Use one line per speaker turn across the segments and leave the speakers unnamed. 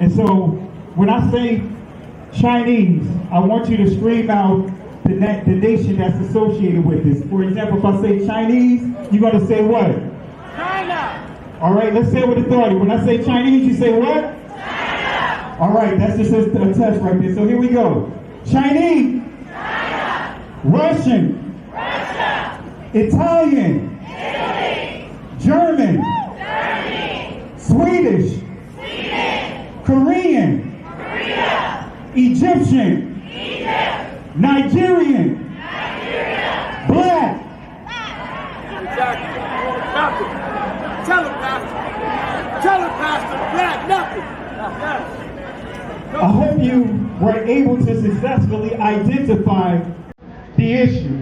And so when I say Chinese, I want you to scream out the nation that's associated with this. For example, if I say Chinese, you're going to say what?
China.
All right, let's say it with authority. When I say Chinese, you say what? China. All right, that's just a test right there. So here we go. Chinese. China. Russian. Russia. Italian. Italy. German. Germany. Swedish. Sweden. Korean. Korea. Egyptian. Egypt. Nigerian. Nigeria. Black.
Exactly. Nothing. Tell him, Pastor. Tell him, Pastor. Black, nothing.
I hope you were able to successfully identify the issue.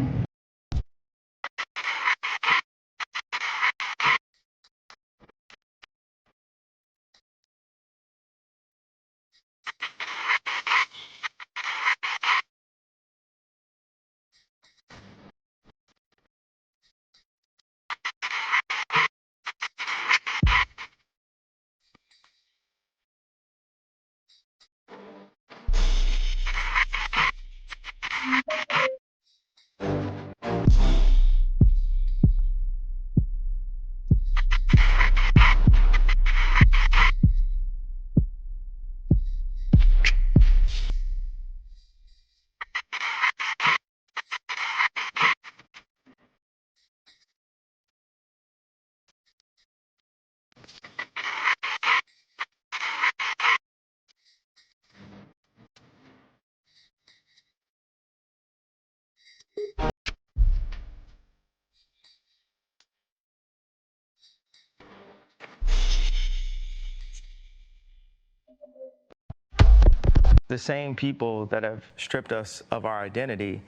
The same people that have stripped us of our identity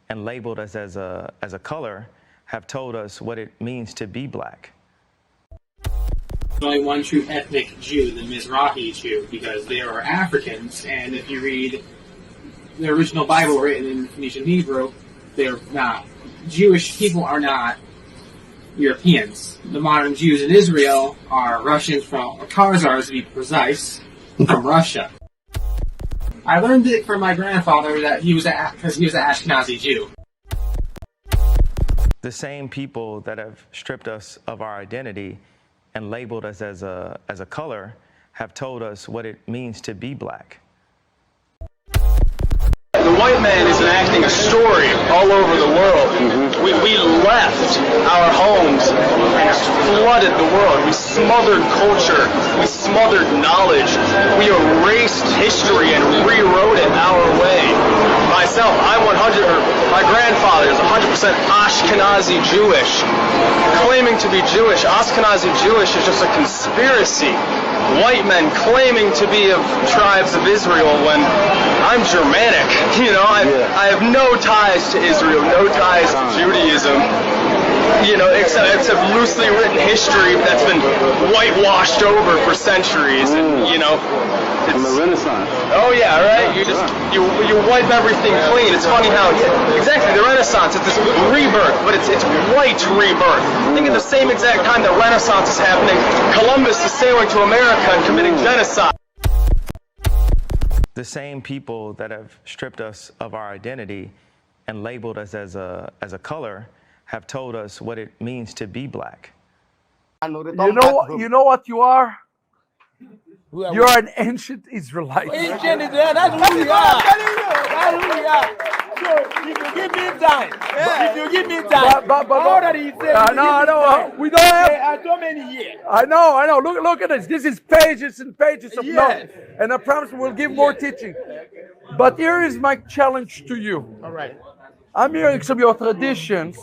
and labeled us as a color have told us what it means to be black.
There's only one true ethnic Jew, the Mizrahi Jew, because they are Africans, and if you read the original Bible written in Phoenician Hebrew, they're not. Jewish people are not Europeans. The modern Jews in Israel are Russians from, or Khazars to be precise, from Russia. I learned it from my grandfather that he was because he was an Ashkenazi Jew.
The same people that have stripped us of our identity and labeled us as a color have told us what it means to be black.
The white man is enacting a story all over the world. We left our homes and flooded the world. We smothered culture. We smothered knowledge. We erased history and rewrote it our way. Myself, my grandfather is 100% Ashkenazi Jewish. Claiming to be Jewish, Ashkenazi Jewish is just a conspiracy. White men claiming to be of tribes of Israel when I'm Germanic. You know, I have no ties to Israel, no ties to Judaism. You know, except loosely written history that's been whitewashed over for centuries, and you know, it's
from the Renaissance.
Oh yeah, right. You wipe everything clean. It's funny how exactly the Renaissance. It's this rebirth, but it's white rebirth. I think at the same exact time that Renaissance is happening, Columbus is sailing to America and committing genocide.
The same people that have stripped us of our identity and labeled us as a color have told us what it means to be black.
You know what you are? You're an ancient Israelite.
Ancient Israel, that's who we are. That's who we are. So if you give me time, if you give me time, already said,
I know. We don't have
so many years.
I know. Look at this. This is pages and pages of notes. And I promise we'll give more teaching. But here is my challenge to you.
All right.
I'm hearing some of your traditions.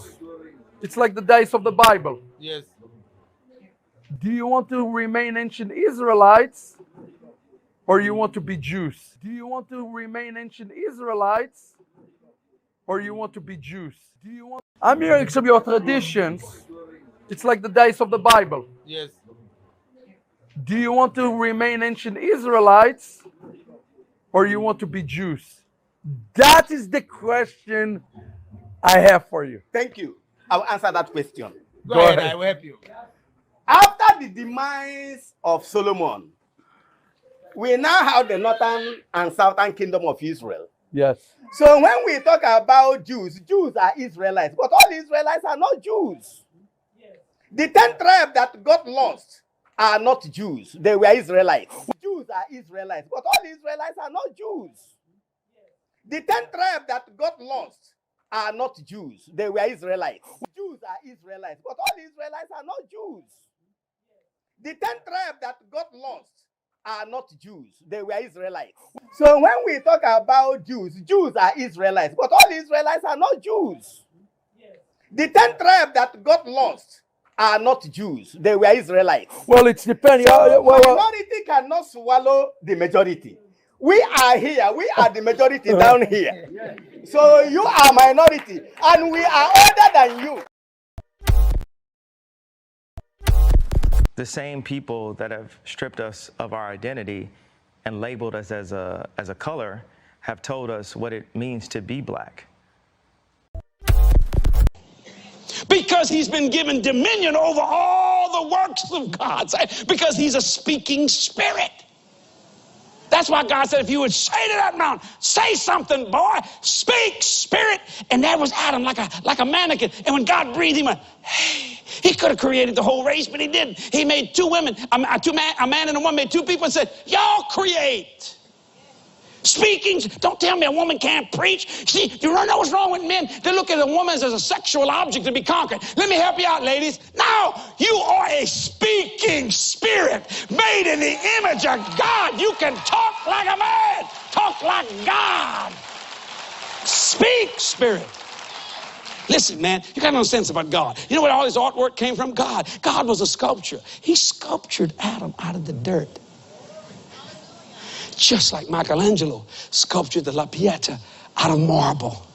It's like the days of the Bible.
Yes.
Do you want to remain ancient Israelites or you want to be Jews? Do you want to remain ancient Israelites or you want to be Jews? I'm hearing some of your traditions. It's like the days of the Bible.
Yes.
Do you want to remain ancient Israelites or you want to be Jews? That is the question I have for you.
Thank you. I'll answer that question.
Go ahead, I will help you.
After the demise of Solomon, we now have the northern and southern kingdom of Israel.
Yes.
So when we talk about Jews, Jews are Israelites, but all Israelites are not Jews. The 10 tribes that got lost are not Jews. They were Israelites. Jews are Israelites, but all Israelites are not Jews. The 10 tribes that got lost are not Jews. They were Israelites. Jews are Israelites, but all Israelites are not Jews. The 10 tribes that got lost are not Jews. They were Israelites. So when we talk about Jews, Jews are Israelites, but all Israelites are not Jews. The 10 tribes that got lost are not Jews. They were Israelites.
Well, it's depending.
So minority cannot swallow the majority. We are here. We are the majority down here. So you are minority, and we are older than you.
The same people that have stripped us of our identity and labeled us as a color have told us what it means to be black.
Because he's been given dominion over all the works of God. Because he's a speaking spirit. That's why God said, if you would say to that mountain, say something, boy, speak, spirit. And there was Adam like a mannequin. And when God breathed, he went, hey. He could have created the whole race, but he didn't. He made two women, a man and a woman, made two people and said, y'all create. Speaking, don't tell me a woman can't preach. See, you know what's wrong with men? They look at a woman as a sexual object to be conquered. Let me help you out, ladies. No, you are a speaking spirit made in the image of God. You can talk like a man, talk like God. Speak, spirit. Listen, man, you got no sense about God. You know where all this artwork came from? God. God was a sculptor. He sculptured Adam out of the dirt. Just like Michelangelo sculptured the La Pieta out of marble.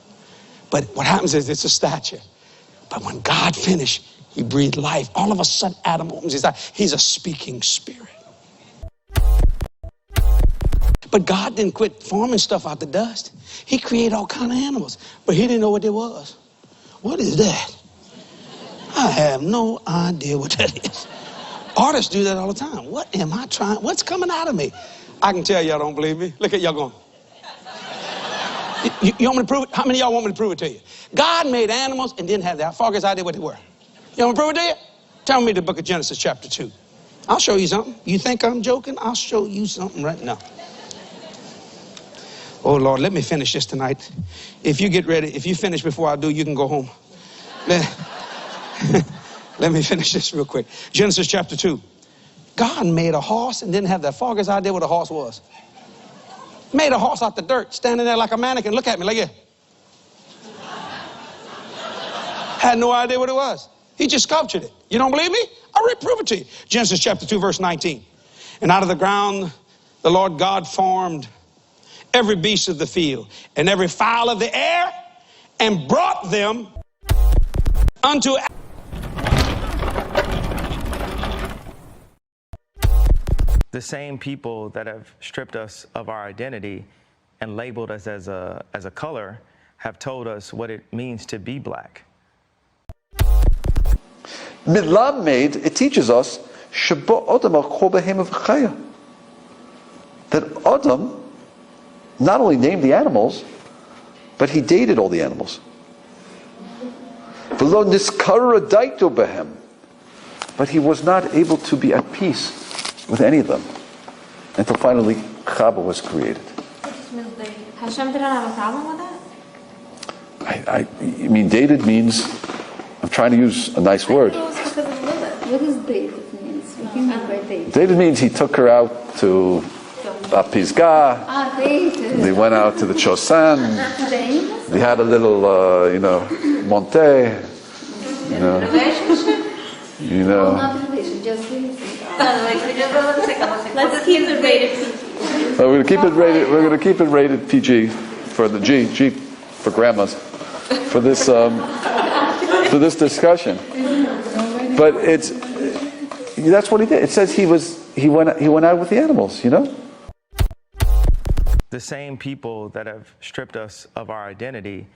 But what happens is it's a statue. But when God finished, he breathed life. All of a sudden, Adam opens his eyes. He's a speaking spirit. But God didn't quit forming stuff out the dust. He created all kinds of animals, but he didn't know what they was. What is that? I have no idea what that is. Artists do that all the time. What am I trying? What's coming out of me? I can tell y'all don't believe me. Look at y'all going. You want me to prove it? How many of y'all want me to prove it to you? God made animals and didn't have that. Fogger's idea what they were. You want me to prove it to you? Tell me the book of Genesis chapter 2. I'll show you something. You think I'm joking? I'll show you something right now. Oh, Lord, let me finish this tonight. If you get ready, if you finish before I do, you can go home. Let me finish this real quick. Genesis chapter 2. God made a horse and didn't have that. Fogger's idea what a horse was. Made a horse out the dirt, standing there like a mannequin. Look at me, like yeah. Had no idea what it was. He just sculptured it. You don't believe me? I'll reprove it to you. Genesis chapter 2, verse 19. And out of the ground, the Lord God formed every beast of the field and every fowl of the air and brought them unto
The same people that have stripped us of our identity and labeled us as a color have told us what it means to be black.
Milamed, it teaches us that Adam not only named the animals, but he dated all the animals. But he was not able to be at peace with any of them until finally Chava was created.
Hashem didn't have a problem with that?
I mean, dated means, I'm trying to use a nice word.
What does dated means? What do you mean by dated?
Dated means he took her out to La Pisgah.
Dated.
They went out to the Chosan. They had a little, Monte.
Relationship? Not relationship, just let's keep it rated PG.
We're going to keep it rated. We're going to keep it rated PG for the G for grandmas for this discussion. But that's what he did. It says he went out with the animals.
The same people that have stripped us of our identity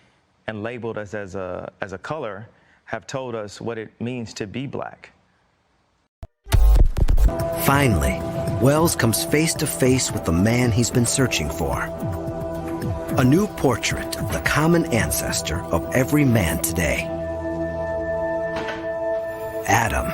and labeled us as a color have told us what it means to be black.
Finally, Wells comes face to face with the man he's been searching for. A new portrait of the common ancestor of every man today. Adam.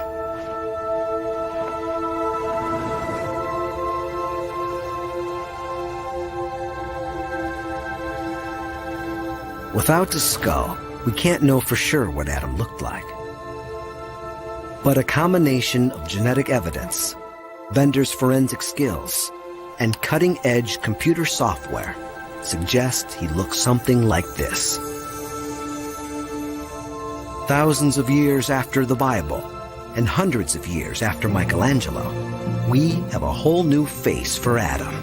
Without a skull, we can't know for sure what Adam looked like. But a combination of genetic evidence, vendors' forensic skills, and cutting-edge computer software suggests he looked something like this. Thousands of years after the Bible, and hundreds of years after Michelangelo, we have a whole new face for Adam.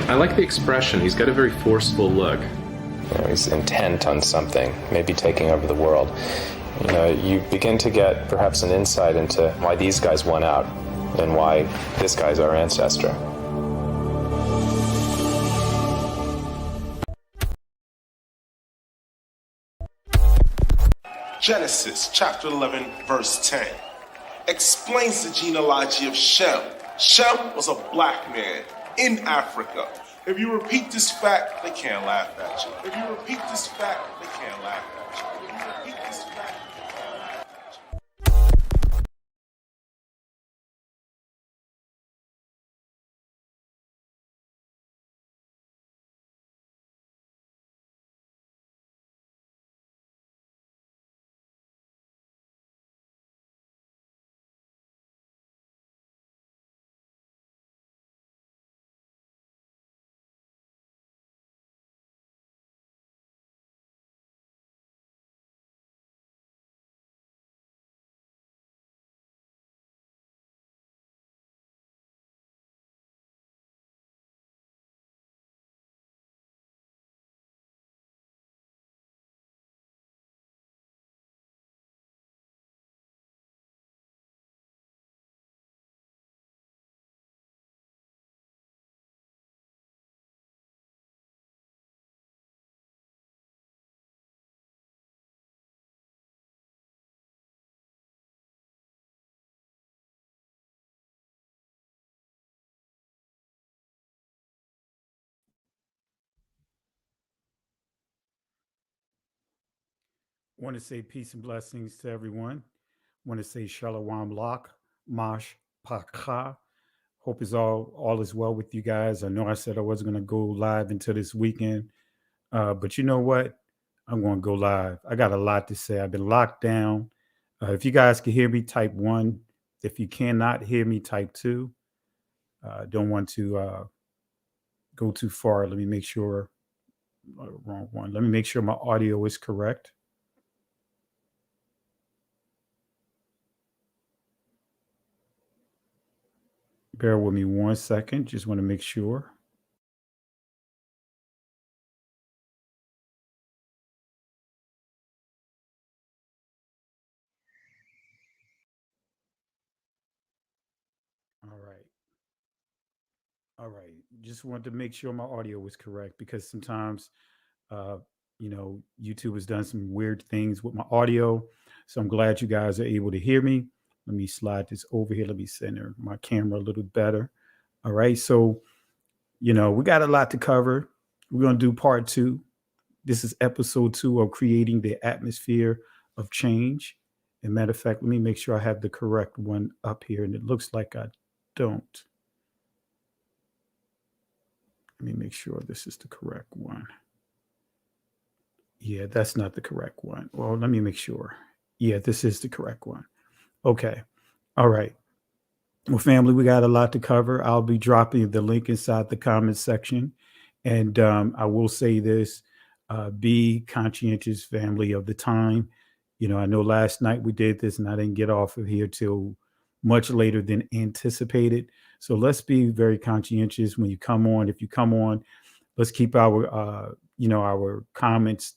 I like the expression. He's got a very forceful look.
He's intent on something, maybe taking over the world. You begin to get perhaps an insight into why these guys won out and why this guy's our ancestor.
Genesis chapter 11 verse 10 explains the genealogy of Shem. Shem was a black man in Africa. If you repeat this fact, they can't laugh at you. If you repeat this fact, they can't laugh at you. If you repeat this fact, they can't laugh at you.
Want to say peace and blessings to everyone. Want to say Shalom Lach, Mash Pakha. Hope is all is well with you guys. I know I said I wasn't going to go live until this weekend, but you know what? I'm going to go live. I got a lot to say. I've been locked down. If you guys can hear me, type 1. If you cannot hear me, type 2. Don't want to go too far. Let me make sure. Wrong one. Let me make sure my audio is correct. Bear with me 1 second. Just want to make sure. All right. Just wanted to make sure my audio was correct because sometimes, YouTube has done some weird things with my audio. So I'm glad you guys are able to hear me. Let me slide this over here. Let me center my camera a little better. All right. So, we got a lot to cover. We're going to do part 2. This is episode 2 of creating the atmosphere of change. And matter of fact, let me make sure I have the correct one up here. And it looks like I don't. Let me make sure this is the correct one. Yeah, that's not the correct one. Well, let me make sure. Yeah, this is the correct one. Okay. All right. Well, family, we got a lot to cover. I'll be dropping the link inside the comments section. And I will say this, be conscientious, family, of the time. I know last night we did this and I didn't get off of here till much later than anticipated. So let's be very conscientious when you come on. If you come on, let's keep our comments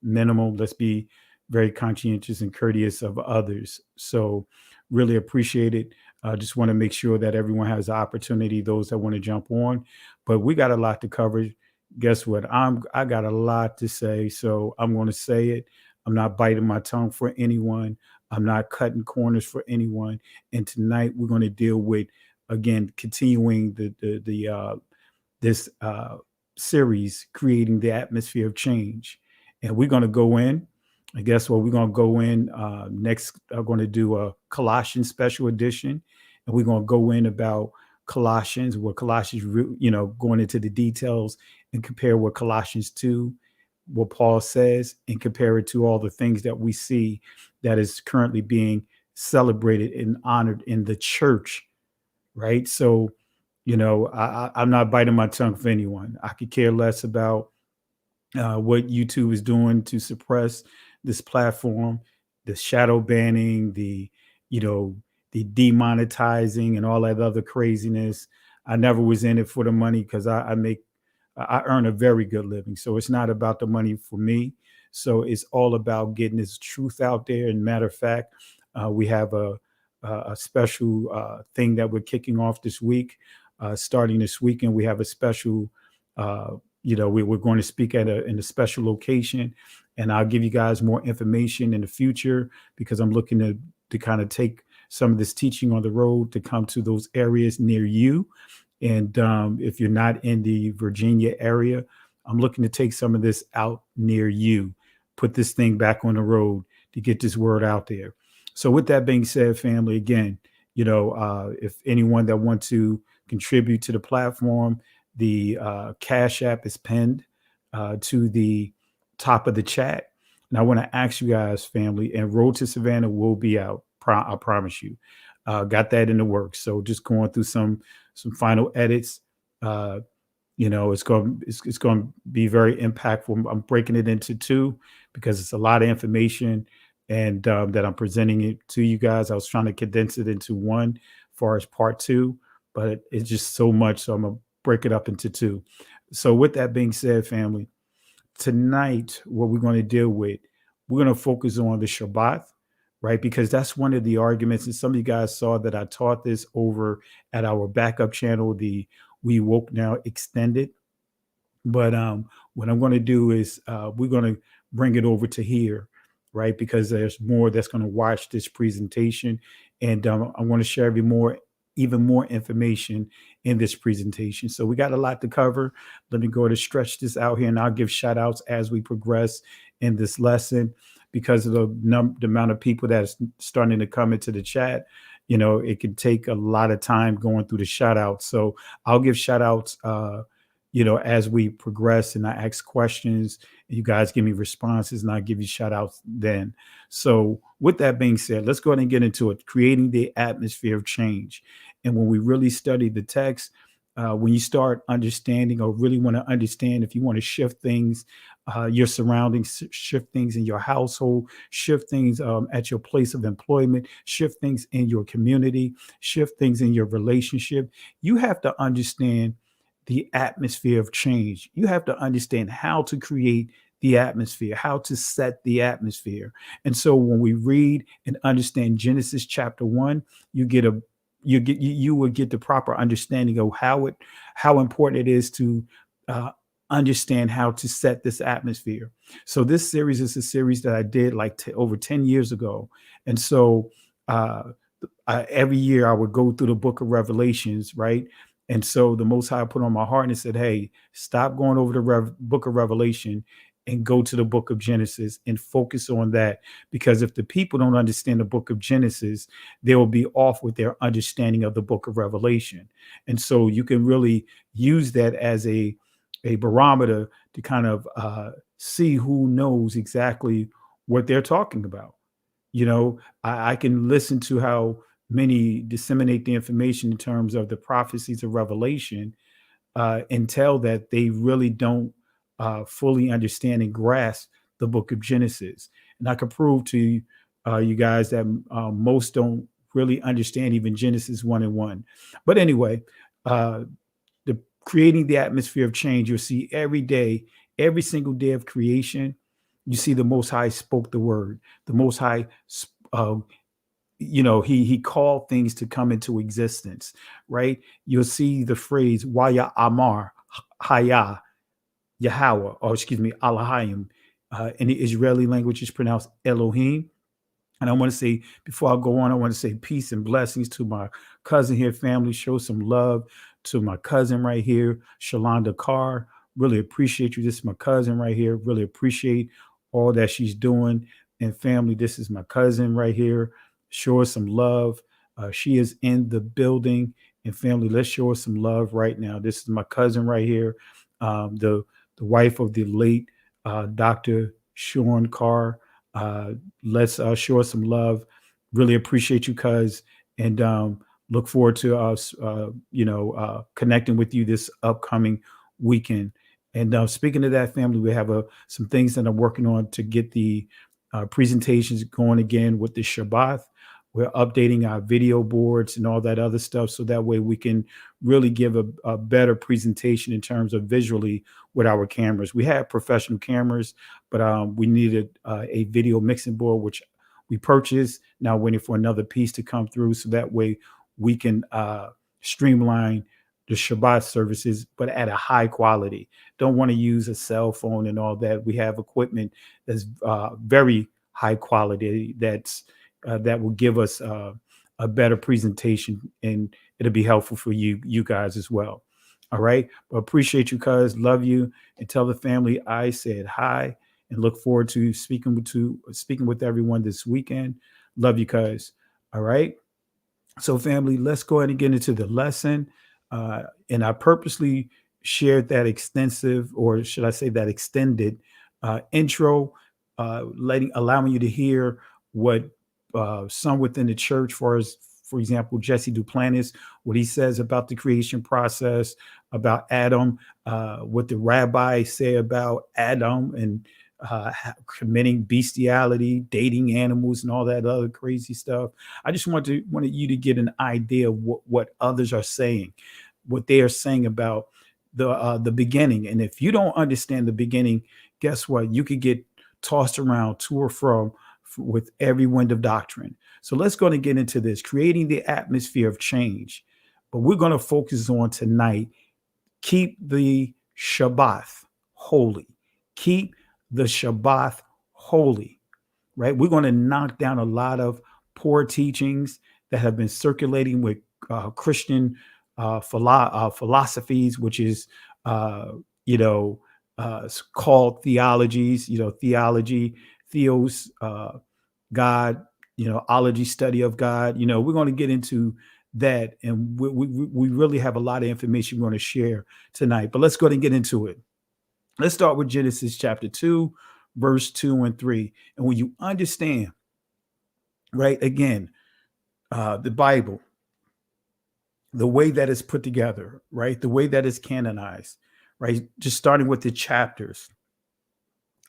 minimal. Let's be very conscientious and courteous of others. So really appreciate it. I just want to make sure that everyone has the opportunity, those that want to jump on. But we got a lot to cover. Guess what? I got a lot to say, so I'm going to say it. I'm not biting my tongue for anyone. I'm not cutting corners for anyone. And tonight we're going to deal with, again, continuing this series, creating the atmosphere of change. And we're going to go in. And guess what? We're going to go in next. I'm going to do a Colossians special edition, and we're going to go in about Colossians, where Colossians, going into the details and compare what Colossians 2, what Paul says, and compare it to all the things that we see that is currently being celebrated and honored in the church, right? So, I'm not biting my tongue for anyone. I could care less about what YouTube is doing to suppress this platform, the shadow banning, the demonetizing, and all that other craziness. I never was in it for the money because I earn a very good living. So it's not about the money for me. So it's all about getting this truth out there. And matter of fact, we have a special thing that we're kicking off this week. Starting this weekend, we have a special, we're going to speak in a special location, and I'll give you guys more information in the future because I'm looking to kind of take some of this teaching on the road to come to those areas near you. And if you're not in the Virginia area, I'm looking to take some of this out near you, put this thing back on the road to get this word out there. So with that being said, family, again, if anyone that wants to contribute to the platform, the Cash App is pinned to the top of the chat. And I want to ask you guys, family, and Road to Savannah will be out. I promise you. Got that in the works. So just going through some final edits. It's going to be very impactful. I'm breaking it into two because it's a lot of information, and that I'm presenting it to you guys. I was trying to condense it into one as far as part two, but it's just so much. So I'm going to break it up into two. So with that being said, family, tonight, what we're going to deal with, we're going to focus on the Sha-bath, right? Because that's one of the arguments. And some of you guys saw that I taught this over at our backup channel, the We Woke Now Extended. But what I'm going to do is we're going to bring it over to here, right? Because there's more that's going to watch this presentation. And I want to share even more information in this presentation. So we got a lot to cover. Let me go to stretch this out here, and I'll give shout outs as we progress in this lesson because of the amount of people that's starting to come into the chat. It could take a lot of time going through the shout outs. So I'll give shout outs, as we progress, and I ask questions, you guys give me responses, and I'll give you shout outs then. So with that being said, let's go ahead and get into it, creating the atmosphere of change. And when we really study the text, when you start understanding or really want to understand, if you want to shift things, your surroundings, shift things in your household, shift things at your place of employment, shift things in your community, shift things in your relationship, you have to understand the atmosphere of change. You have to understand how to create the atmosphere, how to set the atmosphere. And so when we read and understand Genesis chapter 1, you will get the proper understanding of how important it is to understand how to set this atmosphere. So this series is a series that I did over 10 years ago. And so every year I would go through the book of Revelations, right? And so the Most High put on my heart and said, hey, stop going over the book of Revelation and go to the book of Genesis and focus on that. Because if the people don't understand the book of Genesis, they will be off with their understanding of the book of Revelation. And so you can really use that as a barometer to kind of see who knows exactly what they're talking about. I can listen to how many disseminate the information in terms of the prophecies of Revelation and tell that they really don't fully understand and grasp the book of Genesis. And I can prove to you guys that most don't really understand even Genesis 1:1. But anyway, creating the atmosphere of change, you'll see every day, every single day of creation, you see the Most High spoke the word. The Most High he called things to come into existence, right? You'll see the phrase Waya Amar Haya Yahweh, or excuse me, Elohim. In the Israeli language is pronounced Elohim. And I want to say, before I go on, I want to say peace and blessings to my cousin here, family. Show some love to my cousin right here, Shalonda Carr. Really appreciate you. This is my cousin right here. Really appreciate all that she's doing. And family, this is my cousin right here. Show her some love. She is in the building. And family, let's show her some love right now. This is my cousin right here, the wife of the late Dr. Sean Carr. Let's show us some love. Really appreciate you, cuz, and look forward to us, connecting with you this upcoming weekend. And speaking of that, family, we have some things that I'm working on to get the presentations going again with the Sha-bath. We're updating our video boards and all that other stuff, so that way we can really give a better presentation in terms of visually with our cameras. We had professional cameras, but we needed a video mixing board, which we purchased. Now waiting for another piece to come through, so that way we can streamline the Shabbat services, but at a high quality. Don't want to use a cell phone and all that. We have equipment that's very high quality that will give us a better presentation, and it'll be helpful for you guys as well. All right. But appreciate you, cuz. Love you. And tell the family I said hi, and look forward to speaking with everyone this weekend. Love you, cuz. All right. So family, let's go ahead and get into the lesson. And I purposely shared that extensive, or should I say that extended intro, allowing you to hear what some within the church, for example, Jesse Duplantis, what he says about the creation process, about Adam, what the rabbis say about Adam, and committing bestiality, dating animals, and all that other crazy stuff. I just wanted you to get an idea of what others are saying, what they are saying about the beginning. And if you don't understand the beginning, guess what? You could get tossed around to or from with every wind of doctrine. So let's go and get into this, creating the atmosphere of change. But we're going to focus on tonight, keep the Shabbath holy. Keep the Shabbath holy, right? We're going to knock down a lot of poor teachings that have been circulating with Christian philosophies, which is, called theologies, theology, theos, God, ology, study of God. We're going to get into that, and we really have a lot of information we're going to share tonight. But let's go ahead and get into it. Let's start with Genesis chapter 2, verse 2 and 3. And when you understand, right, again, the Bible, the way that it's put together, right, the way that it's canonized, right, just starting with the chapters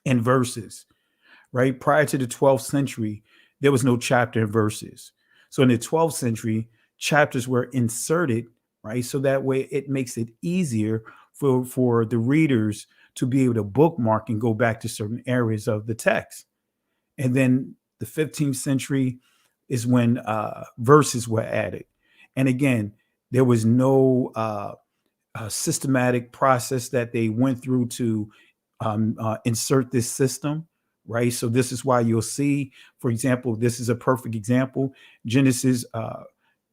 and verses, right? Prior to the 12th century, there was no chapter and verses. So in the 12th century, chapters were inserted, right? So that way it makes it easier for the readers to be able to bookmark and go back to certain areas of the text. And then the 15th century is when verses were added. And again, there was no systematic process that they went through to insert this system, right? So this is why you'll see, for example, this is a perfect example. Genesis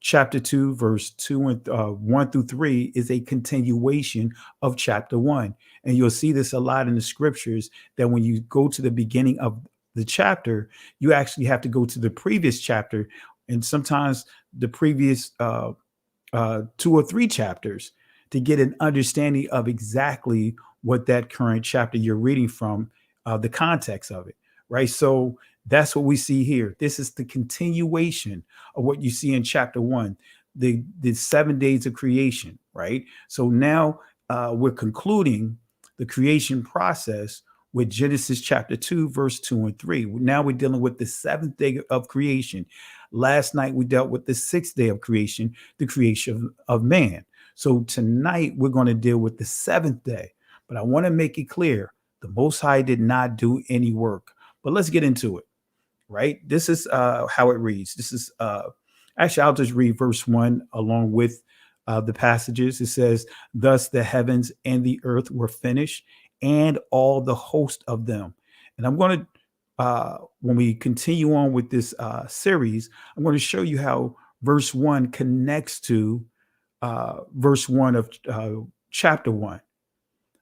chapter 2, verse 2 and 1 through 3 is a continuation of chapter 1. And you'll see this a lot in the scriptures, that when you go to the beginning of the chapter, you actually have to go to the previous chapter, and sometimes the previous 2 or 3 chapters, to get an understanding of exactly what that current chapter you're reading from, the context of it, right? So that's what we see here. This is the continuation of what you see in chapter 1, the 7 days of creation, right? So now we're concluding the creation process with Genesis chapter 2, verse 2 and 3. Now we're dealing with the 7th day of creation. Last night we dealt with the 6th day of creation, the creation of man. So tonight we're going to deal with the 7th day. But I want to make it clear, the Most High did not do any work. But let's get into it, right? This is how it reads. This is actually, I'll just read verse 1 along with the passages. It says, "Thus the heavens and the earth were finished, and all the host of them." And I'm going when we continue on with this series, I'm going to show you how verse 1 connects to verse 1 of chapter 1.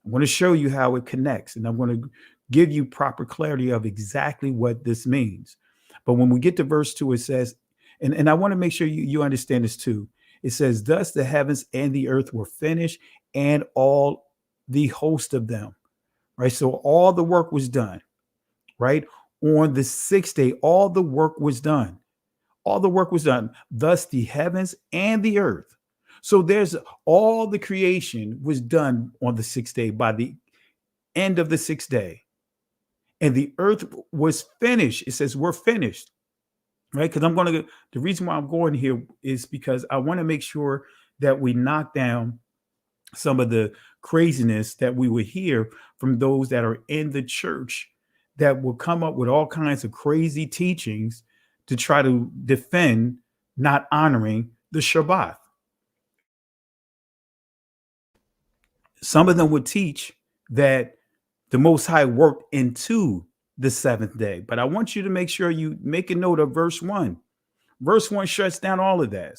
I'm going to show you how it connects, and I'm going to give you proper clarity of exactly what this means. But when we get to verse 2, it says, and I want to make sure you understand this too. It says, thus the heavens and the earth were finished, and all the host of them. Right. So all the work was done. Right. On the sixth day, all the work was done. All the work was done. Thus the heavens and the earth. So there's all the creation was done on the sixth day by the end of the sixth day. And the earth was finished. It says we're finished. Right. Because the reason why I'm going here is because I want to make sure that we knock down some of the craziness that we would hear from those that are in the church that will come up with all kinds of crazy teachings to try to defend not honoring the Shabbath. Some of them would teach that the Most High worked into the seventh day. But I want you to make sure you make a note of verse 1. Verse 1 shuts down all of that,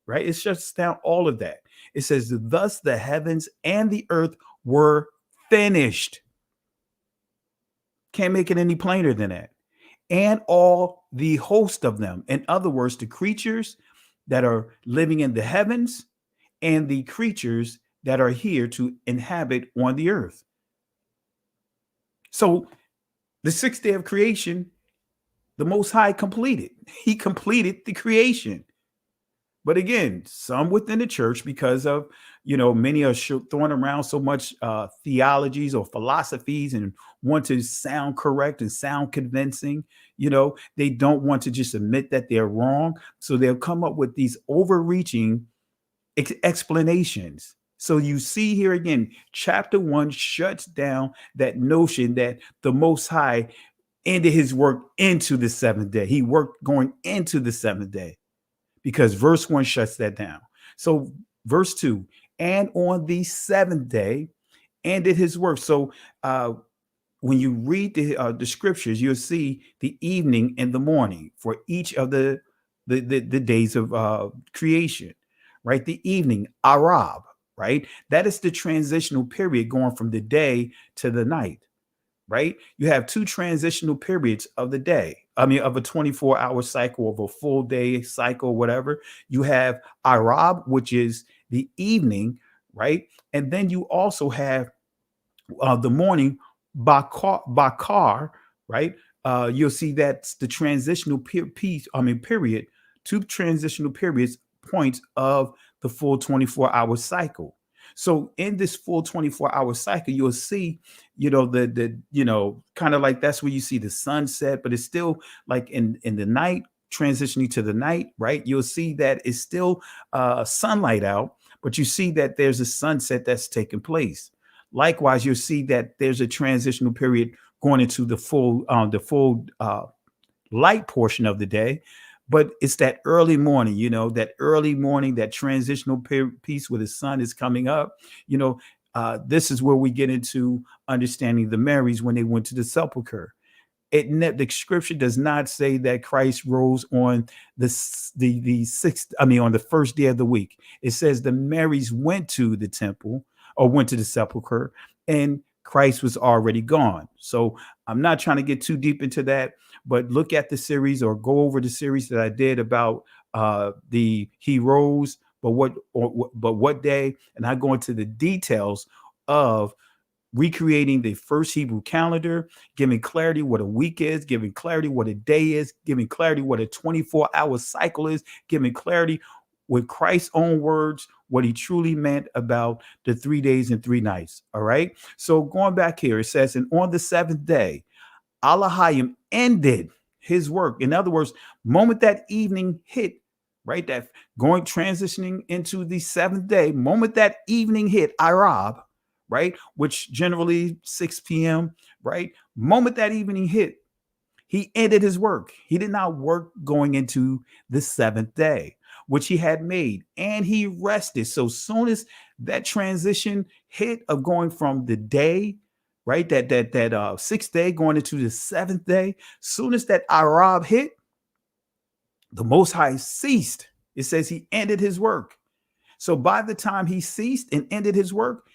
right? It shuts down all of that. It says, thus the heavens and the earth were finished. Can't make it any plainer than that. And all the host of them. In other words, the creatures that are living in the heavens and the creatures that are here to inhabit on the earth. So the sixth day of creation, the Most High completed. He completed the creation. But again, some within the church, because of, many are throwing around so much theologies or philosophies and want to sound correct and sound convincing. They don't want to just admit that they're wrong. So they'll come up with these overreaching explanations. So you see here again, chapter 1 shuts down that notion that the Most High ended his work into the seventh day. He worked going into the seventh day, because verse 1 shuts that down. So verse 2, and on the seventh day ended his work. So when you read the scriptures, you'll see the evening and the morning for each of the days of creation, right? The evening, Arab, right? That is the transitional period going from the day to the night, right? You have two transitional periods of the day. Of a 24-hour cycle, of a full day cycle, whatever. You have Arab, which is the evening, right? And then you also have the morning, Bakar, right? You'll see that's the transitional period, two transitional periods, points of the full 24-hour cycle. So in this full 24-hour cycle, you'll see, the kind of like that's where you see the sunset, but it's still like in the night, transitioning to the night, right? You'll see that it's still sunlight out, but you see that there's a sunset that's taking place. Likewise, you'll see that there's a transitional period going into the full light portion of the day. But it's that early morning, that transitional piece where the sun is coming up. This is where we get into understanding the Marys when they went to the sepulcher. The scripture does not say that Christ rose on the sixth, on the first day of the week. It says the Marys went to the temple or went to the sepulcher, and Christ was already gone. So I'm not trying to get too deep into that, but look at the series or go over the series that I did about he rose, but what day, and I go into the details of recreating the first Hebrew calendar, giving clarity what a week is, giving clarity what a day is, giving clarity what a 24-hour cycle is, giving clarity with Christ's own words, what he truly meant about the 3 days and 3 nights. All right. So going back here, it says, and on the seventh day, Elohim ended his work. In other words, moment that evening hit, right? That transitioning into the seventh day, moment that evening hit, Arab, right? Which generally 6 p.m., right? Moment that evening hit, he ended his work. He did not work going into the seventh day, which he had made, and he rested. So soon as that transition hit of going from the day right? That sixth day going into the seventh day. Soon as that Arab hit, the Most High ceased. It says he ended his work. So by the time he ceased and ended his work,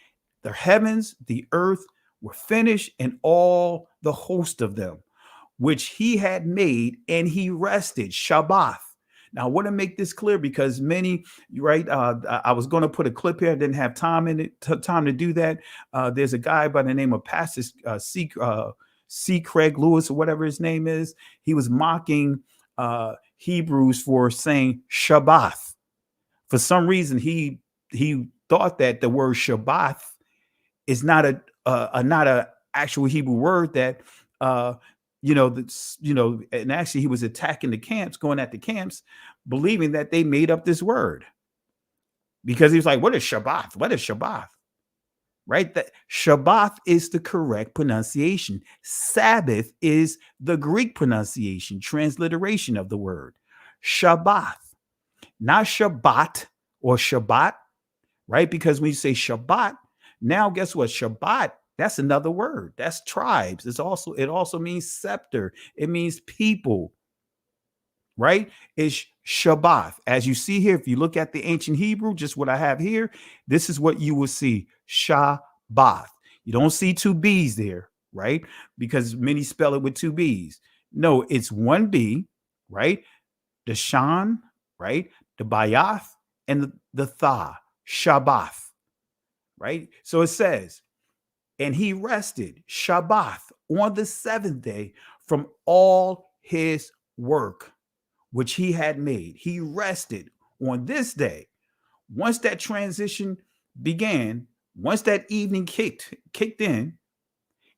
the heavens, the earth were finished, and all the host of them, which he had made, and he rested. Sha-bath. Now, I want to make this clear because many, right? I was going to put a clip here. I didn't have time time to do that. There's a guy by the name of Pastor C. Craig Lewis, or whatever his name is. He was mocking Hebrews for saying Shabbath. For some reason, he thought that the word Shabbath is not a actual Hebrew word that and actually he was attacking the camps, going at the camps, believing that they made up this word because he was like, "What is Shabbath? What is Shabbath?" Right? That Shabbath is the correct pronunciation. Sabbath is the Greek pronunciation, transliteration of the word Shabbath, not Shabbat or Shabbat, right? Because when you say Shabbat, now guess what? Shabbat, that's another word. That's tribes. It also means scepter. It means people, right? It's Shabbath. As you see here, if you look at the ancient Hebrew, just what I have here, this is what you will see. Sha-bath. You don't see two B's there, right? Because many spell it with two B's. No, it's one B, right? The Shan, right? The Bayath and the Tha. Shabbath, right? So it says, and he rested, Shabbath, on the seventh day from all his work, which he had made. He rested on this day. Once that transition began, once that evening kicked in,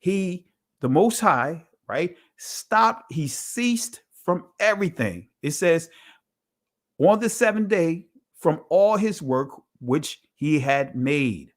the Most High, right, stopped, he ceased from everything. It says, on the seventh day from all his work, which he had made.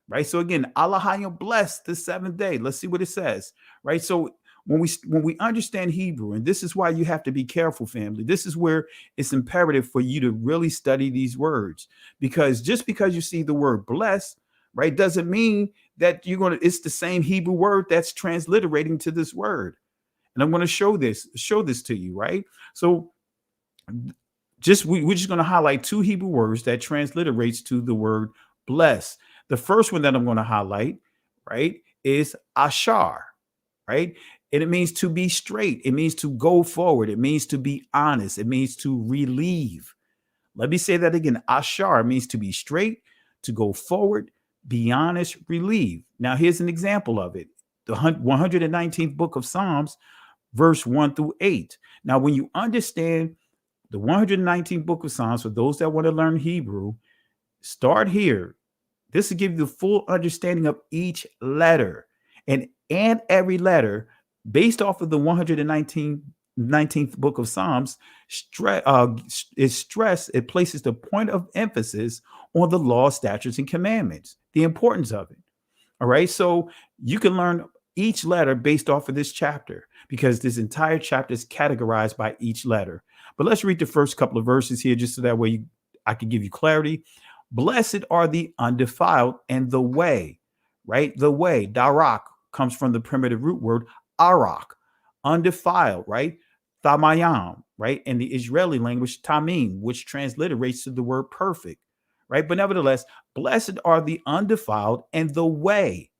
Right. So again, Allah blessed the seventh day. Let's see what it says. Right. So when we understand Hebrew, and this is why you have to be careful, family. This is where it's imperative for you to really study these words, because just because you see the word bless, right, doesn't mean that it's the same Hebrew word that's transliterating to this word. And I'm going to show this to you. Right. So we're just going to highlight two Hebrew words that transliterates to the word bless. The first one that I'm going to highlight, right, is ashar, right? And it means to be straight. It means to go forward. It means to be honest. It means to relieve. Let me say that again. Ashar means to be straight, to go forward, be honest, relieve. Now, here's an example of it. The 119th book of Psalms, verse 1 through 8. Now, when you understand the 119th book of Psalms, for those that want to learn Hebrew, start here. This will give you the full understanding of each letter, and every letter based off of the 119th book of Psalms is stressed. It places the point of emphasis on the law, statutes, and commandments, the importance of it. All right. So you can learn each letter based off of this chapter, because this entire chapter is categorized by each letter. But let's read the first couple of verses here, just so that way I can give you clarity. Blessed are the undefiled, and the way, right? The way, darak, comes from the primitive root word arak, undefiled, right? Thamayam, right? In the Israeli language, tamim, which transliterates to the word perfect, right? But nevertheless, blessed are the undefiled, and the way,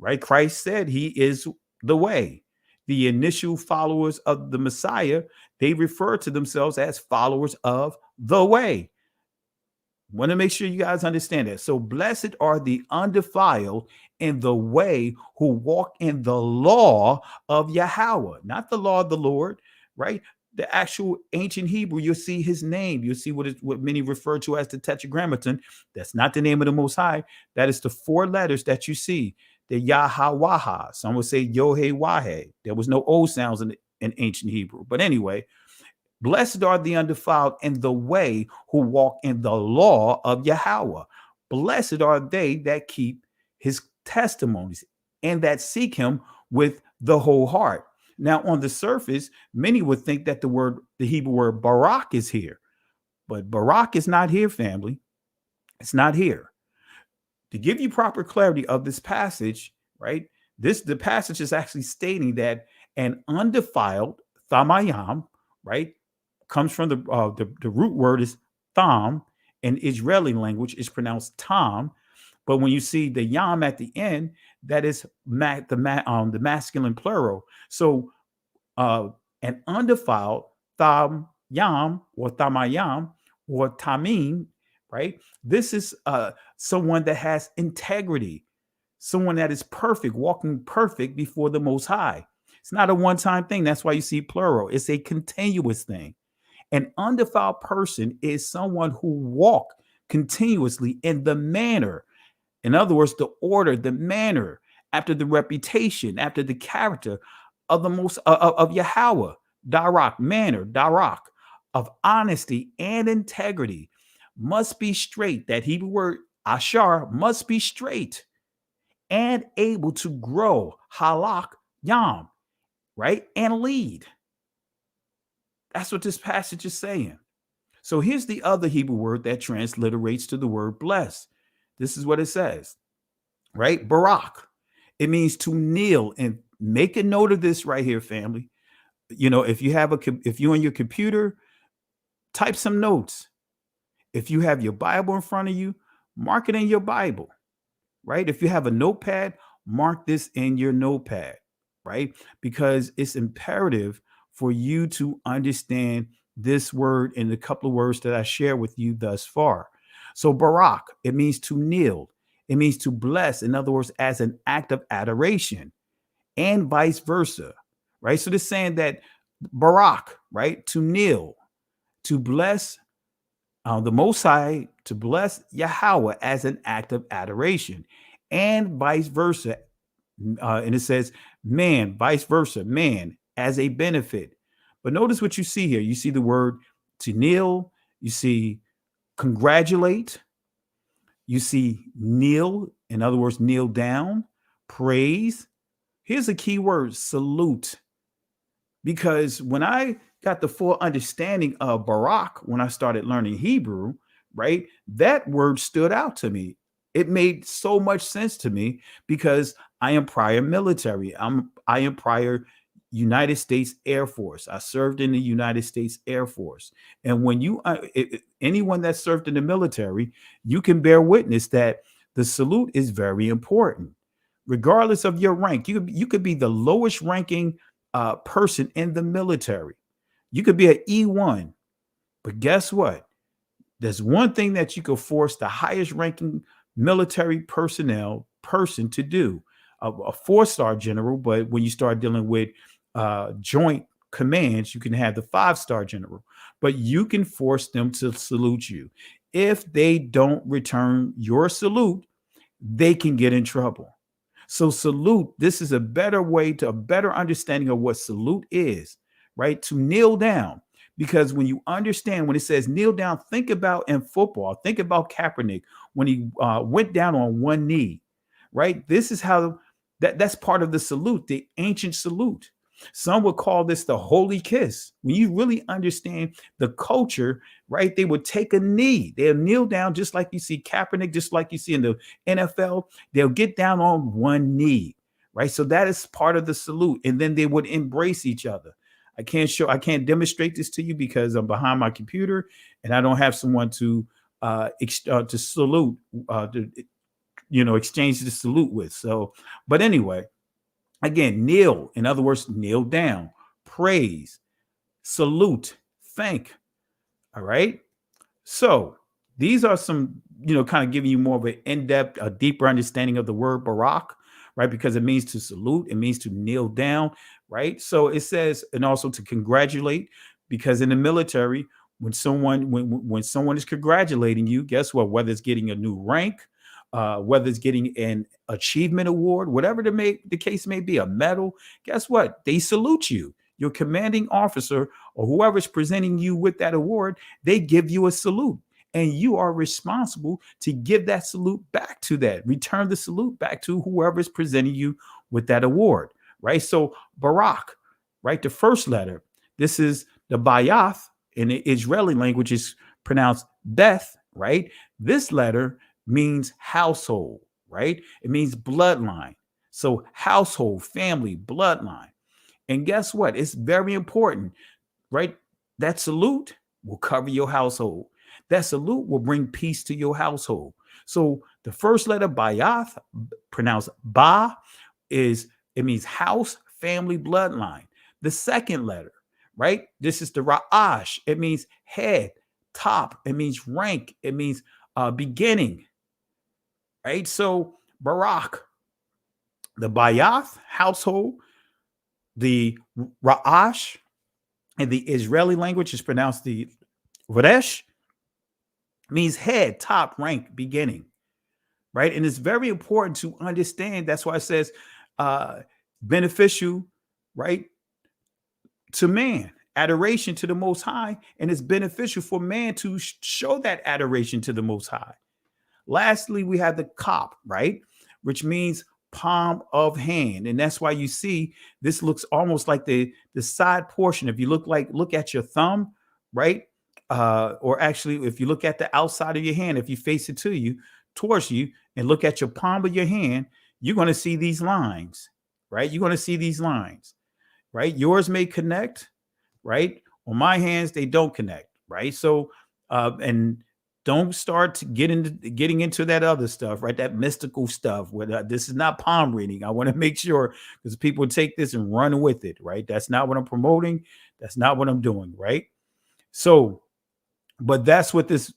right? Christ said he is the way. The initial followers of the Messiah, they refer to themselves as followers of the way. Want to make sure you guys understand that. So blessed are the undefiled in the way, who walk in the law of Yahweh, not the law of the Lord, right? The actual ancient Hebrew, you'll see his name. You'll see what many refer to as the Tetragrammaton. That's not the name of the Most High. That is the four letters that you see. The Yahwaha. Some would say Yohe-Wahe. There was no O sounds in ancient Hebrew. But anyway, blessed are the undefiled in the way, who walk in the law of Yahweh. Blessed are they that keep his testimonies and that seek him with the whole heart. Now, on the surface, many would think that the Hebrew word barak is here, but barak is not here, family. It's not here. To give you proper clarity of this passage, right? the passage is actually stating that an undefiled thamayam, right, comes from the root word is tham. In Israeli language is pronounced tam, but when you see the yam at the end, that is the masculine plural. So an undefiled tham yam or thamayam or tamim, right? This is someone that has integrity, someone that is perfect, walking perfect before the Most High. It's not a one-time thing. That's why you see plural. It's a continuous thing. An undefiled person is someone who walk continuously in the manner, in other words, the order, the manner, after the reputation, after the character of the most of Yahweh, Darak, manner, Darak, of honesty and integrity, must be straight. That Hebrew word ashar must be straight and able to grow, halak, yam, right, and lead. That's what this passage is saying. So here's the other Hebrew word that transliterates to the word bless. This is what it says, right? Barak. It means to kneel. And make a note of this right here, family. You know, if you're on your computer, type some notes. If you have your Bible in front of you, mark it in your Bible, right? If you have a notepad, mark this in your notepad, right? Because it's imperative for you to understand this word and the couple of words that I share with you thus far. So Barak, it means to kneel. It means to bless, in other words, as an act of adoration, and vice versa, right? So they're saying that Barak, right, to kneel, to bless the Most High, to bless Yahweh as an act of adoration, and vice versa. And it says man, vice versa, man as a benefit. But notice what you see here. You see the word to kneel, you see congratulate, you see kneel, in other words, kneel down, praise. Here's a key word, salute. Because when I got the full understanding of Barak, when I started learning Hebrew, right, that word stood out to me. It made so much sense to me because I am prior military. I am prior United States Air Force. I served in the United States Air Force. And when you, anyone that served in the military, you can bear witness that the salute is very important. Regardless of your rank, you could be the lowest ranking person in the military. You could be an E1, but guess what? There's one thing that you could force the highest ranking military person to do, a 4-star general. But when you start dealing with joint commands, you can have the 5-star general, but you can force them to salute you. If they don't return your salute, they can get in trouble. So salute, this is a better way to a better understanding of what salute is, right? To kneel down. Because when you understand, when it says kneel down, think about in football, think about Kaepernick when he went down on one knee, right? This is how that's part of the salute, the ancient salute. Some would call this the holy kiss. When you really understand the culture, right, they would take a knee. They'll kneel down just like you see Kaepernick, just like you see in the NFL. They'll get down on one knee, right? So that is part of the salute. And then they would embrace each other. I can't demonstrate this to you because I'm behind my computer and I don't have someone to salute, exchange the salute with. So, but anyway, again, kneel, in other words, kneel down, praise, salute, thank. All right. So these are some, kind of giving you more of an in-depth, a deeper understanding of the word Barak, right? Because it means to salute, it means to kneel down, right? So it says, and also to congratulate, because in the military, when someone is congratulating you, guess what? Whether it's getting a new rank, whether it's getting an achievement award, whatever the case may be, a medal, guess what? They salute you. Your commanding officer or whoever's presenting you with that award, they give you a salute. And you are responsible to give that salute back to that, return the salute back to whoever's presenting you with that award, right? So Barak, right? The first letter, this is the Bayath in the Israeli language is pronounced Beth, right? This letter means household, right? It means bloodline.
So household, family, bloodline. And guess what? It's very important, right? That salute will cover your household. That salute will bring peace to your household. So the first letter, Bayath, pronounced Ba, it means house, family, bloodline. The second letter, right? This is the Ra'ash. It means head, top. It means rank. It means beginning, right? So Barak, the Bayath, household, the Ra'ash, in the Israeli language is pronounced the Varesh, means head, top, rank, beginning, right? And it's very important to understand. That's why it says beneficial, right, to man, adoration to the Most High, and it's beneficial for man to show that adoration to the Most High. Lastly, we have the kop, right, which means palm of hand, and that's why you see this looks almost like the side portion. If you look at your thumb, right, or actually if you look at the outside of your hand, if you face it to you towards you and look at your palm of your hand, you're going to see these lines, right? You're going to see these lines, right? Yours may connect, right? On my hands, they don't connect, right? So and don't start getting into that other stuff, right? That mystical stuff. Where this is not palm reading. I want to make sure, because people take this and run with it, right? That's not what I'm promoting. That's not what I'm doing, right? So, but that's what this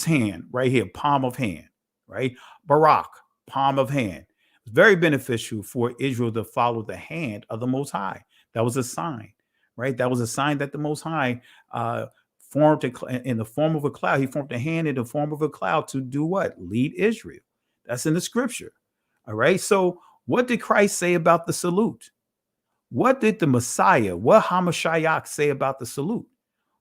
hand right here, palm of hand, right? Barak, palm of hand. It's very beneficial for Israel to follow the hand of the Most High. That was a sign, right? That was a sign that the Most High formed in the form of a cloud. He formed a hand in the form of a cloud to do what? Lead Israel. That's in the scripture. All right. So what did Christ say about the salute? What did the Messiah, what Hamashiach say about the salute?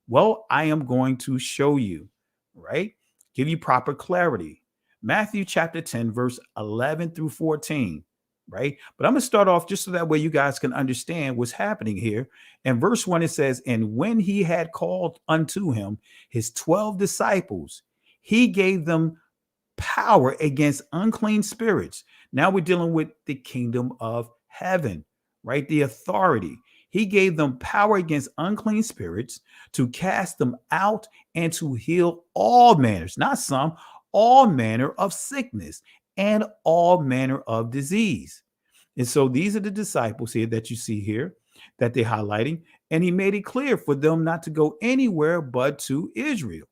Well, I am going to show you, right? Give you proper clarity. Matthew chapter 10, verse 11 through 14. Right. But I'm going to start off just so that way you guys can understand what's happening here. And verse 1, it says, and when he had called unto him his 12 disciples, he gave them power against unclean spirits. Now we're dealing with the kingdom of heaven, right? The authority. He gave them power against unclean spirits to cast them out and to heal all manners, not some, all manner of sickness and all manner of disease. And so these are the disciples here that you see here that they're highlighting. And he made it clear for them not to go anywhere but to Israel,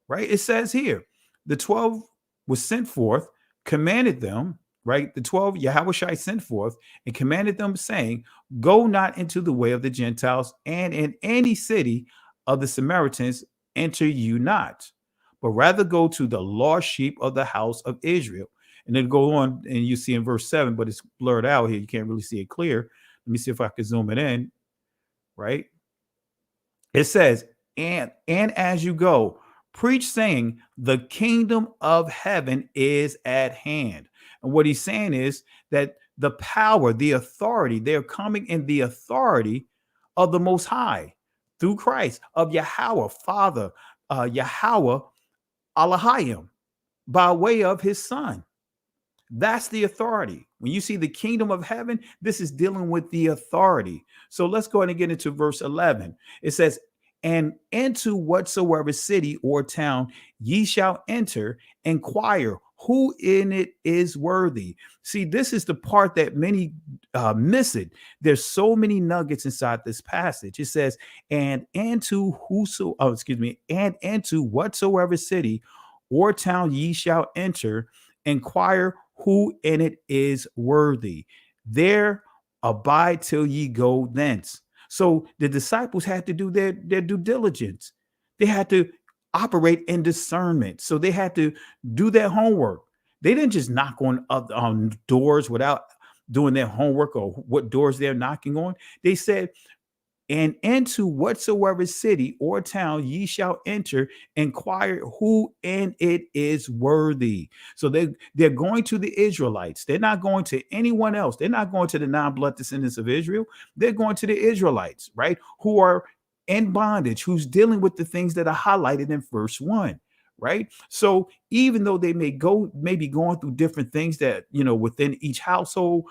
right? It says here, the 12 was sent forth, commanded them, right? The 12 Yahweh sent forth and commanded them, saying, go not into the way of the Gentiles, and in any city of the Samaritans enter you not, but rather go to the lost sheep of the house of Israel. And then go on, and you see in verse 7, but it's blurred out here. You can't really see it clear. Let me see if I can zoom it in, right? It says, and as you go, preach, saying, the kingdom of heaven is at hand. And what he's saying is that the power, the authority, they're coming in the authority of the Most High through Christ, of Yahweh, Father, Yahweh, Elohim, by way of his Son. That's the authority. When you see the kingdom of heaven, this is dealing with the authority. So let's go ahead and get into verse 11. It says, and into whatsoever city or town ye shall enter, inquire who in it is worthy. See, this is the part that many miss it. There's so many nuggets inside this passage. It says, and into whatsoever city or town ye shall enter, inquire who in it is worthy. There abide till ye go thence. So the disciples had to do their due diligence. They had to operate in discernment. So they had to do their homework. They didn't just knock on doors without doing their homework or what doors they're knocking on. They said, and into whatsoever city or town ye shall enter, inquire who in it is worthy. So they're going to the Israelites. They're not going to anyone else. They're not going to the non-blood descendants of Israel. They're going to the Israelites, right? Who are in bondage, who's dealing with the things that are highlighted in verse 1, right? So even though they may maybe going through different things that, within each household,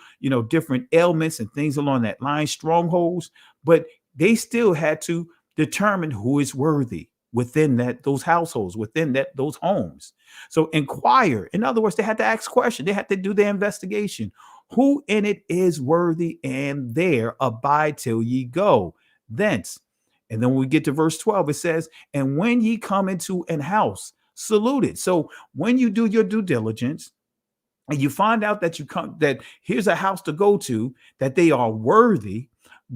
different ailments and things along that line, strongholds, but they still had to determine who is worthy within those households, within those homes. So inquire. In other words, they had to ask questions. They had to do their investigation. Who in it is worthy, and there abide till ye go thence. And then when we get to verse 12, it says, and when ye come into an house, salute it. So when you do your due diligence and you find out that here's a house to go to, that they are worthy,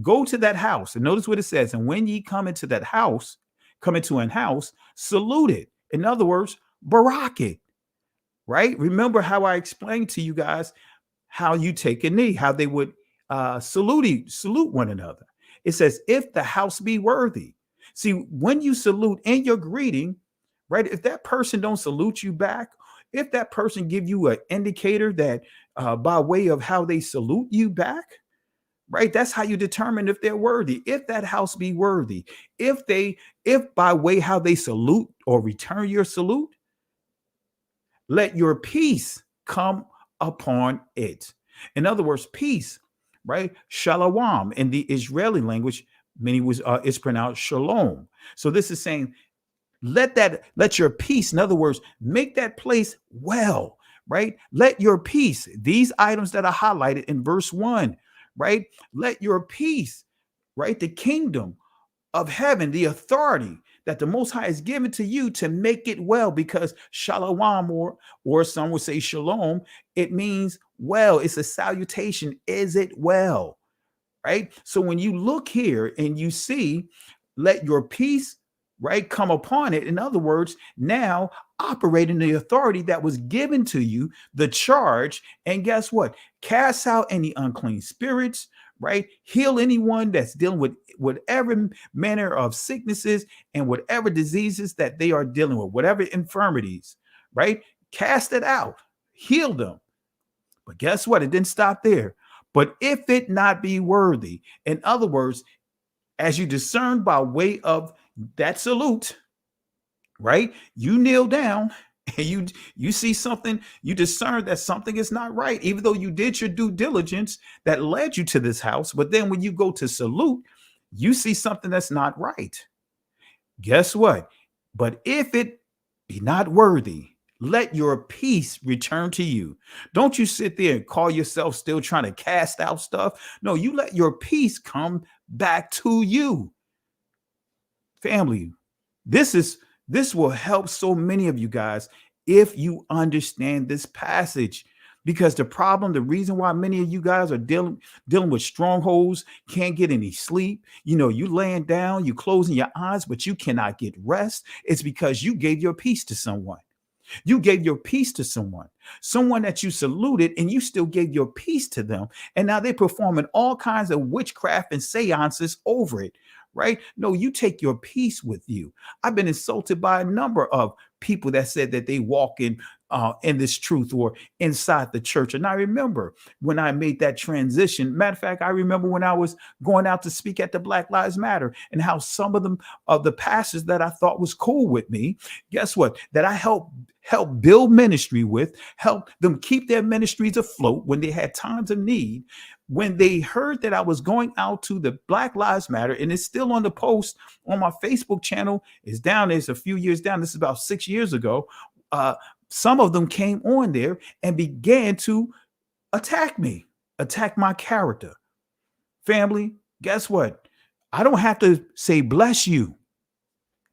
go to that house. And notice what it says. And when ye come into an house, salute it. In other words, barak it, right? Remember how I explained to you guys how you take a knee, how they would salute one another. It says, if the house be worthy. See, when you salute in your greeting, right? If that person don't salute you back, if that person give you an indicator that by way of how they salute you back, right? That's how you determine if they're worthy. If that house be worthy, if by way how they salute or return your salute, let your peace come upon it. In other words, peace, right? Shalom in the Israeli language, it's pronounced shalom. So this is saying, let your peace, in other words, make that place well, right? Let your peace, these items that are highlighted in verse 1, right? Let your peace, right? The kingdom of heaven, the authority that the Most High is given to you to make it well, because shalom, or some would say shalom, it means well. It's a salutation. Is it well? Right? So when you look here and you see, let your peace, right, come upon it. In other words, now operate in the authority that was given to you, the charge. And guess what? Cast out any unclean spirits, right? Heal anyone that's dealing with whatever manner of sicknesses and whatever diseases that they are dealing with, whatever infirmities, right? Cast it out, heal them. But guess what? It didn't stop there. But if it not be worthy, in other words, as you discern by way of that salute, right? You kneel down and you see something, you discern that something is not right, even though you did your due diligence that led you to this house. But then when you go to salute, you see something that's not right. Guess what? But if it be not worthy, let your peace return to you. Don't you sit there and call yourself still trying to cast out stuff. No, you let your peace come back to you. Family, this will help so many of you guys if you understand this passage. Because the reason why many of you guys are dealing with strongholds, can't get any sleep, you laying down, you closing your eyes, but you cannot get rest. It's because you gave your peace to someone. You gave your peace to someone that you saluted, and you still gave your peace to them. And now they're performing all kinds of witchcraft and seances over it, right? No, you take your peace with you. I've been insulted by a number of people that said that they walk in this truth or inside the church. And I remember when I made that transition. Matter of fact, I remember when I was going out to speak at the Black Lives Matter, and how some of the pastors that I thought was cool with me, guess what? That I helped build ministry with, help them keep their ministries afloat when they had times of need. When they heard that I was going out to the Black Lives Matter, and it's still on the post on my Facebook channel, it's down there, it's a few years down. This is about 6 years ago. Some of them came on there and began to attack me, attack my character. Family, guess what? I don't have to say bless you.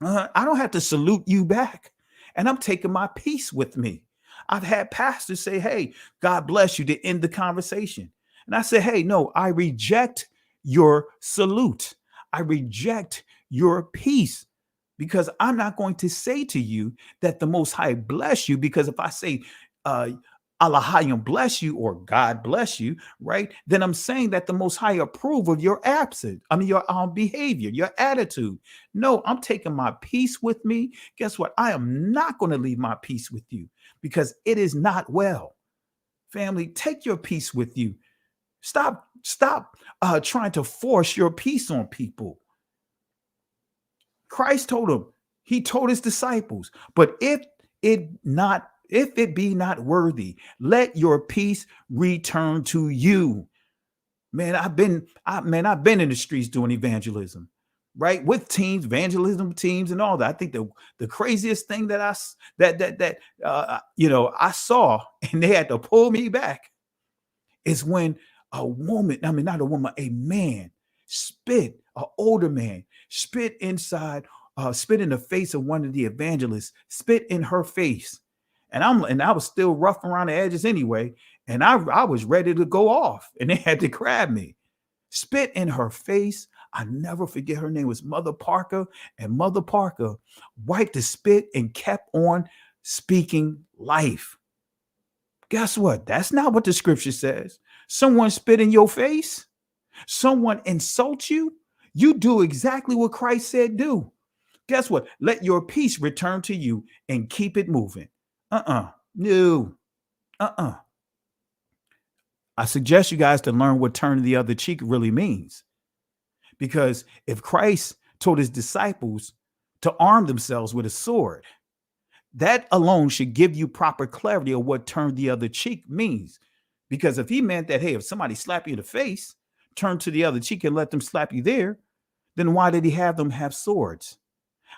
I don't have to salute you back. And I'm taking my peace with me. I've had pastors say, hey, God bless you, to end the conversation. And I say, hey, no, I reject your salute. I reject your peace, because I'm not going to say to you that the Most High bless you, because if I say Allahayim bless you or God bless you, right, then I'm saying that the Most High approve of your your behavior, your attitude. No, I'm taking my peace with me. Guess what? I am not going to leave my peace with you, because it is not well. Family, take your peace with you. Stop trying to force your peace on people. Christ told him, He told his disciples, but if it be not worthy, let your peace return to you. Man, I've been in the streets doing evangelism, right? With teams, evangelism teams, and all that. I think the craziest thing that I saw, and they had to pull me back, is when a woman, I mean, not a woman, a man spit, an older man, spit in the face of one of the evangelists, spit in her face. And I was still rough around the edges anyway. And I was ready to go off, and they had to grab me. Spit in her face. I never forget, her name was Mother Parker, and Mother Parker wiped the spit and kept on speaking life. Guess what? That's not what the scripture says. Someone spit in your face, someone insults you, you do exactly what Christ said do. Guess what? Let your peace return to you and keep it moving. No. I suggest you guys to learn what turn the other cheek really means. Because if Christ told his disciples to arm themselves with a sword, that alone should give you proper clarity of what turn the other cheek means. Because if he meant that, hey, if somebody slap you in the face, turn to the other cheek and let them slap you there, then why did he have them have swords?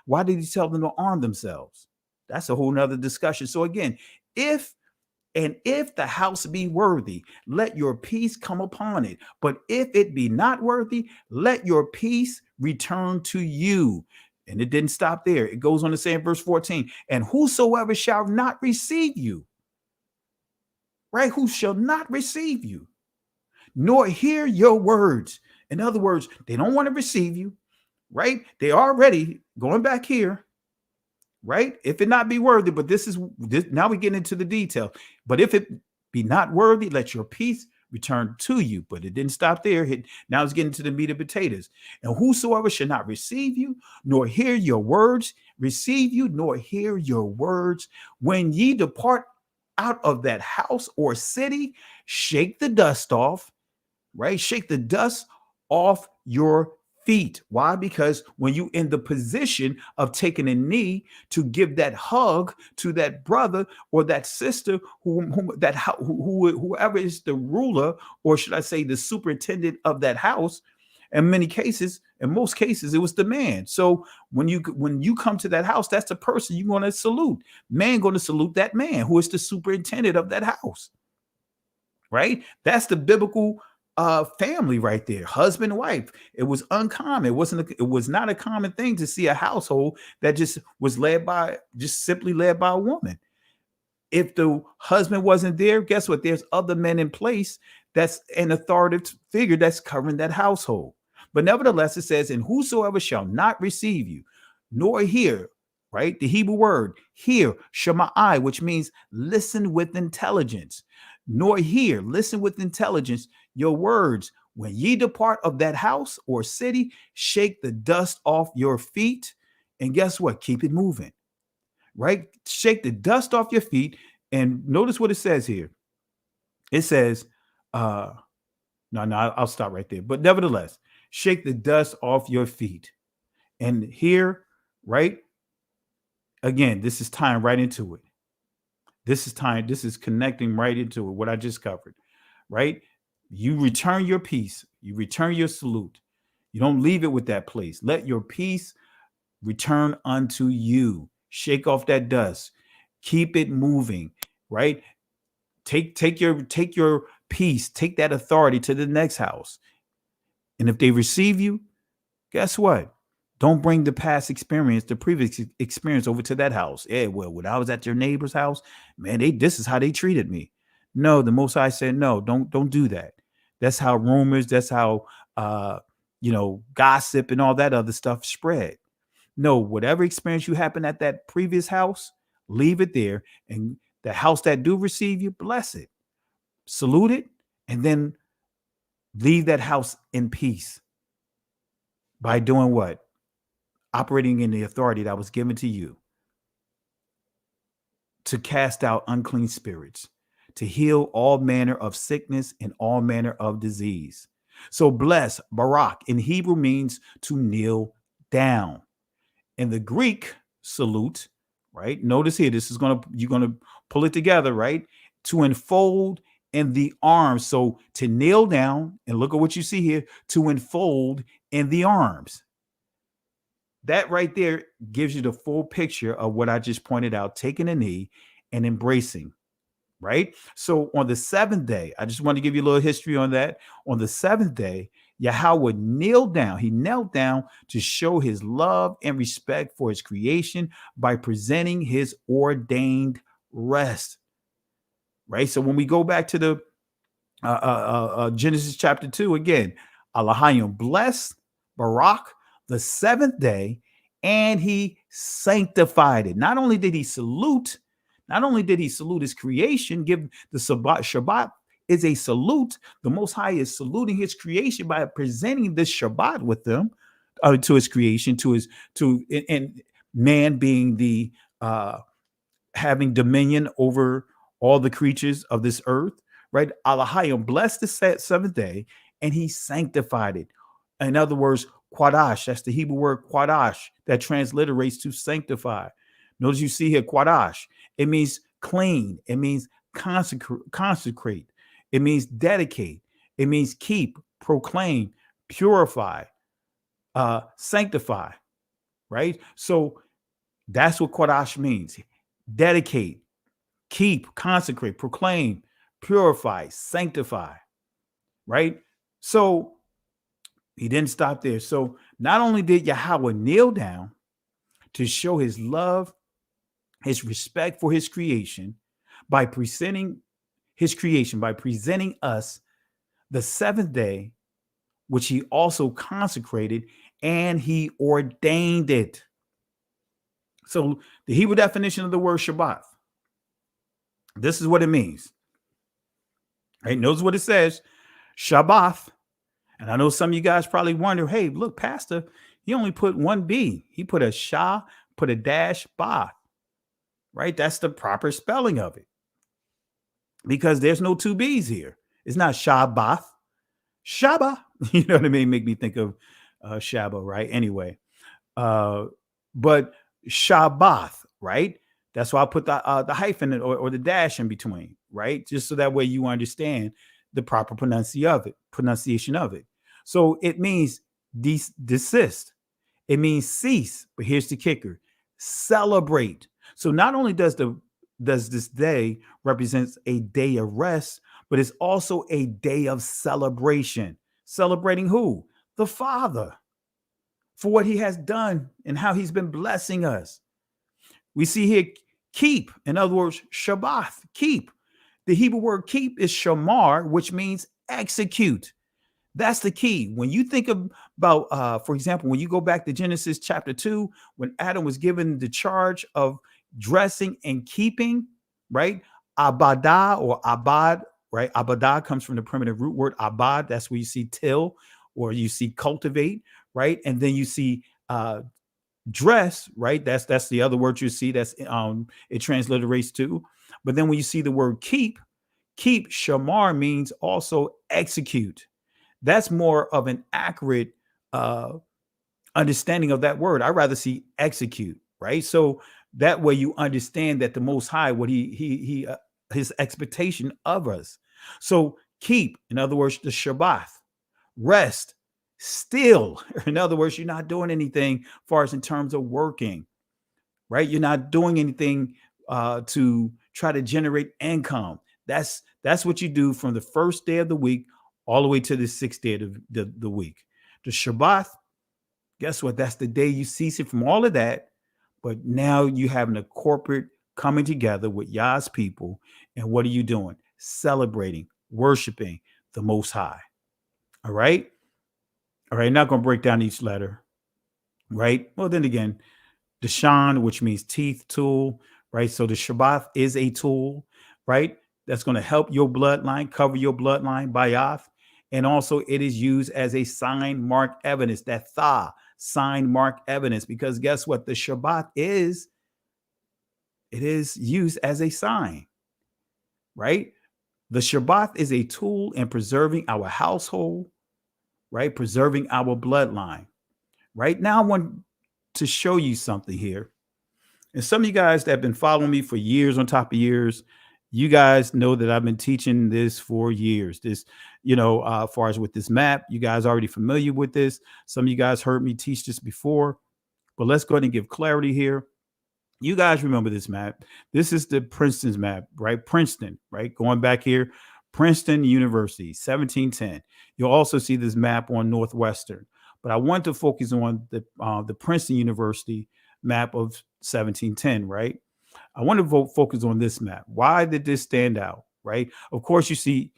Why did he tell them to arm themselves? That's a whole nother discussion. So again, if the house be worthy, let your peace come upon it. But if it be not worthy, let your peace return to you. And it didn't stop there. It goes on to say in verse 14, and whosoever shall not receive you, right? Who shall not receive you, nor hear your words. In other words, they don't want to receive you, right? They already going back here, right? If it not be worthy, but this now we get into the detail. But if it be not worthy, let your peace return to you. But it didn't stop there. Now it's getting to the meat and potatoes. And whosoever shall not receive you, nor hear your words, receive you, nor hear your words, when ye depart out of that house or city, shake the dust off, right? Shake the dust off your feet. Why? Because when you in the position of taking a knee to give that hug to that brother or that sister, whoever is the ruler, or should I say the superintendent of that house, in most cases, it was the man. So when you come to that house, that's the person you're going to salute. Man going to salute that man who is the superintendent of that house, right? That's the biblical family right there, husband, wife. It was uncommon. It was not a common thing to see a household that just was simply led by a woman. If the husband wasn't there, guess what? There's other men in place that's an authoritative figure that's covering that household. But nevertheless, it says, and whosoever shall not receive you, nor hear, right? The Hebrew word, hear, shama'ai, which means listen with intelligence. Nor hear, listen with intelligence, your words. When ye depart of that house or city, shake the dust off your feet. And guess what? Keep it moving, right? Shake the dust off your feet. And notice what it says here. It says, no, I'll stop right there. But nevertheless, shake the dust off your feet. And here, right? Again, this is tying right into it. This is connecting right into it, what I just covered, right? You return your peace. You return your salute. You don't leave it with that place. Let your peace return unto you. Shake off that dust. Keep it moving, right? Take your peace. Take that authority to the next house. And if they receive you, guess what? Don't bring the past experience, the previous experience over to that house. Yeah, well, when I was at your neighbor's house, man, this is how they treated me. No, the Most High said, no, don't do that. That's how rumors, that's how, gossip and all that other stuff spread. No, whatever experience you happen at that previous house, leave it there. And the house that do receive you, bless it, salute it, and then leave that house in peace. By doing what? Operating in the authority that was given to you to cast out unclean spirits, to heal all manner of sickness and all manner of disease. So bless, barak, in Hebrew means to kneel down. In the Greek, salute, right? Notice here, you're gonna pull it together, right? To enfold in the arms. So to kneel down, and look at what you see here, to enfold in the arms. That right there gives you the full picture of what I just pointed out, taking a knee and embracing, right? So on the seventh day, I just want to give you a little history on that. On the seventh day, Yahweh knelt down. He knelt down to show his love and respect for his creation by presenting his ordained rest, right? So when we go back to the Genesis chapter 2 again, Elohim blessed Barak the seventh day, and he sanctified it. Not only did he salute his creation, give the Shabbat is a salute. The Most High is saluting his creation by presenting this Shabbat with them, to his creation, and man being the having dominion over all the creatures of this earth, right? Elohim blessed the seventh day, and he sanctified it. In other words, Quadash, that's the Hebrew word Quadash that transliterates to sanctify. Notice you see here Quadash. It means clean. It means consecrate. It means dedicate. It means keep, proclaim, purify, sanctify, right? So that's what Quadash means. Dedicate, keep, consecrate, proclaim, purify, sanctify, right? So he didn't stop there. So not only did Yahweh kneel down to show his love, his respect for his creation by presenting us the seventh day, which he also consecrated and he ordained it. So the Hebrew definition of the word Shabbat, this is what it means. Right? Notice what it says, Sha-bath. And I know some of you guys probably wonder, hey, look, Pastor, he only put one B. He put a Sha, put a dash, bath. Right? That's the proper spelling of it. Because there's no two B's here. It's not Sha-bath. Shabba. You know what I mean? Make me think of Shabba, right? Anyway. But Sha-bath, right? That's why I put the hyphen or the dash in between, right? Just so that way you understand the proper pronunciation of it. So it means desist. It means cease. But here's the kicker: celebrate. So not only does this day represents a day of rest, but it's also a day of celebration. Celebrating who? The Father, for what he has done and how he's been blessing us. We see here keep. In other words, Shabbath, keep. The Hebrew word keep is shamar, which means execute. That's the key. When you think about, for example, when you go back to Genesis chapter 2, when Adam was given the charge of dressing and keeping, right? Abadah or abad, right? Abadah comes from the primitive root word abad. That's where you see till or you see cultivate, right? And then you see dress, right? That's the other word you see. That's it transliterates to. But then when you see the word keep, shamar means also execute. That's more of an accurate understanding of that word. I'd rather see execute, right? So that way you understand that the Most High, what he his expectation of us. So keep, in other words, the Shabbath, rest, still. In other words, you're not doing anything as far as in terms of working, right? You're not doing anything to try to generate income. That's what you do from the first day of the week all the way to the sixth day of the week. The Shabbat, guess what? That's the day you cease it from all of that. But now you having a corporate coming together with Yah's people. And what are you doing? Celebrating, worshiping the Most High. All right. All right. Not going to break down each letter. Right. Well, then again, Deshan, which means teeth, tool. Right. So the Shabbat is a tool. Right. That's going to help your bloodline, cover your bloodline, Bayath. And also it is used as a sign, mark, evidence, that tha, sign, mark, evidence, because guess what? The Shabbat is used as a sign, right? The Shabbat is a tool in preserving our household, right? Preserving our bloodline, right? Now I want to show you something here, And some of you guys that have been following me for years on top of years, you guys know that I've been teaching this for years. This, as far as with this map, you guys already familiar with this. Some of you guys heard me teach this before, but let's go ahead and give clarity here. You guys remember this map. This is the Princeton's map, right? Princeton, right? Going back here, Princeton University, 1710. You'll also see this map on Northwestern. But I want to focus on the Princeton University map of 1710, right? I want to focus on this map. Why did this stand out, right? Of course, you see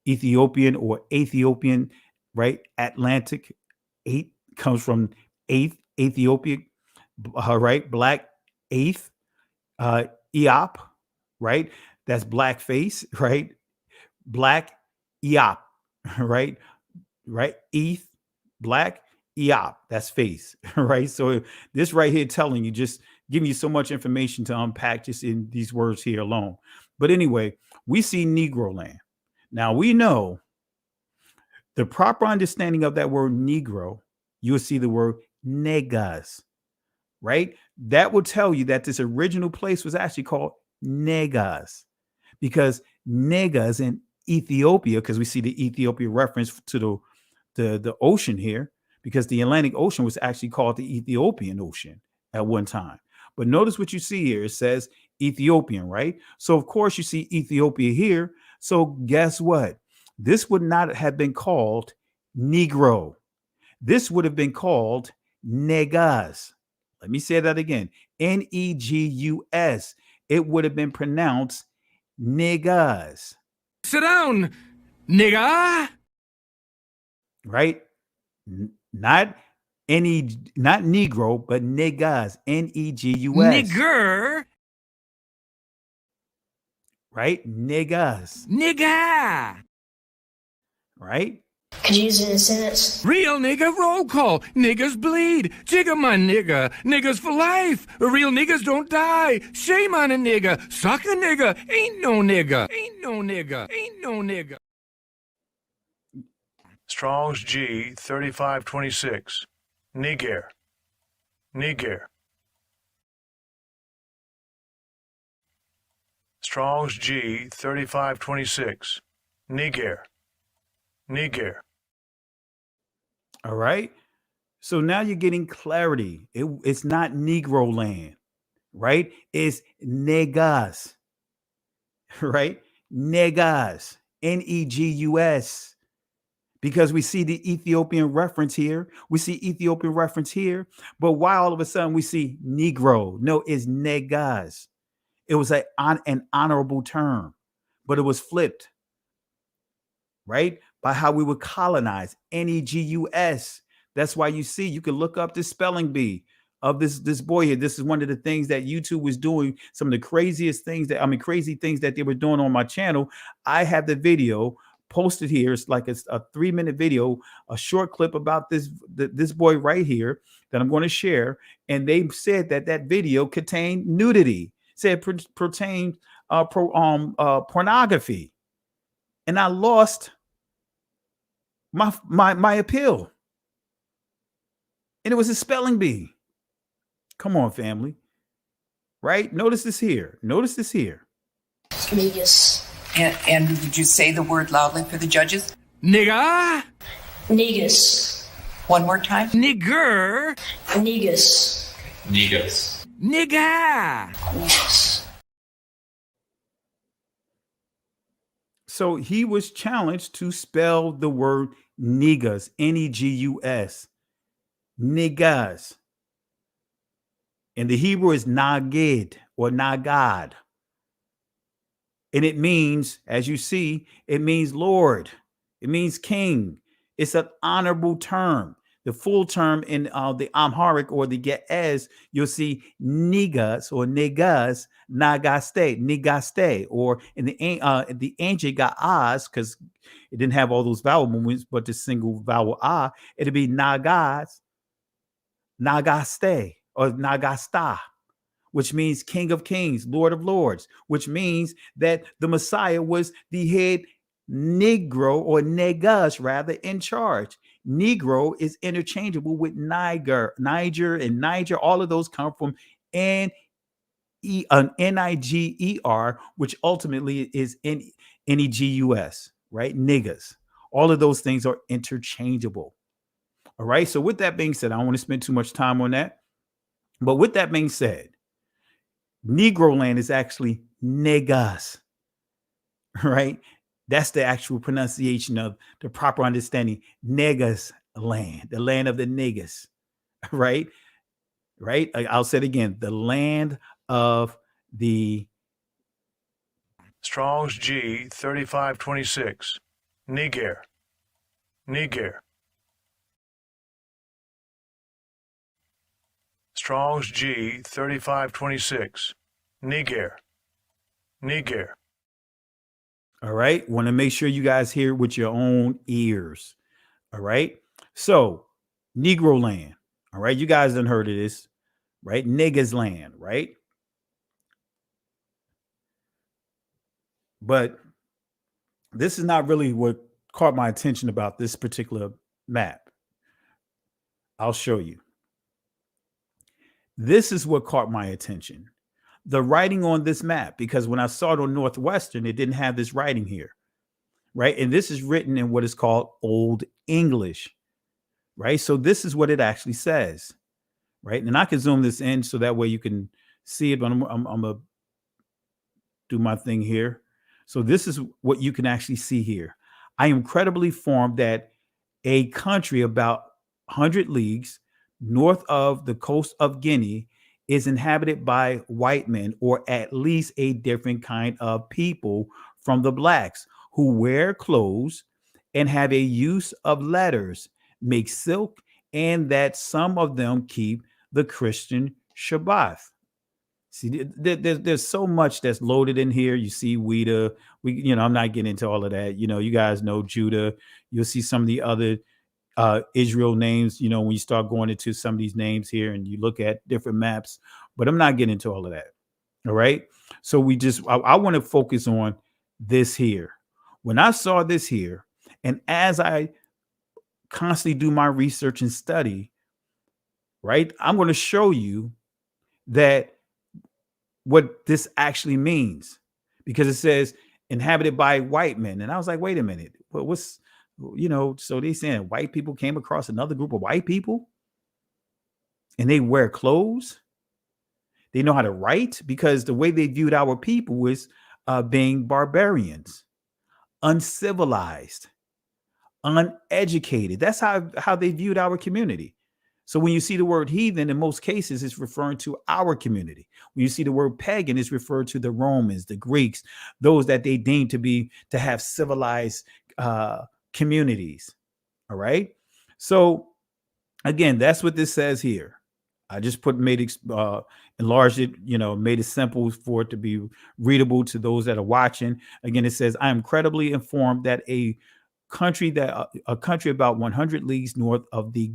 Ethiopian or Ethiopian, right? Atlantic, 8 comes from 8th, Ethiopia, right? Black, 8th, Eop, right? That's black face, right? Black, Eop, right? Right? Eth, black, Eop, that's face, right? So this right here telling you, just giving you so much information to unpack just in these words here alone. But anyway, we see Negro land. Now we know the proper understanding of that word Negro, you'll see the word negas, right? That will tell you that this original place was actually called Negas, because Negas in Ethiopia, because we see the Ethiopia reference to the ocean here, because the Atlantic Ocean was actually called the Ethiopian Ocean at one time. But notice what you see here. It says Ethiopian, right? So of course you see Ethiopia here. So guess what? This would not have been called Negro. This would have been called Negas. Let me say that again. Negus. It would have been pronounced Negas.
Sit down, nigga.
Right? Not Negro, but Negas. Negus.
Nigger.
Right? Negas.
Nigga.
Right?
Could you use it in a sentence?
Real nigga roll call. Niggas bleed. Jigga my nigga. Niggas for life. Real niggas don't die. Shame on a nigga. Suck a nigga. Ain't no nigga. Ain't no nigga. Ain't no nigga.
Strong's G 3526. Niger. Niger. Strong's G 3526. Niger. Niger.
All right. So now you're getting clarity. It's not Negro land, right? It's Negas, right? Negas, Negus. Because we see the Ethiopian reference here. We see Ethiopian reference here. But why all of a sudden we see Negro? No, it's Negas. It was an honorable term, but it was flipped, right? By how we were colonized, Negus. That's why you see, you can look up the spelling bee of this boy here. This is one of the things that YouTube was doing. Some of the crazy things that they were doing on my channel. I have the video posted here. It's like a 3-minute video, a short clip about this boy right here that I'm going to share. And they said that video contained nudity, said pertained pornography, and I lost my appeal. And it was a spelling bee. Come on, family. Right? Notice this here. Notice this here.
Negus.
And would you say the word loudly for the judges?
Nigga.
Negus.
One more time.
Nigger.
Negus.
Negus.
Nigga.
Negus.
So he was challenged to spell the word negus, Negus, negas. And the Hebrew is nagid or nagad. And it means, as you see, it means Lord. It means king. It's an honorable term. The full term in the Amharic or the Ge'ez, you'll see negas or negas, nagaste, or in the ancient Ga'az, because it didn't have all those vowel movements, but the single vowel ah, it'd be nagas, nagaste, or nagasta, which means King of Kings, Lord of Lords, which means that the Messiah was the head Negro or negas rather in charge. Negro is interchangeable with Niger, and Niger. All of those come from an Niger, which ultimately is Negus, right? Niggas. All of those things are interchangeable. All right. So with that being said, I don't want to spend too much time on that. But with that being said, Negro land is actually niggas, right? That's the actual pronunciation of the proper understanding. Niggas land, the land of the niggas, right? Right? I'll say it again, the land of the
Strong's G 3526. Niger. Niger. Strong's G 3526. Niger. Niger.
All right. Want to make sure you guys hear with your own ears. All right. So, Negro land. All right. You guys done heard of this, right? Niggas land, right? But this is not really what caught my attention about this particular map. I'll show you. This is what caught my attention. The writing on this map, because when I saw it on Northwestern, it didn't have this writing here, right? And this is written in what is called Old English, right? So this is what it actually says, right? And I can zoom this in so that way you can see it, but I'm going to do my thing here. So this is what you can actually see here. I am credibly informed that a country about 100 leagues north of the coast of Guinea is inhabited by white men, or at least a different kind of people from the blacks, who wear clothes and have a use of letters, make silk, and that some of them keep the Christian Sha-bath. See, there's so much that's loaded in here. You see Weta, I'm not getting into all of that. You guys know Judah. You'll see some of the other Israel names, when you start going into some of these names here and you look at different maps, but I'm not getting into all of that. All right. So I want to focus on this here. When I saw this here, and as I constantly do my research and study, right, I'm going to show you that what this actually means, because it says inhabited by white men. And I was like, wait a minute, so they saying white people came across another group of white people and they wear clothes. They know how to write, because the way they viewed our people was being barbarians, uncivilized, uneducated. That's how they viewed our community. So when you see the word heathen, in most cases, it's referring to our community. When you see the word pagan, it's referred to the Romans, the Greeks, those that they deemed to have civilized communities. All right. So again, that's what this says here. I just enlarged it, made it simple for it to be readable to those that are watching. Again, it says, I am credibly informed that a country about 100 leagues north of the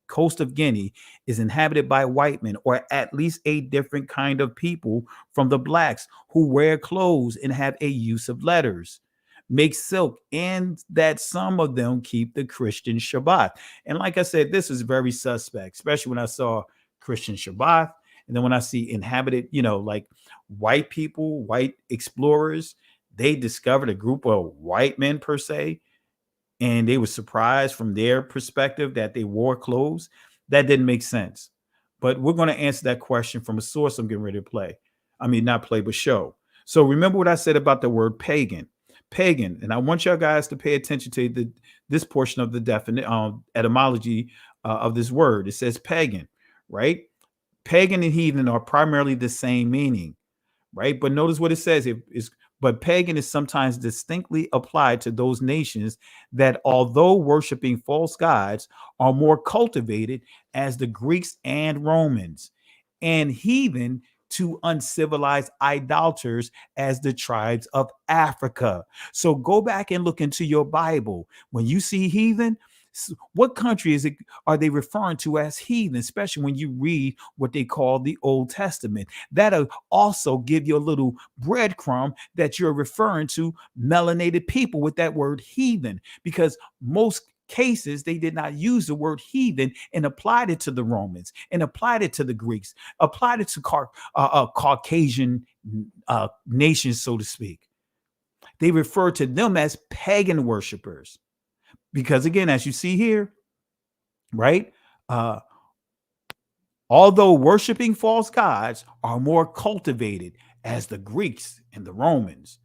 coast of Guinea is inhabited by white men, or at least a different kind of people from the blacks, who wear clothes and have a use of letters, make silk, and that some of them keep the Christian Sha-bath. And like I said, this is very suspect, especially when I saw Christian Sha-bath. And then when I see inhabited, like white people, white explorers, they discovered a group of white men per se, and they were surprised from their perspective that they wore clothes. That didn't make sense. But we're going to answer that question from a source I'm getting ready to play. I mean, not play, but show. So remember what I said about the word pagan. Pagan, and I want y'all guys to pay attention to this portion of the etymology of this word. It says pagan, right? Pagan and heathen are primarily the same meaning, right? But notice what it says. But pagan is sometimes distinctly applied to those nations that, although worshiping false gods, are more cultivated, as the Greeks and Romans, and heathen to uncivilized idolaters, as the tribes of Africa. So go back and look into your Bible. When you see heathen, what country are they referring to as heathen, especially when you read what they call the Old Testament? That'll also give you a little breadcrumb that you're referring to melanated people with that word heathen, because most cases, they did not use the word heathen and applied it to the Romans and applied it to the Greeks, applied it to Caucasian nations, so to speak. They refer to them as pagan worshipers. Because again, as you see here, right? Although worshiping false gods are more cultivated as the Greeks and the Romans,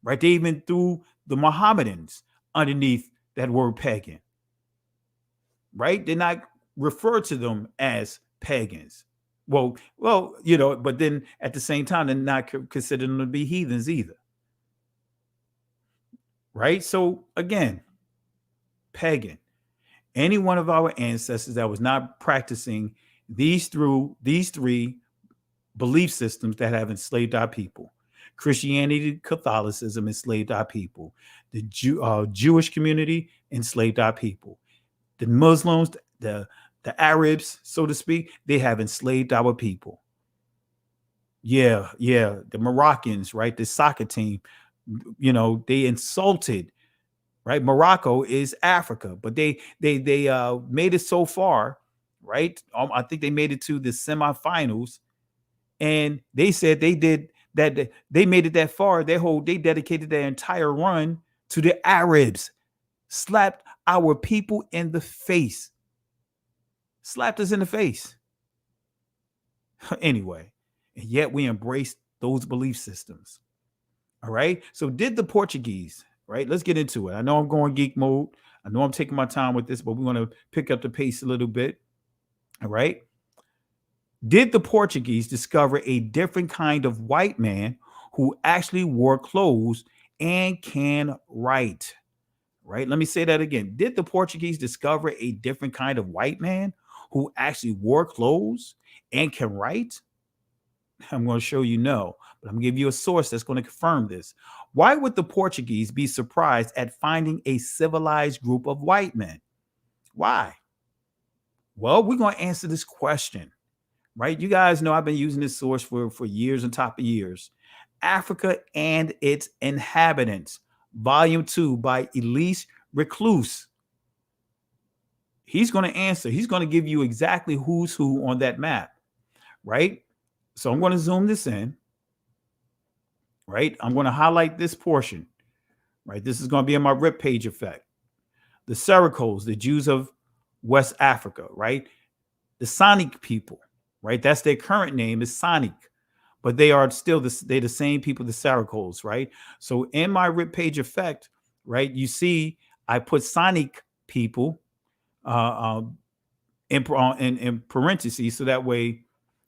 right? They even threw the Mohammedans underneath that word pagan, right? They're not refer to them as pagans. Well, but then at the same time, they're not consider them to be heathens either, right? So again, pagan. Any one of our ancestors that was not practicing these three belief systems that have enslaved our people. Christianity, Catholicism enslaved our people. The Jewish community enslaved our people. The Muslims, the Arabs, so to speak, they have enslaved our people. Yeah. The Moroccans, right? The soccer team, they insulted. Right, Morocco is Africa, but they made it so far, right? I think they made it to the semifinals, and they said they did that. They made it that far. They dedicated their entire run to the Arabs, slapped our people in the face, slapped us in the face. Anyway, and yet we embraced those belief systems. All right. So did the Portuguese? Right. Let's get into it. I know I'm going geek mode. I know I'm taking my time with this, but we want to pick up the pace a little bit. All right. Did the Portuguese discover a different kind of white man who actually wore clothes and can write? Right. Let me say that again. Did the Portuguese discover a different kind of white man who actually wore clothes and can write? I'm going to show you no, but I'm going to give you a source that's going to confirm this. Why would the Portuguese be surprised at finding a civilized group of white men? Why? Well, we're going to answer this question, right? You guys know I've been using this source for years on top of years. Africa and Its Inhabitants, Volume 2 by Elise Recluse. He's going to answer. He's going to give you exactly who's who on that map, right? So I'm going to zoom this in, right? I'm going to highlight this portion, right? This is going to be in my rip page effect. The Sericos, the Jews of West Africa, right? The Sonic people, right? That's their current name is Sonic, but they are still they're the same people, the Sericos, right? So in my rip page effect, right? You see, I put Sonic people in parentheses, so that way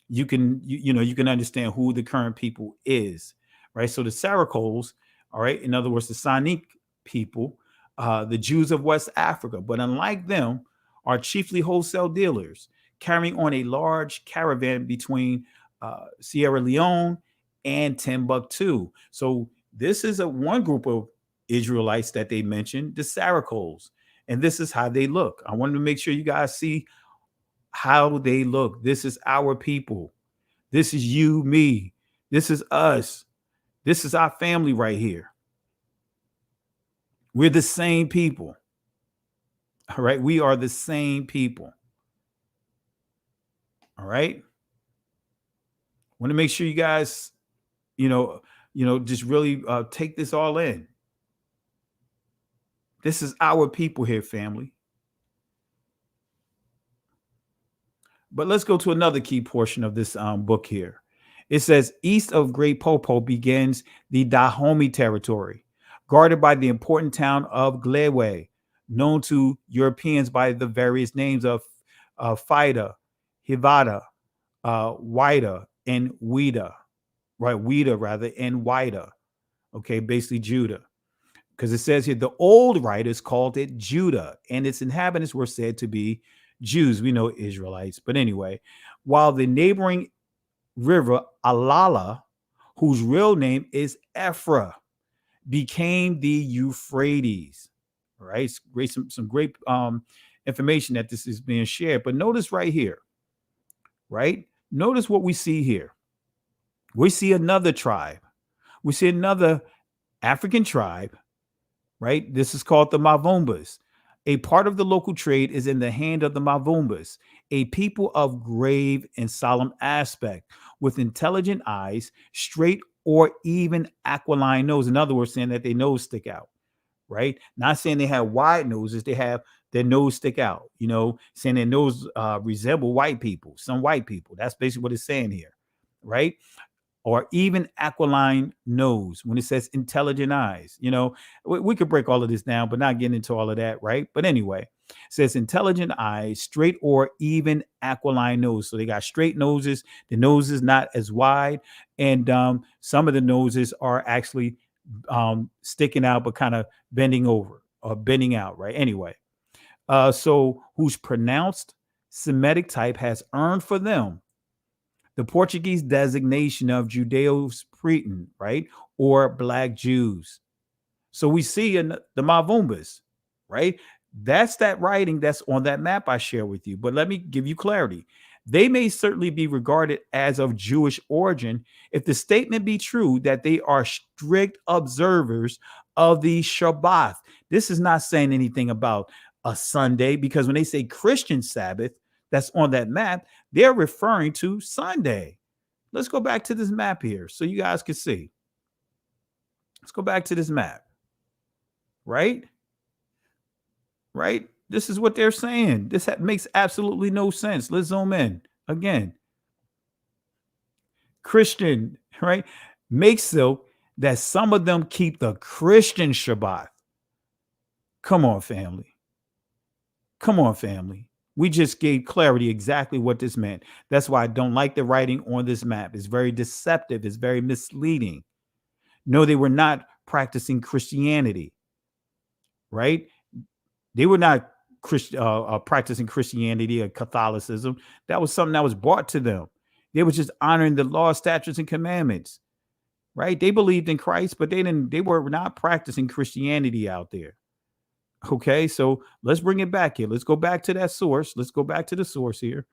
you can you can understand who the current people is, right? So the Sericos, all right, in other words, the Sonic people, the Jews of West Africa, but unlike them, are chiefly wholesale dealers carrying on a large caravan between Sierra Leone and Timbuktu. So this is one group of Israelites that they mentioned, the Sericos, and this is how they look. I wanted to make sure you guys see how they look. This is our people. This is you, me. This is us. This is our family right here. We're the same people. All right. We are the same people. All right. Want to make sure you guys, just really take this all in. This is our people here, family. But let's go to another key portion of this book here. It says, east of Great Popo begins the Dahomey territory, guarded by the important town of Glewe, known to Europeans by the various names of Fida, Hivada, Wida, and Wida, right? Wida rather, and Wida. Okay, basically Judah. Because it says here, the old writers called it Judah, and its inhabitants were said to be Jews. We know Israelites. But anyway, while the neighboring river Alala, whose real name is Ephra, became the Euphrates. All right, it's great, some great information that this is being shared. But notice right here, right? Notice what we see here. We see another tribe. We see another African tribe, right? This is called the Mavumbas. A part of the local trade is in the hand of the Mavumbas, a people of grave and solemn aspect, with intelligent eyes, straight or even aquiline nose. In other words, saying that their nose stick out, right? Not saying they have wide noses, they have their nose stick out, saying their nose resemble white people, some white people. That's basically what it's saying here, right? Or even aquiline nose when it says intelligent eyes. We could break all of this down, but not getting into all of that, right? But anyway, it says intelligent eyes, straight or even aquiline nose. So they got straight noses. The nose is not as wide, and some of the noses are actually sticking out, but kind of bending over or bending out, right? Anyway, so whose pronounced Semitic type has earned for them the Portuguese designation of Judeo-Spretan, right? Or Black Jews. So we see in the Mavumbas, right? That's that writing that's on that map I share with you. But let me give you clarity. They may certainly be regarded as of Jewish origin if the statement be true that they are strict observers of the Shabbath. This is not saying anything about a Sunday, because when they say Christian Sabbath, that's on that map, they're referring to Sunday. Let's go back to this map here so you guys can see. Let's go back to this map. Right? Right? This is what they're saying. This makes absolutely no sense. Let's zoom in again. Christian, right? Makes so that some of them keep the Christian Shabbat. Come on, family. Come on, family. We just gave clarity exactly what this meant. That's why I don't like the writing on this map. It's very deceptive. It's very misleading. No, they were not practicing Christianity, right? They were not practicing Christianity or Catholicism. That was something that was brought to them. They were just honoring the law, statutes, and commandments, right? They believed in Christ, but they were not practicing Christianity out there. Okay, so let's bring it back here. Let's go back to that source. Let's go back to the source here,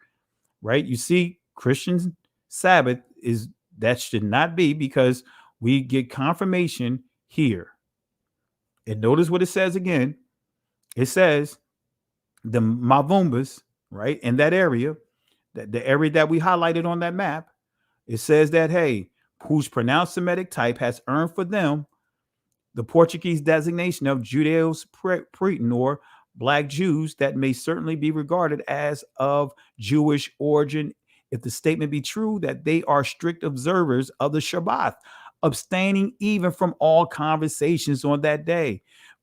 right? You see, Christian Sabbath that should not be, because we get confirmation here. And notice what it says again. It says the Mavumbas, right, in that area, the area that we highlighted on that map, it says that, hey, whose pronounced Semitic type has earned for them the Portuguese designation of Judeo-Spretan or Black Jews that may certainly be regarded as of Jewish origin if the statement be true that they are strict observers of the Shabbath, abstaining even from all conversations on that day.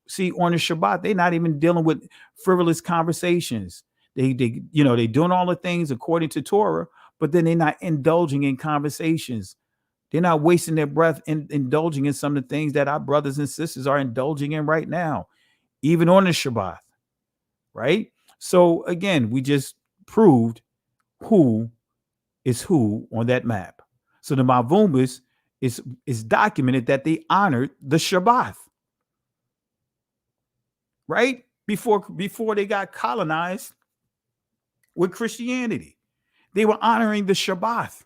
See, on the Shabbat, they're not even dealing with frivolous conversations. They doing all the things according to Torah, but then they're not indulging in conversations. They're not wasting their breath in indulging in some of the things that our brothers and sisters are indulging in right now, even on the Shabbat, right? So again, we just proved who is who on that map. So the Mavumbas is documented that they honored the Shabbat, right? Before they got colonized with Christianity. They were honoring the Shabbat.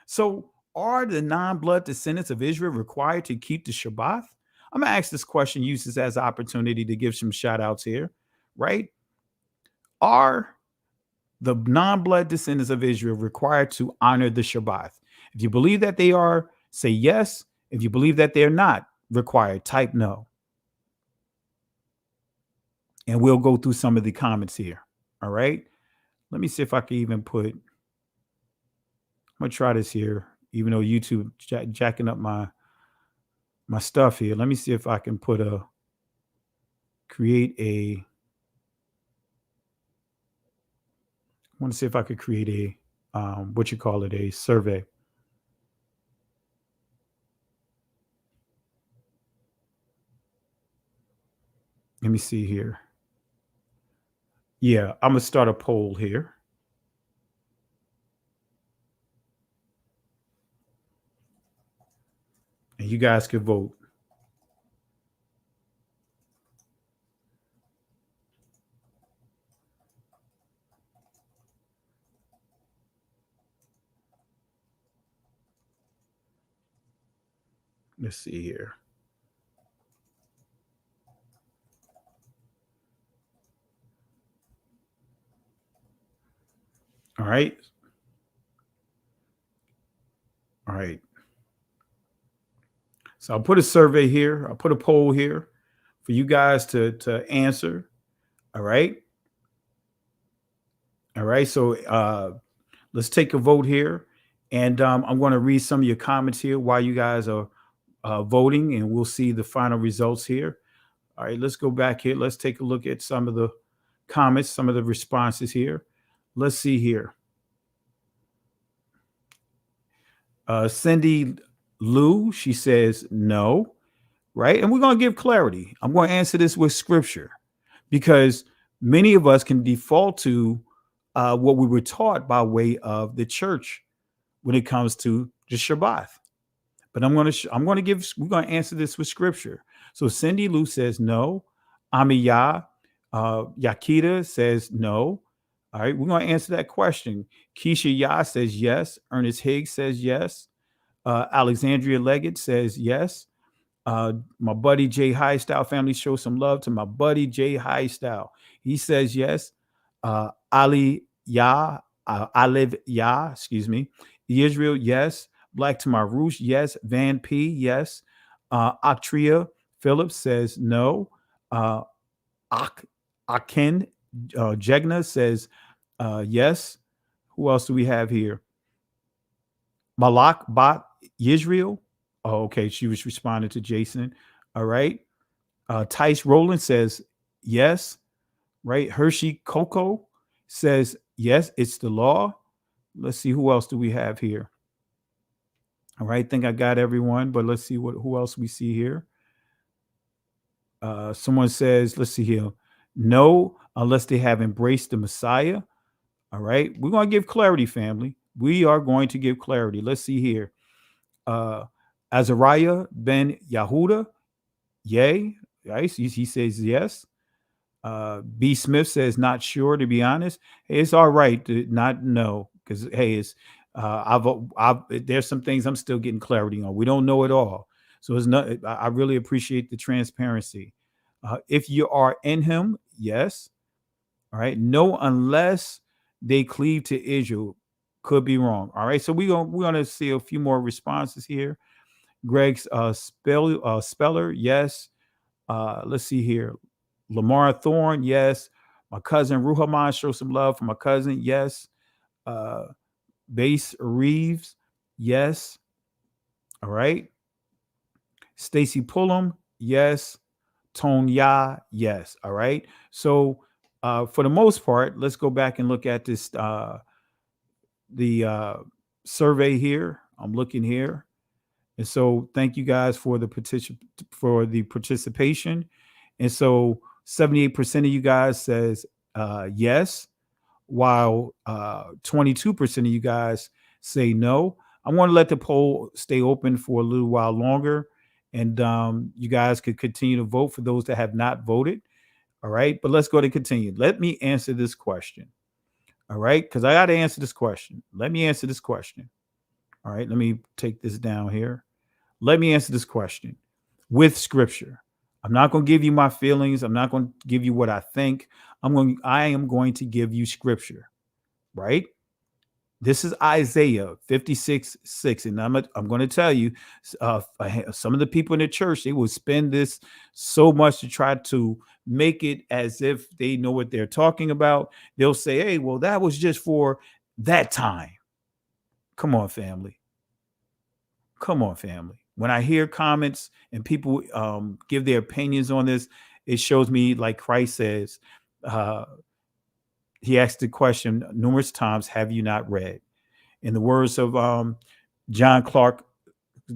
So are the non-blood descendants of Israel required to keep the Shabbat? I'm going to ask this question, use this as an opportunity to give some shout outs here, right? Are the non-blood descendants of Israel required to honor the Shabbat? If you believe that they are, say yes. If you believe that they're not required, type no. And we'll go through some of the comments here. All right. Let me see if I can even I'm going to try this here, even though YouTube jacking up my stuff here. Let me see if I can create a a survey. Let me see here. Yeah, I'm going to start a poll here. And you guys can vote. Let's see here. All right. All right. So I'll put a survey here. I'll put a poll here for you guys to answer. All right. All right. So let's take a vote here. And I'm going to read some of your comments here while you guys are voting, and we'll see the final results here. All right. Let's go back here. Let's take a look at some of the comments, some of the responses here. Let's see here. Cindy Lou, she says no, right? And we're going to give clarity. I'm going to answer this with scripture because many of us can default to what we were taught by way of the church when it comes to the Shabbath. But we're going to answer this with scripture. So Cindy Lou says no. Amiyah Yakita says no. All right, we're going to answer that question. Keisha Yah says yes. Ernest Higgs says yes. Alexandria Leggett says yes. My buddy Jay Highstyle, family, show some love to my buddy Jay Highstyle. He says yes. Ali Yah, Aliv Yah, excuse me. Israel, yes. Black to my roots, yes. Van P, yes. Aktria Phillips says no. Aken Jegna says yes. Who else do we have here? Malak Bat Yisrael. Oh, okay. She was responding to Jason. All right. Tice Rowland says yes. Right. Hershey Coco says yes, it's the law. Let's see, who else do we have here? All right. I think I got everyone, but let's see who else we see here. Someone says, let's see here. No, unless they have embraced the Messiah. All right. We're going to give clarity, family. We are going to give clarity. Let's see here. Azariah ben Yahuda, yay. Right? He says yes. B. Smith says not sure, to be honest. Hey, it's all right to not know, because hey, it's there's some things I'm still getting clarity on. We don't know it all. So it's not, I really appreciate the transparency. If you are in him, yes. All right. No, unless they cleave to Israel. Could be wrong. All right. So we're gonna see a few more responses here. Greg's Speller, yes. Let's see here. Lamar Thorne, yes. My cousin Ruhaman, show some love for my cousin, yes. Base Reeves, yes. All right. Stacy Pullum, yes. Tone Ya, yes. All right. So for the most part, let's go back and look at this the survey here. I'm looking here. And so thank you guys for the participation. And so 78% of you guys says yes, while 22% of you guys say no. I want to let the poll stay open for a little while longer, and you guys could continue to vote for those that have not voted. All right, but let's go to continue. Let me answer this question. All right, because I got to answer this question. Let me answer this question. All right, let me take this down here. Let me answer this question with scripture. I'm not going to give you my feelings. I'm not going to give you what I think. I am going to give you scripture, right? This is Isaiah 56:6. And I'm going to tell you, some of the people in the church, they will spend this so much to try to make it as if they know what they're talking about. They'll say, hey, well, that was just for that time. Come on, family. Come on, family. When I hear comments and people give their opinions on this, it shows me, like Christ says, he asked the question numerous times, have you not read? In the words of John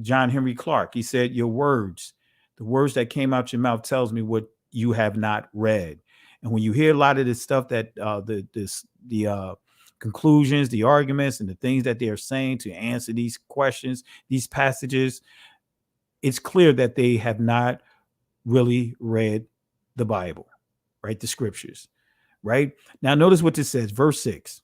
Henry Clark, he said, your words, the words that came out your mouth tells me what you have not read. And when you hear a lot of this stuff that the conclusions, the arguments, and the things that they are saying to answer these questions, these passages, it's clear that they have not really read the Bible, right? The scriptures, right? Now, notice what this says, verse 6.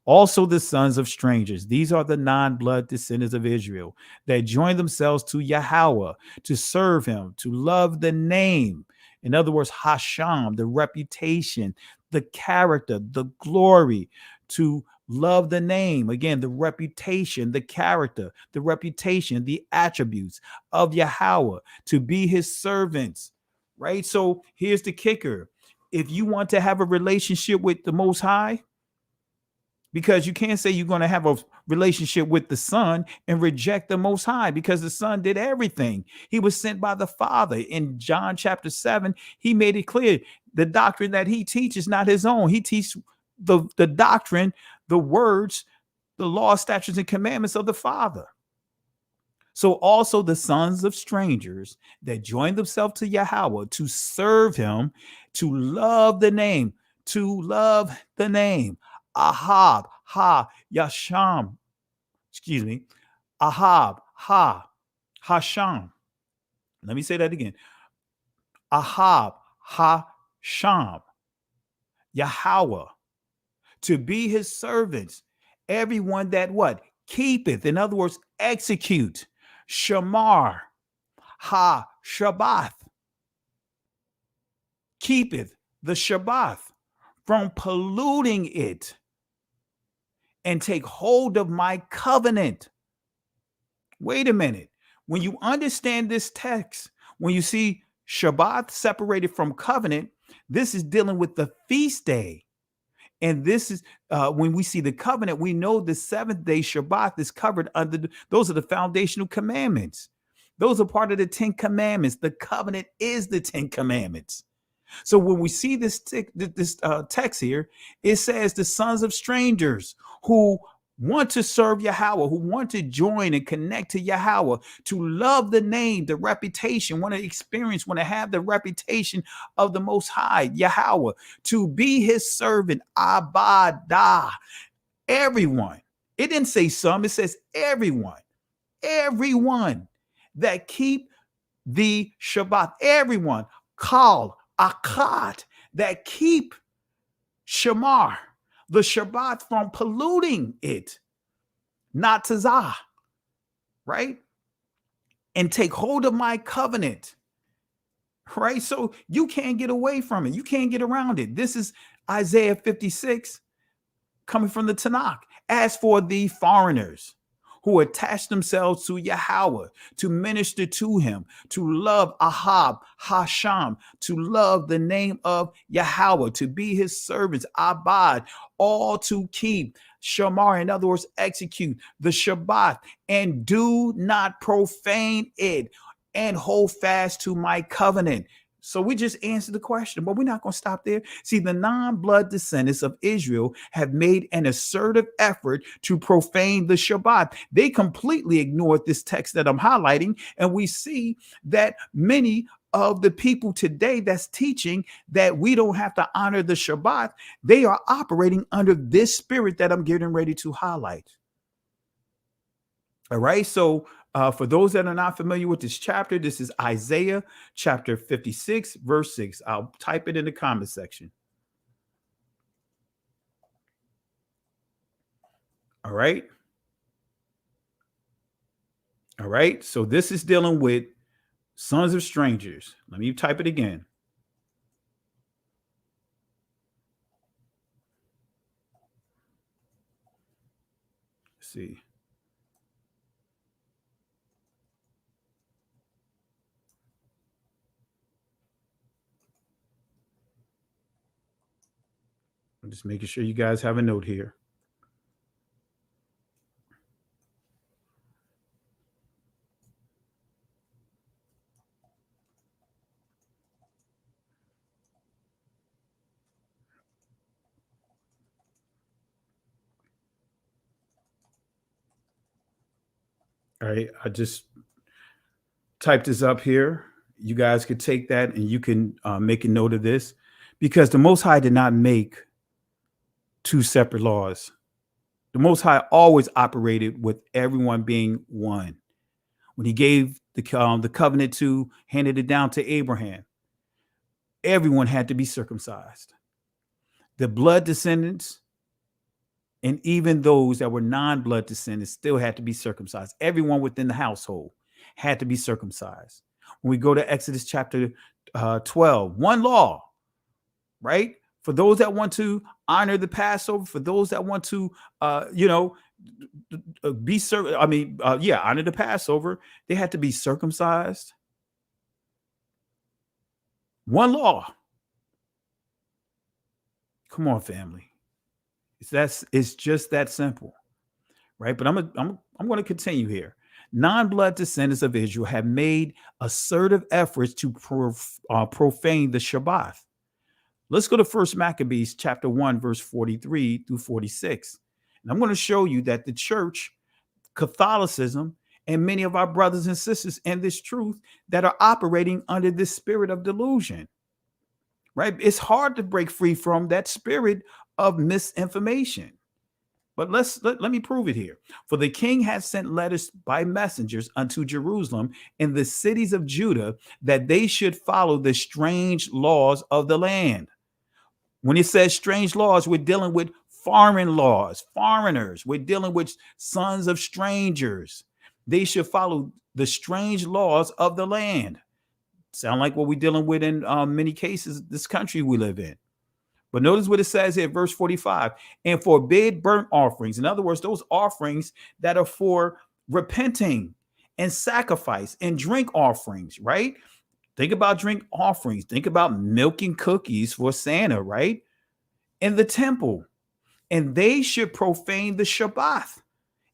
Also the sons of strangers, these are the non-blood descendants of Israel that join themselves to Yahweh, to serve him, to love the name. In other words, Hashem, the reputation, the character, the glory, to love the name, again, the reputation, the character, the reputation, the attributes of Yahweh, to be his servants, right? So here's the kicker. If you want to have a relationship with the Most High, because you can't say you're going to have a relationship with the Son and reject the Most High, because the Son did everything. He was sent by the Father. In John chapter 7, he made it clear the doctrine that he teaches not his own. He teaches the doctrine, the words, the law, statutes, and commandments of the Father. So also the sons of strangers that join themselves to Yahweh to serve him, to love the name, Ahab, Yasham, Ahab, Hasham. Let me say that again. Ahab, Hasham, Yahweh, to be his servants, everyone that what? Keepeth, in other words, execute, Shamar, Sha-bath, keepeth the Shabbath from polluting it, and take hold of my covenant. Wait a minute. When you understand this text, when you see Shabbat separated from covenant, this is dealing with the feast day. And this is when we see the covenant, we know the seventh day Shabbat is covered under those are the foundational commandments. Those are part of the 10 commandments. The covenant is the 10 commandments. So when we see this text here, it says the sons of strangers who want to serve Yahweh, who want to join and connect to Yahweh, to love the name, the reputation, want to experience, want to have the reputation of the Most High, Yahweh, to be his servant, Abadah, everyone. It didn't say some, it says everyone that keep the Shabbat, everyone, Kal, Akkad, that keep Shamar, the Shabbat, from polluting it, not Tazah, right? And take hold of my covenant, right? So you can't get away from it. You can't get around it. This is Isaiah 56 coming from the Tanakh. As for the foreigners who attach themselves to Yahweh, to minister to him, to love Ahab, Hasham, to love the name of Yahweh, to be his servants, Abad, all to keep Shamar, in other words, execute the Shabbat, and do not profane it, and hold fast to my covenant. So we just answered the question, but we're not going to stop there. See, the non-blood descendants of Israel have made an assertive effort to profane the Shabbat. They completely ignored this text that I'm highlighting, and we see that many of the people today that's teaching that we don't have to honor the Shabbat, they are operating under this spirit that I'm getting ready to highlight. All right, so for those that are not familiar with this chapter, this is Isaiah chapter 56, verse 6. I'll type it in the comment section. All right. All right, so this is dealing with sons of strangers. Let me type it again. Let's see. I'm just making sure you guys have a note here. All right, I just typed this up here. You guys could take that and you can make a note of this, because the Most High did not make two separate laws. The Most High always operated with everyone being one. When he gave the covenant to, handed it down to Abraham, everyone had to be circumcised. The blood descendants and even those that were non-blood descendants still had to be circumcised. Everyone within the household had to be circumcised. When we go to Exodus chapter 12, one law, right? For those that want to honor the Passover, for those that want to, honor the Passover, they had to be circumcised. One law. Come on, family. It's just that simple, right? But I'm going to continue here. Non-blood descendants of Israel have made assertive efforts to profane the Shabbat. Let's go to 1 Maccabees chapter 1, verse 43 through 46. And I'm going to show you that the church, Catholicism, and many of our brothers and sisters in this truth that are operating under this spirit of delusion, right? It's hard to break free from that spirit of misinformation. But let me prove it here. For the king has sent letters by messengers unto Jerusalem in the cities of Judah that they should follow the strange laws of the land. When it says strange laws, we're dealing with foreign laws, foreigners. We're dealing with sons of strangers. They should follow the strange laws of the land. Sound like what we're dealing with in many cases, this country we live in. But notice what it says here, verse 45, and forbid burnt offerings. In other words, those offerings that are for repenting and sacrifice and drink offerings, right? Think about drink offerings. Think about milking cookies for Santa, right? In the temple. And they should profane the Shabbat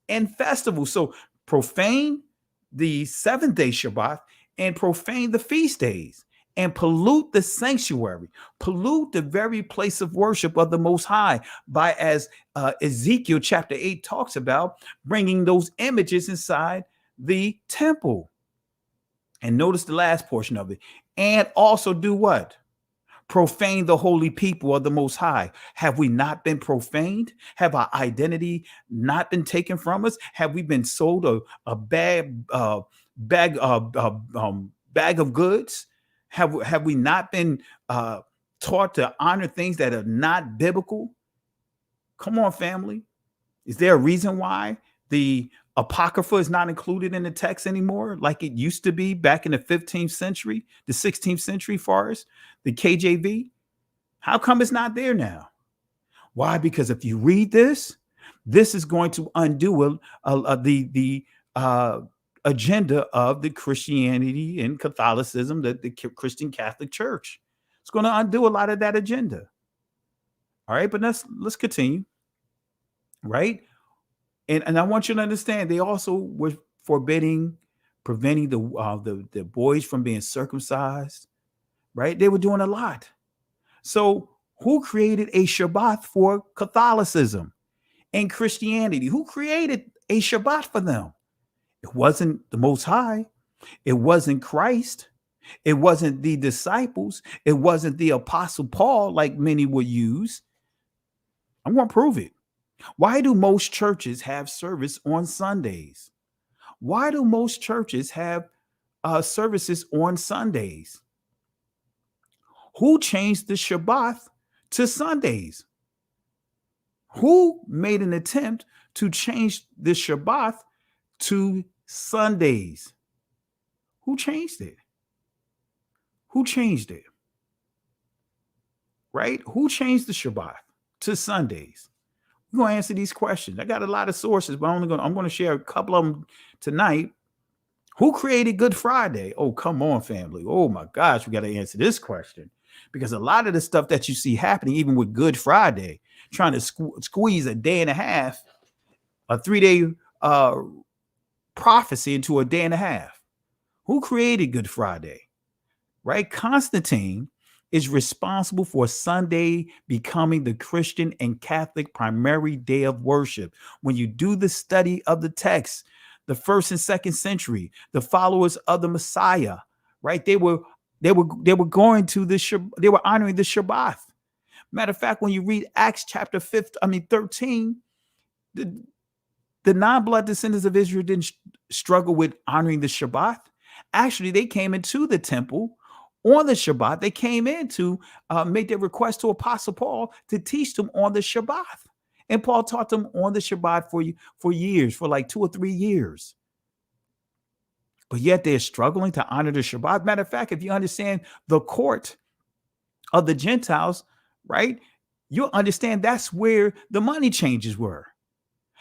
and festival. So profane the 7th-day Shabbat and profane the feast days and pollute the sanctuary, pollute the very place of worship of the Most High by, as Ezekiel chapter 8 talks about, bringing those images inside the temple. And notice the last portion of it. And also do what? Profane the holy people of the Most High. Have we not been profaned? Have our identity not been taken from us? Have we been sold a bag of goods? Have we not been taught to honor things that are not biblical? Come on, family. Is there a reason why the Apocrypha is not included in the text anymore, like it used to be back in the 15th century, the 16th century, far as the KJV? How come it's not there now? Why? Because if you read this is going to undo the agenda of the Christianity and Catholicism, the Christian Catholic Church. It's going to undo a lot of that agenda. All right, but let's continue. Right? And I want you to understand, they also were preventing the boys from being circumcised, right? They were doing a lot. So who created a Shabbat for Catholicism and Christianity? Who created a Shabbat for them? It wasn't the Most High. It wasn't Christ. It wasn't the disciples. It wasn't the Apostle Paul, like many would use. I'm going to prove it. Why do most churches have service on Sundays? Why do most churches have services on Sundays? Who changed the Shabbat to Sundays? Who made an attempt to change the Shabbat to Sundays? Who changed it? Who changed it? Right? Who changed the Shabbat to Sundays? We're going to answer these questions. I got a lot of sources, but I'm going to share a couple of them tonight. Who created Good Friday? Oh, come on, family. Oh, my gosh, we got to answer this question. Because a lot of the stuff that you see happening, even with Good Friday, trying to squeeze a day and a half, a 3-day prophecy into a day and a half. Who created Good Friday? Right? Constantine is responsible for Sunday becoming the Christian and Catholic primary day of worship. When you do the study of the text, the 1st and 2nd century, the followers of the Messiah, right? They were going to they were honoring the Shabbat. Matter of fact, when you read Acts chapter 13, the non-blood descendants of Israel didn't struggle with honoring the Shabbat. Actually, they came into the temple on the Shabbat. They came in to make their request to Apostle Paul to teach them on the Shabbat. And Paul taught them on the Shabbat for years, for like 2 or 3 years. But yet they're struggling to honor the Shabbat. Matter of fact, if you understand the court of the Gentiles, right? You'll understand that's where the money changes were.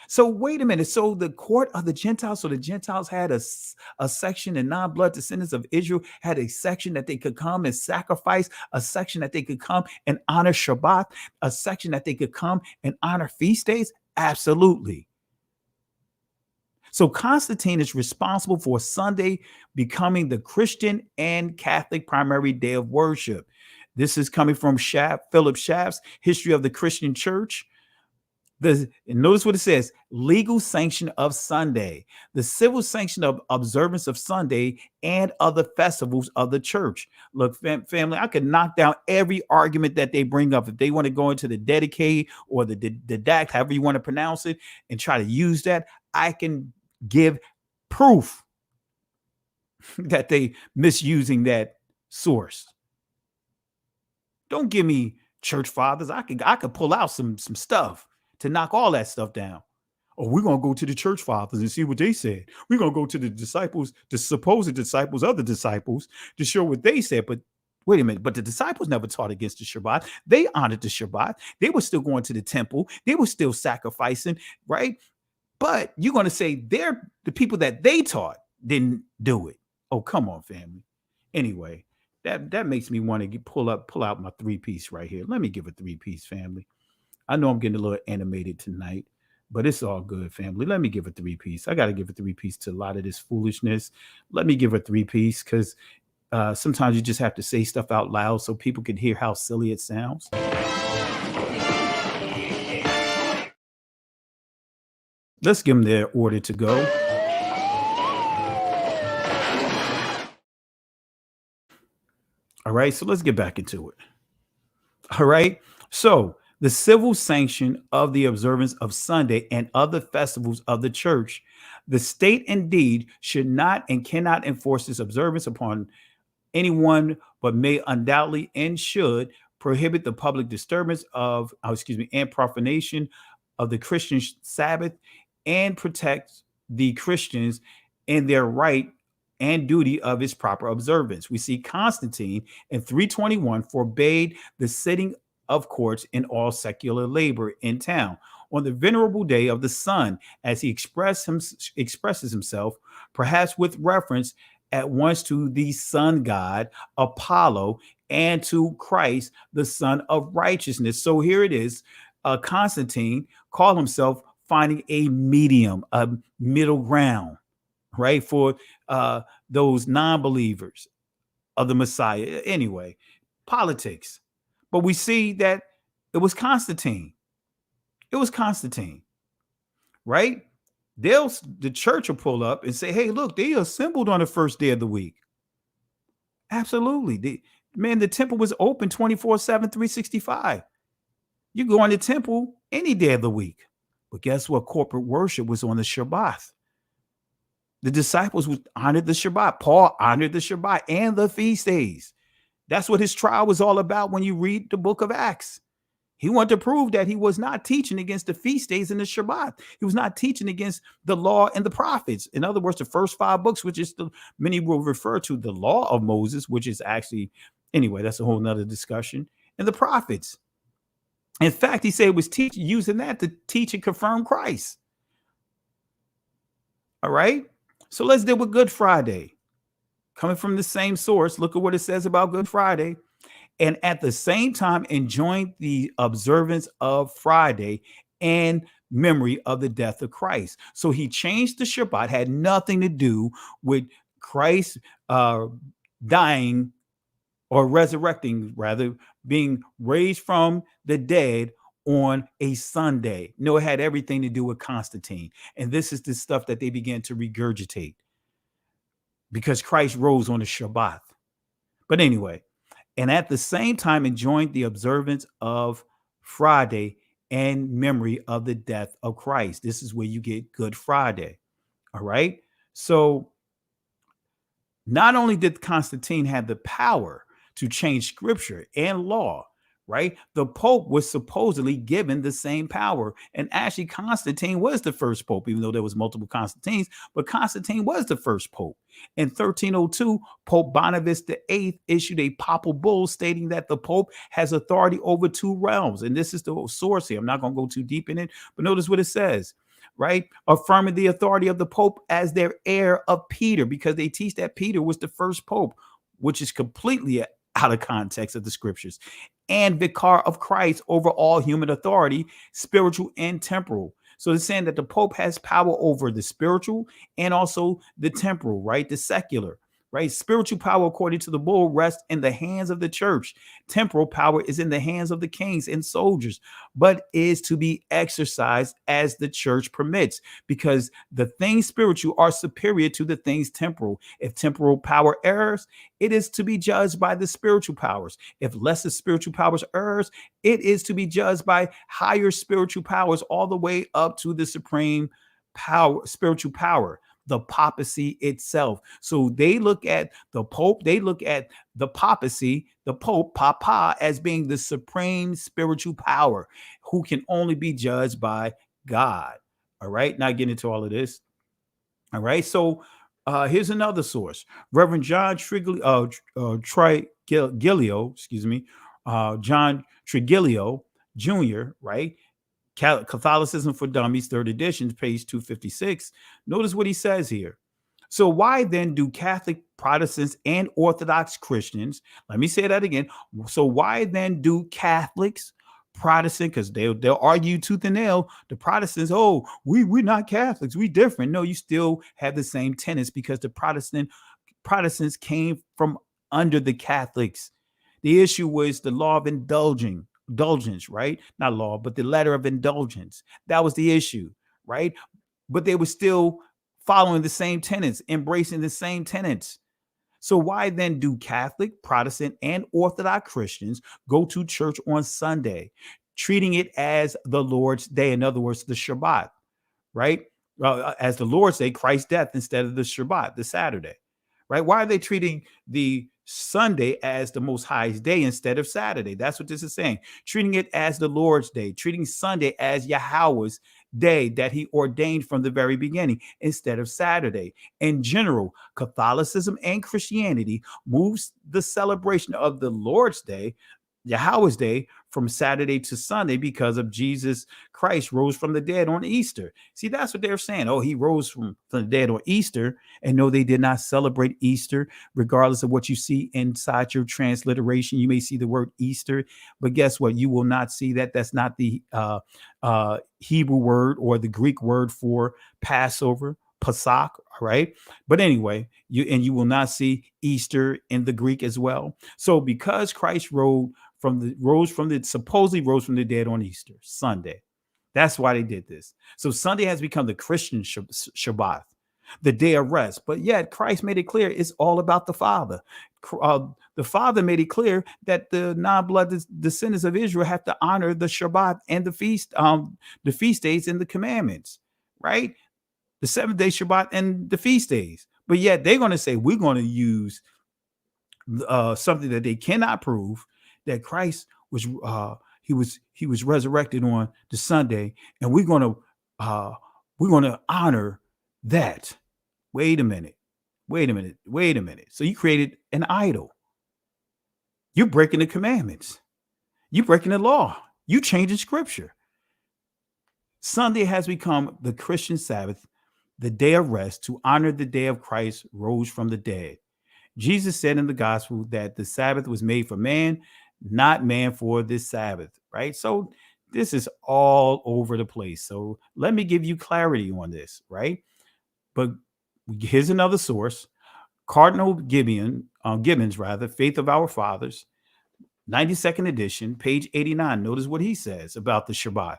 So wait a minute. So the court of the Gentiles, so the Gentiles had a section, and non-blood descendants of Israel had a section that they could come and sacrifice, a section that they could come and honor Shabbat, a section that they could come and honor feast days. Absolutely. So Constantine is responsible for Sunday becoming the Christian and Catholic primary day of worship. This is coming from Philip Schaff's History of the Christian Church. Notice what it says: legal sanction of Sunday, the civil sanction of observance of Sunday and other festivals of the church. Look, family, I could knock down every argument that they bring up. If they want to go into the dedicate or the didact, however you want to pronounce it, and try to use that, I can give proof that they misusing that source. Don't give me church fathers. I could pull out some stuff to knock all that stuff down. Oh, we're going to go to the church fathers and see what they said. We're going to go to the disciples, the supposed disciples of the disciples, to show what they said. But wait a minute, but the disciples never taught against the Shabbat. They honored the Shabbat. They were still going to the temple. They were still sacrificing, right? But you're going to say they're the people that they taught didn't do it. Oh, come on, family. Anyway, that makes me want to pull out my 3-piece right here. Let me give a 3-piece, family. I know I'm getting a little animated tonight, but it's all good, family. Let me give a 3-piece. I got to give a 3-piece to a lot of this foolishness. Let me give a 3-piece because sometimes you just have to say stuff out loud so people can hear how silly it sounds. Let's give them their order to go. All right, so let's get back into it. All right, so the civil sanction of the observance of Sunday and other festivals of the church, the state indeed should not and cannot enforce this observance upon anyone, but may undoubtedly and should prohibit the public disturbance of, and profanation of the Christian Sabbath, and protect the Christians in their right and duty of its proper observance. We see Constantine in 321 forbade the sitting of courts in all secular labor in town on the venerable day of the sun, as he expresses himself, perhaps with reference at once to the sun god Apollo and to Christ, the son of righteousness. So here it is. Constantine called himself finding a medium, a middle ground, right, for those non-believers of the Messiah. Anyway, politics. But we see that it was Constantine. It was Constantine, right? The church will pull up and say, hey, look, they assembled on the first day of the week. Absolutely. The temple was open 24/7, 365. You go in the temple any day of the week. But guess what? Corporate worship was on the Shabbat. The disciples honored the Shabbat. Paul honored the Shabbat and the feast days. That's what his trial was all about when you read the book of Acts. He wanted to prove that he was not teaching against the feast days and the Shabbat. He was not teaching against the law and the prophets. In other words, the first 5 books, which is many will refer to the law of Moses, which is actually, anyway, that's a whole nother discussion, and the prophets. In fact, he said he was using that to teach and confirm Christ. All right. So let's deal with Good Friday. Coming from the same source, look at what it says about Good Friday. And at the same time, enjoying the observance of Friday and memory of the death of Christ. So he changed the Shabbat, had nothing to do with Christ dying or resurrecting, rather, being raised from the dead on a Sunday. No, it had everything to do with Constantine. And this is the stuff that they began to regurgitate because Christ rose on the Shabbat. But anyway, and at the same time enjoying the observance of Friday and memory of the death of Christ. This is where you get Good Friday. All right. So not only did Constantine have the power to change scripture and law, right? The Pope was supposedly given the same power. And actually, Constantine was the first Pope, even though there was multiple Constantines, but Constantine was the first Pope. In 1302, Pope Boniface VIII issued a papal bull stating that the Pope has authority over two realms. And this is the source here. I'm not going to go too deep in it, but notice what it says, right? Affirming the authority of the Pope as their heir of Peter, because they teach that Peter was the first Pope, which is completely out of context of the scriptures, and vicar of Christ over all human authority, spiritual and temporal. So it's saying that the Pope has power over the spiritual and also the temporal, right? The secular, right? Spiritual power, according to the bull, rests in the hands of the church. Temporal power is in the hands of the kings and soldiers, but is to be exercised as the church permits, because the things spiritual are superior to the things temporal. If temporal power errs, it is to be judged by the spiritual powers. If lesser spiritual powers errs, it is to be judged by higher spiritual powers, all the way up to the supreme power, spiritual power, the papacy itself. So they look at the Pope, they look at the papacy, the Pope, Papa, as being the supreme spiritual power who can only be judged by God. All right, now getting into all of this. All right, so here's another source. Reverend John Trigilio, excuse me, John Trigilio Jr., right? Catholicism for Dummies, third edition, page 256. Notice what he says here. So why then do Catholic Protestants and Orthodox Christians, let me say that again. So why then do Catholics, Protestant, because they'll argue tooth and nail, the Protestants, oh, we're not Catholics, we different. No, you still have the same tenets, because the Protestants came from under the Catholics. The issue was the law of indulgence, right? Not law, but the letter of indulgence. That was the issue, right? But they were still following the same tenets, embracing the same tenets. So why then do Catholic, Protestant, and Orthodox Christians go to church on Sunday, treating it as the Lord's Day? In other words, the Shabbat, right? As the Lord's Day, Christ's death, instead of the Shabbat, the Saturday, right? Why are they treating the Sunday as the Most High's day instead of Saturday? That's what this is saying. Treating it as the Lord's Day, treating Sunday as Yahweh's day that he ordained from the very beginning instead of Saturday. In general, Catholicism and Christianity moves the celebration of the Lord's Day, Yahweh's day, from Saturday to Sunday because of Jesus Christ rose from the dead on Easter. See, that's what they're saying. Oh, he rose from the dead on Easter. And no, they did not celebrate Easter, regardless of what you see inside your transliteration. You may see the word Easter, but guess what? You will not see that. That's not the Hebrew word or the Greek word for Passover, Pesach, all right? But anyway, you will not see Easter in the Greek as well. So because Christ supposedly rose from the dead on Easter Sunday, that's why they did this. So Sunday has become the Christian Shabbat, the day of rest. But yet Christ made it clear it's all about the Father. The Father made it clear that the non-blood descendants of Israel have to honor the Shabbat and the feast days and the commandments, right? The 7-day Shabbat and the feast days. But yet they're going to say we're going to use something that they cannot prove, that Christ was he was resurrected on the Sunday, and we're going to honor that. Wait a minute. So you created an idol. You're breaking the commandments. You're breaking the law. You changing scripture. Sunday has become the Christian Sabbath, the day of rest, to honor the day of Christ rose from the dead. Jesus said in the gospel that the Sabbath was made for man, not man for this Sabbath, right? So this is all over the place. So let me give you clarity on this, right? But here's another source. Cardinal Gibbons, Faith of Our Fathers, 92nd edition, page 89. Notice what he says about the Shabbat,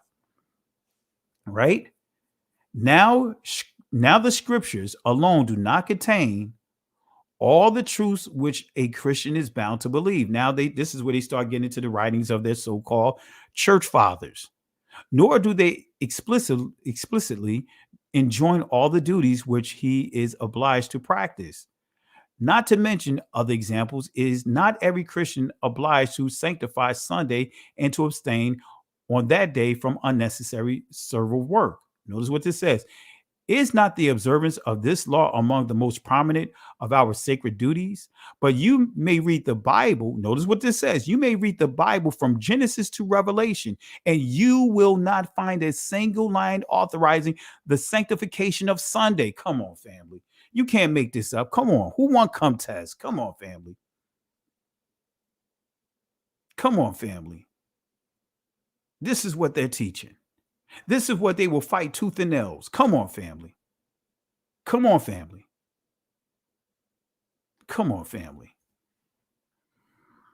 right? Now the scriptures alone do not contain all the truths which a Christian is bound to believe. Now this is where they start getting into the writings of their so-called church fathers. Nor do they explicitly enjoin all the duties which he is obliged to practice. Not to mention other examples is not every Christian obliged to sanctify Sunday and to abstain on that day from unnecessary servile work. Notice what this says. Is not the observance of this law among the most prominent of our sacred duties? But you may read the Bible. Notice what this says. You may read the Bible from Genesis to Revelation, and you will not find a single line authorizing the sanctification of Sunday. Come on, family. You can't make this up. Come on. Who want come test? Come on, family. Come on, family. This is what they're teaching. This is what they will fight tooth and nails. Come on, family. Come on, family. Come on, family.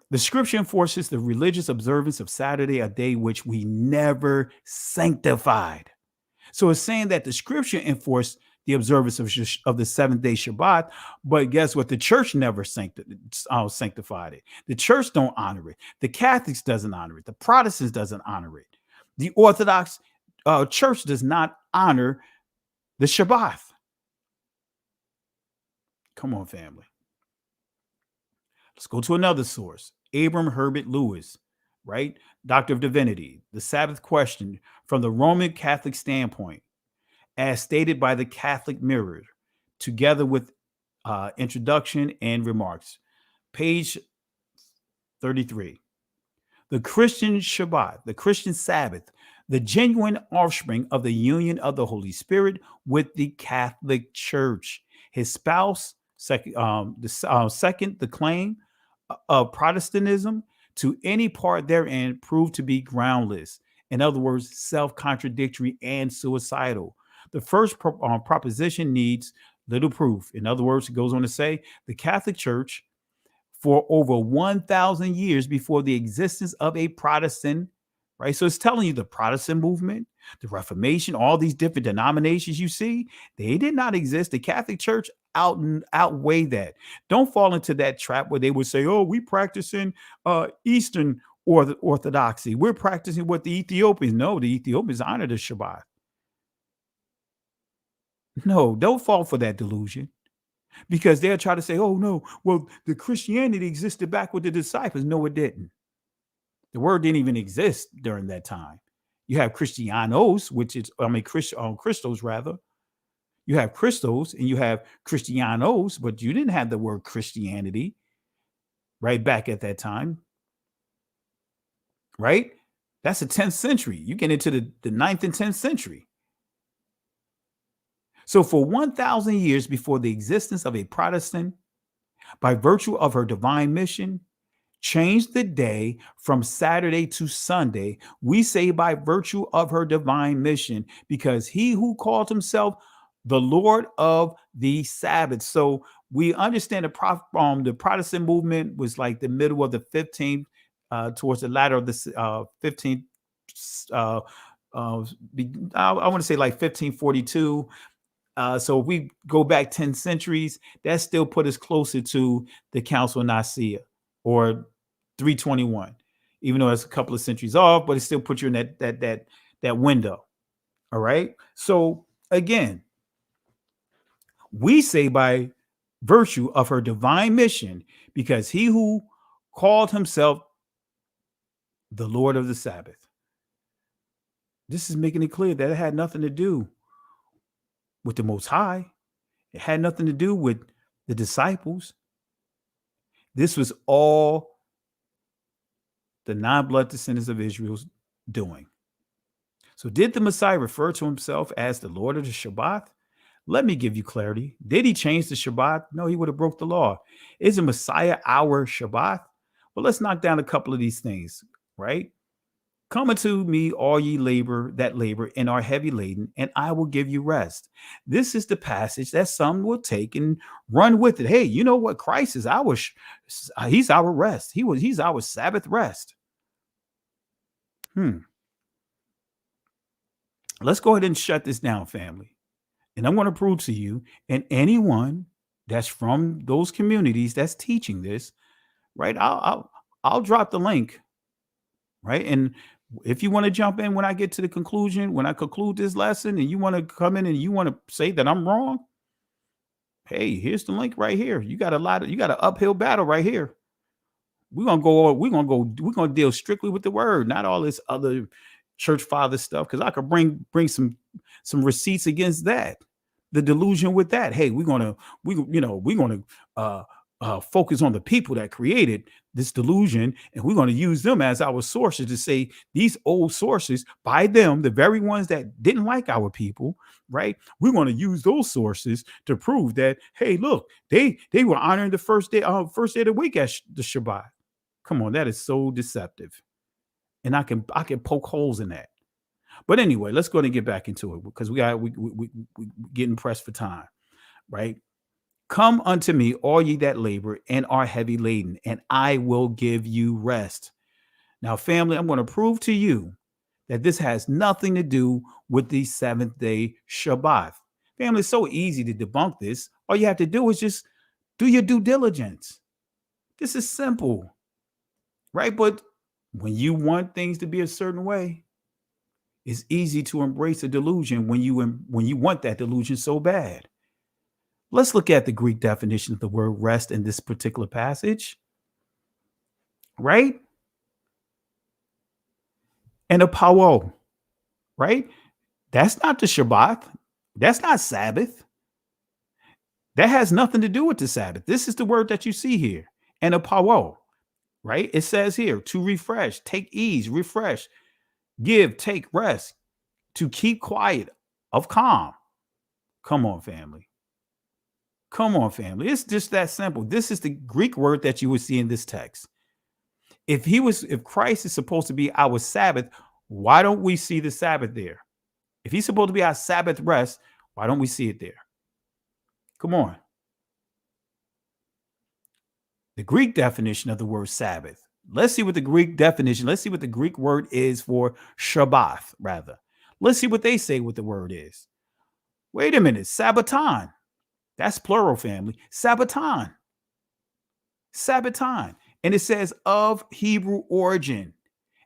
The scripture enforces the religious observance of Saturday, a day which we never sanctified. So it's saying that the scripture enforced the observance of the seventh-day Shabbat, but guess what? The church never sanctified it. The church don't honor it. The Catholics doesn't honor it. The Protestants doesn't honor it. The Orthodox church does not honor the Shabbath. Come on, family. Let's go to another source. Abram Herbert Lewis, right? Doctor of Divinity, the Sabbath question from the Roman Catholic standpoint, as stated by the Catholic Mirror, together with introduction and remarks. Page 33. The Christian Shabbat, the Christian Sabbath, the genuine offspring of the union of the Holy Spirit with the Catholic Church. His spouse, second, the claim of Protestantism to any part therein proved to be groundless. In other words, self-contradictory and suicidal. The first proposition needs little proof. In other words, it goes on to say the Catholic Church for over 1,000 years before the existence of a Protestant, right? So it's telling you the Protestant movement, the Reformation, all these different denominations you see, they did not exist. The Catholic Church outweigh that. Don't fall into that trap where they would say, oh, we practicing Eastern Orthodoxy. We're practicing what the Ethiopians. No, the Ethiopians honor the Shabbat. No, don't fall for that delusion. Because they'll try to say, oh, no, well, the Christianity existed back with the disciples. No, it didn't. The word didn't even exist during that time. You have Christianos, which is, Christos rather. You have Christos and you have Christianos, but you didn't have the word Christianity right back at that time. Right? That's the 10th century. You get into the 9th and 10th century. So for 1,000 years before the existence of a Protestant, by virtue of her divine mission, changed the day from Saturday to Sunday, we say by virtue of her divine mission, because he who called himself the Lord of the Sabbath. So we understand the Protestant movement was like the middle of the 15th, towards the latter of the 15th. I want to say like 1542. So if we go back 10 centuries, that still put us closer to the Council of Nicaea or 321, even though it's a couple of centuries off, but it still puts you in that window. All right. So again, we say by virtue of her divine mission, because he who called himself the Lord of the Sabbath. This is making it clear that it had nothing to do with the Most High. It had nothing to do with the disciples. This was all the non-blood descendants of Israel's doing. So did the Messiah refer to himself as the Lord of the Shabbat? Let me give you clarity. Did he change the Shabbat? No, he would have broke the law. Is the Messiah our Shabbat? Well, let's knock down a couple of these things, right? Come unto me, all ye that labor and are heavy laden, and I will give you rest. This is the passage that some will take and run with it. Hey, you know what? Christ is he's our rest. He's our Sabbath rest. Let's go ahead and shut this down, family. And I'm going to prove to you, and anyone that's from those communities that's teaching this, right? I'll drop the link, right? And if you want to jump in when I get to the conclusion, when I conclude this lesson, and you want to come in and you want to say that I'm wrong, hey, here's the link right here. You got an uphill battle right here. We're gonna deal strictly with the word, not all this other church father stuff. Because I could bring some receipts against that. The delusion with that. Hey, we're gonna focus on the people that created this delusion, and we're gonna use them as our sources to say these old sources by them, the very ones that didn't like our people, right? We're gonna use those sources to prove that, hey, look, they were honoring the first day of the week at the Shabbat. Come on, that is so deceptive. And I can poke holes in that. But anyway, let's go ahead and get back into it because we getting pressed for time, right? Come unto me, all ye that labor and are heavy laden, and I will give you rest. Now, family, I'm going to prove to you that this has nothing to do with the seventh day Shabbat. Family, it's so easy to debunk this. All you have to do is just do your due diligence. This is simple. Right? But when you want things to be a certain way, it's easy to embrace a delusion when you want that delusion so bad. Let's look at the Greek definition of the word rest in this particular passage. Right? And a pauo. Right? That's not the Shabbat. That's not Sabbath. That has nothing to do with the Sabbath. This is the word that you see here. And a pauo. Right? It says here to refresh, take ease, refresh, give, take rest, to keep quiet, of calm. Come on, family. Come on, family. It's just that simple. This is the Greek word that you would see in this text. If Christ is supposed to be our Sabbath, why don't we see the Sabbath there? If he's supposed to be our Sabbath rest, why don't we see it there? Come on. The Greek definition of the word Sabbath. Let's see what the Greek definition, let's see what the Greek word is for Shabbath, rather. Let's see what they say what the word is. Wait a minute, Sabbaton. That's plural, family. Sabbaton. Sabbaton. And it says of Hebrew origin.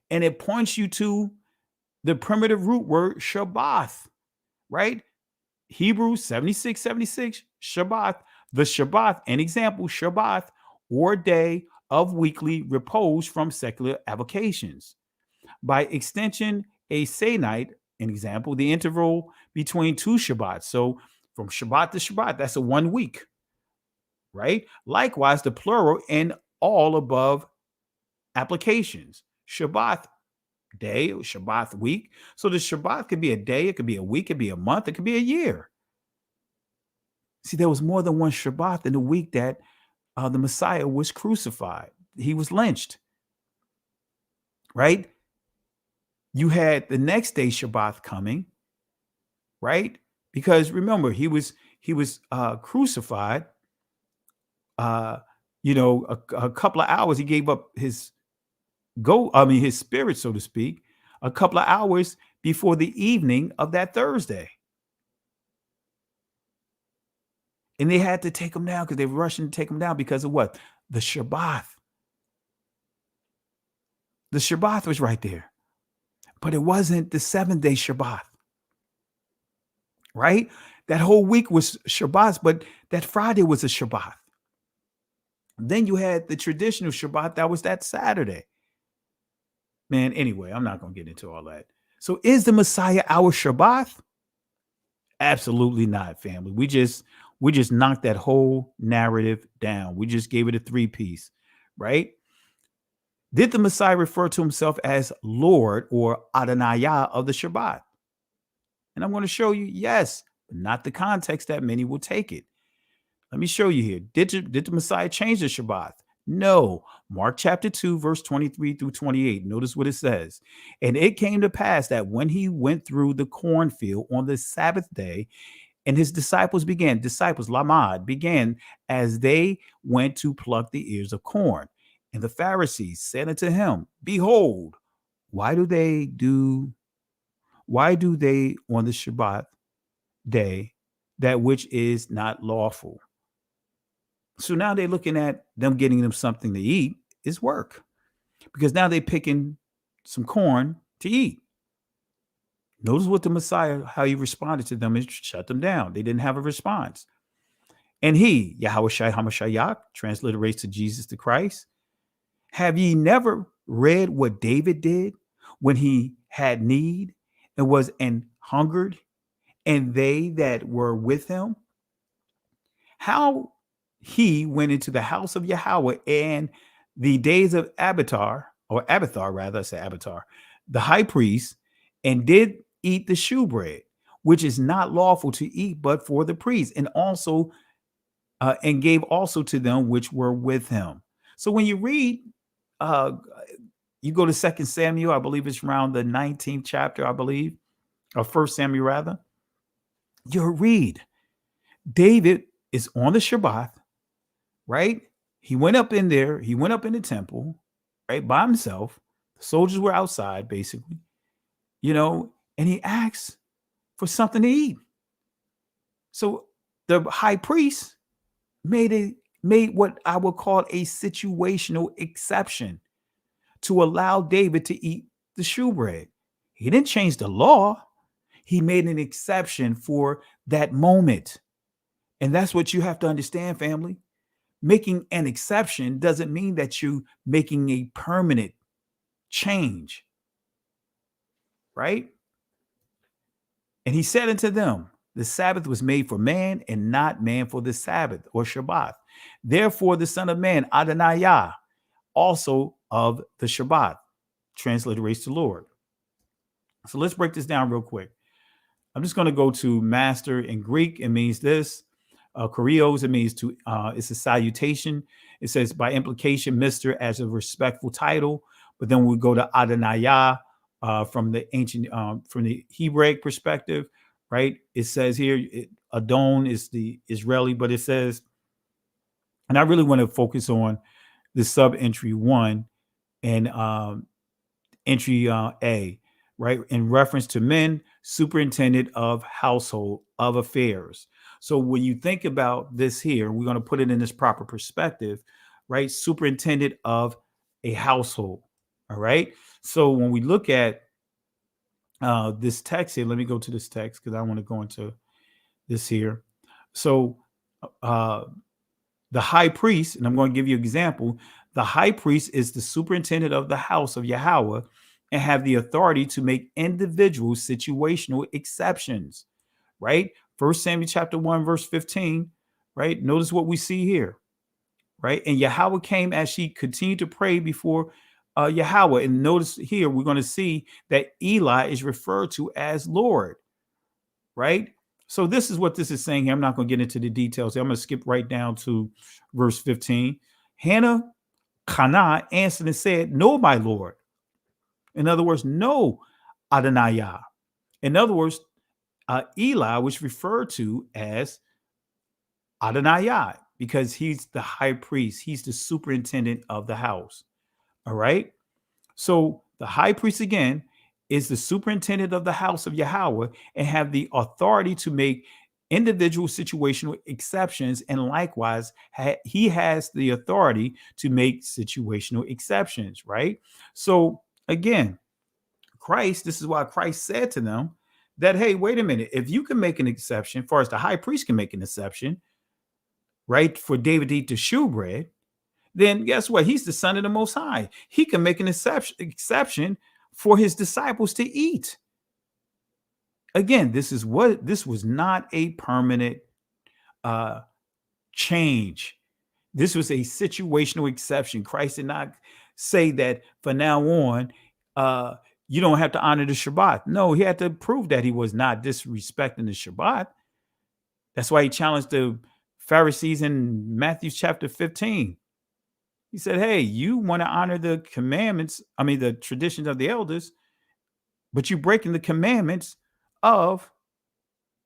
And it points you to the primitive root word Shabbath, right? Hebrew 7676, Shabbath. The Shabbath, an example, Shabbath, or day of weekly repose from secular avocations. By extension, a Sainite, an example, the interval between two Shabbats. So from Shabbat to Shabbat, that's a 1 week, right? Likewise, the plural in all above applications. Shabbat day, Shabbat week. So the Shabbat could be a day, it could be a week, it could be a month, it could be a year. See, there was more than one Shabbat in the week that the Messiah was crucified. He was lynched, right? You had the next day Shabbat coming, right? Because remember, he was crucified. A couple of hours. He gave up his spirit, so to speak, a couple of hours before the evening of that Thursday. And they had to take him down because they were rushing to take him down because of what? The Shabbat. The Shabbat was right there. But it wasn't the 7-day Shabbat. Right? That whole week was Shabbat, but that Friday was a Shabbat. Then you had the traditional Shabbat, that was that Saturday. Man, anyway, I'm not going to get into all that. So is the Messiah our Shabbat? Absolutely not, family. We just knocked that whole narrative down. We just gave it a 3-piece, right? Did the Messiah refer to himself as Lord or Adonaiah of the Shabbat? And I'm going to show you, yes, but not the context that many will take it. Let me show you here. Did the Messiah change the Shabbat? No. Mark chapter 2, verse 23 through 28. Notice what it says. And it came to pass that when he went through the cornfield on the Sabbath day, and his disciples, lamad, began as they went to pluck the ears of corn. And the Pharisees said unto him, behold, why do they on the Shabbat day that which is not lawful? So now they're looking at them getting them something to eat is work, because now they're picking some corn to eat. Notice what the Messiah, how he responded to them, is shut them down. They didn't have a response. And he, Yahweh Shai HaMashiach, transliterates to Jesus the Christ. Have ye never read what David did when he had need and was and hungered, and they that were with him? How he went into the house of Yahweh and the days of Abiathar, the high priest, and did eat the shewbread, which is not lawful to eat but for the priest, and also and gave also to them which were with him. So when you read, you go to 2 Samuel, I believe it's around the 19th chapter, I believe, or 1 Samuel rather, you'll read David is on the Shabbath, right? He went up in there, he went up in the temple, right, by himself. The soldiers were outside, basically, and he asked for something to eat. So the high priest made what I would call a situational exception to allow David to eat the shewbread. He didn't change the law. He made an exception for that moment. And that's what you have to understand, family. Making an exception doesn't mean that you're making a permanent change, right? And he said unto them, the Sabbath was made for man and not man for the Sabbath or Shabbath. Therefore, the Son of Man, Adonai, also of the Shabbat, transliterates to Lord. So let's break this down real quick. I'm just going to go to master in Greek. It means this. Kurios, it means to, it's a salutation. It says by implication, Mr. as a respectful title. But then we go to Adonai from the ancient, from the Hebraic perspective, right? It says here, Adon is the Israeli, but it says, and I really want to focus on the sub entry 1 and entry A, right? In reference to men, superintendent of household of affairs. So when you think about this here, we're going to put it in this proper perspective, right? Superintendent of a household. All right. So when we look at this text here, let me go to this text because I want to go into this here. So the high priest, and I'm going to give you an example. The high priest is the superintendent of the house of Yahweh and have the authority to make individual situational exceptions, right? 1 Samuel chapter 1, verse 15, right? Notice what we see here, right? And Yahweh came as she continued to pray before Yahweh. And notice here, we're going to see that Eli is referred to as Lord, right? So this is what this is saying here. I'm not going to get into the details. I'm going to skip right down to verse 15. Hannah Kana answered and said, no, my Lord. In other words, no, Adonai. In other words, Eli was referred to as Adonai because he's the high priest. He's the superintendent of the house. All right. So the high priest, again, is the superintendent of the house of Yahweh and have the authority to make individual situational exceptions. And likewise, he has the authority to make situational exceptions, right? So again, Christ, this is why Christ said to them that, hey, wait a minute, if you can make an exception, as far as the high priest can make an exception, right, for David to eat the shewbread, then guess what? He's the Son of the Most High. He can make an exception for his disciples to eat. Again, this was not a permanent change. This was a situational exception. Christ did not say that from now on, you don't have to honor the Shabbat. No, he had to prove that he was not disrespecting the Shabbat. That's why he challenged the Pharisees in Matthew chapter 15. He said, hey, you want to honor the commandments, the traditions of the elders, but you're breaking the commandments of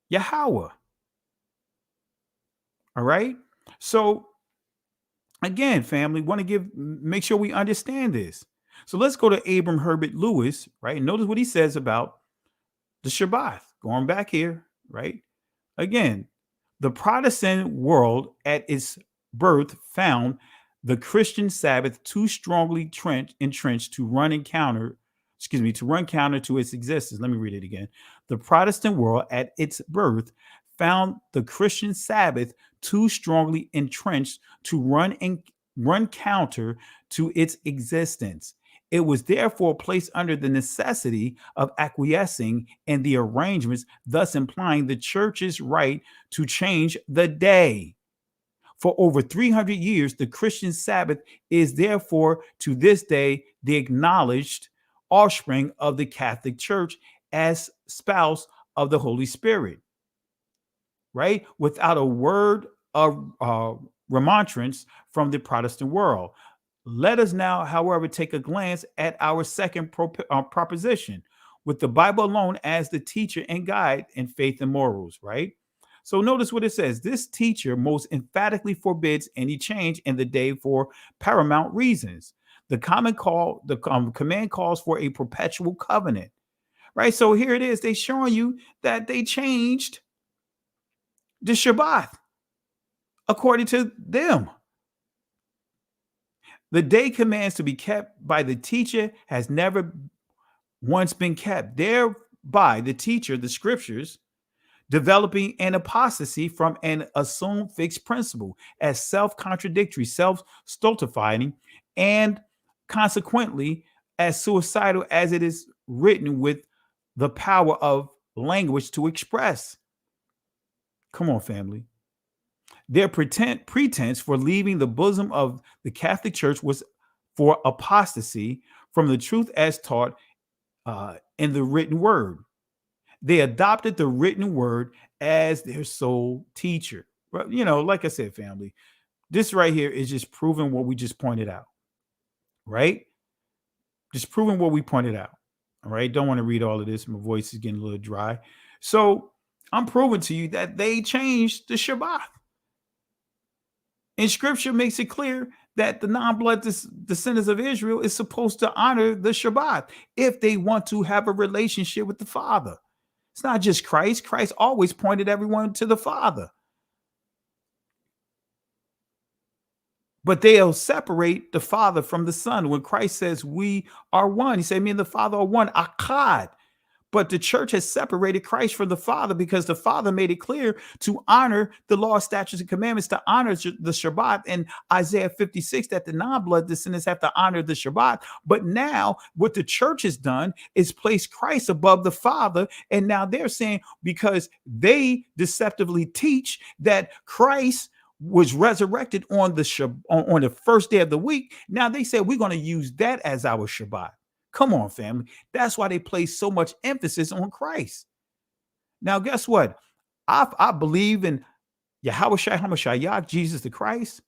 Yahweh. All right. So again, family, want to make sure we understand this. So let's go to Abram Herbert Lewis, right? And notice what he says about the Shabbat. Going back here, right? Again, the Protestant world at its birth found the Christian Sabbath too strongly entrenched to run counter to its existence. Let me read it again. The Protestant world at its birth found the Christian Sabbath too strongly entrenched to run counter to its existence. It was therefore placed under the necessity of acquiescing in the arrangements, thus implying the church's right to change the day. For over 300 years, the Christian Sabbath is therefore to this day the acknowledged offspring of the Catholic Church as spouse of the Holy Spirit, right? Without a word of remonstrance from the Protestant world. Let us now, however, take a glance at our second proposition, with the Bible alone as the teacher and guide in faith and morals, right? So notice what it says. This teacher most emphatically forbids any change in the day for paramount reasons. The command calls for a perpetual covenant, right? So here it is. They're showing you that they changed the Shabbat according to them. The day commands to be kept by the teacher has never once been kept. Thereby, the teacher, the scriptures, developing an apostasy from an assumed fixed principle as self-contradictory, self-stultifying, and consequently as suicidal as it is written with the power of language to express. Come on, family. Their pretense for leaving the bosom of the Catholic Church was for apostasy from the truth as taught in the written word. They adopted the written word as their sole teacher. But, like I said, family, this right here is just proving what we just pointed out, right? Just proving what we pointed out. All right. Don't want to read all of this. My voice is getting a little dry. So I'm proving to you that they changed the Shabbat. And scripture makes it clear that the non-blood descendants of Israel is supposed to honor the Shabbat if they want to have a relationship with the Father. It's not just Christ. Christ always pointed everyone to the Father. But they'll separate the Father from the Son. When Christ says we are one, he said, me and the Father are one, akkad. But the church has separated Christ from the Father because the Father made it clear to honor the law, statutes, and commandments, to honor the Shabbat in Isaiah 56, that the non-blood descendants have to honor the Shabbat. But now what the church has done is place Christ above the Father. And now they're saying, because they deceptively teach that Christ was resurrected on the first day of the week, now they say we're going to use that as our Shabbat. Come on, family. That's why they place so much emphasis on Christ. Now, guess what? I believe in Yahweh Shai HaMashiach, Jesus the Christ,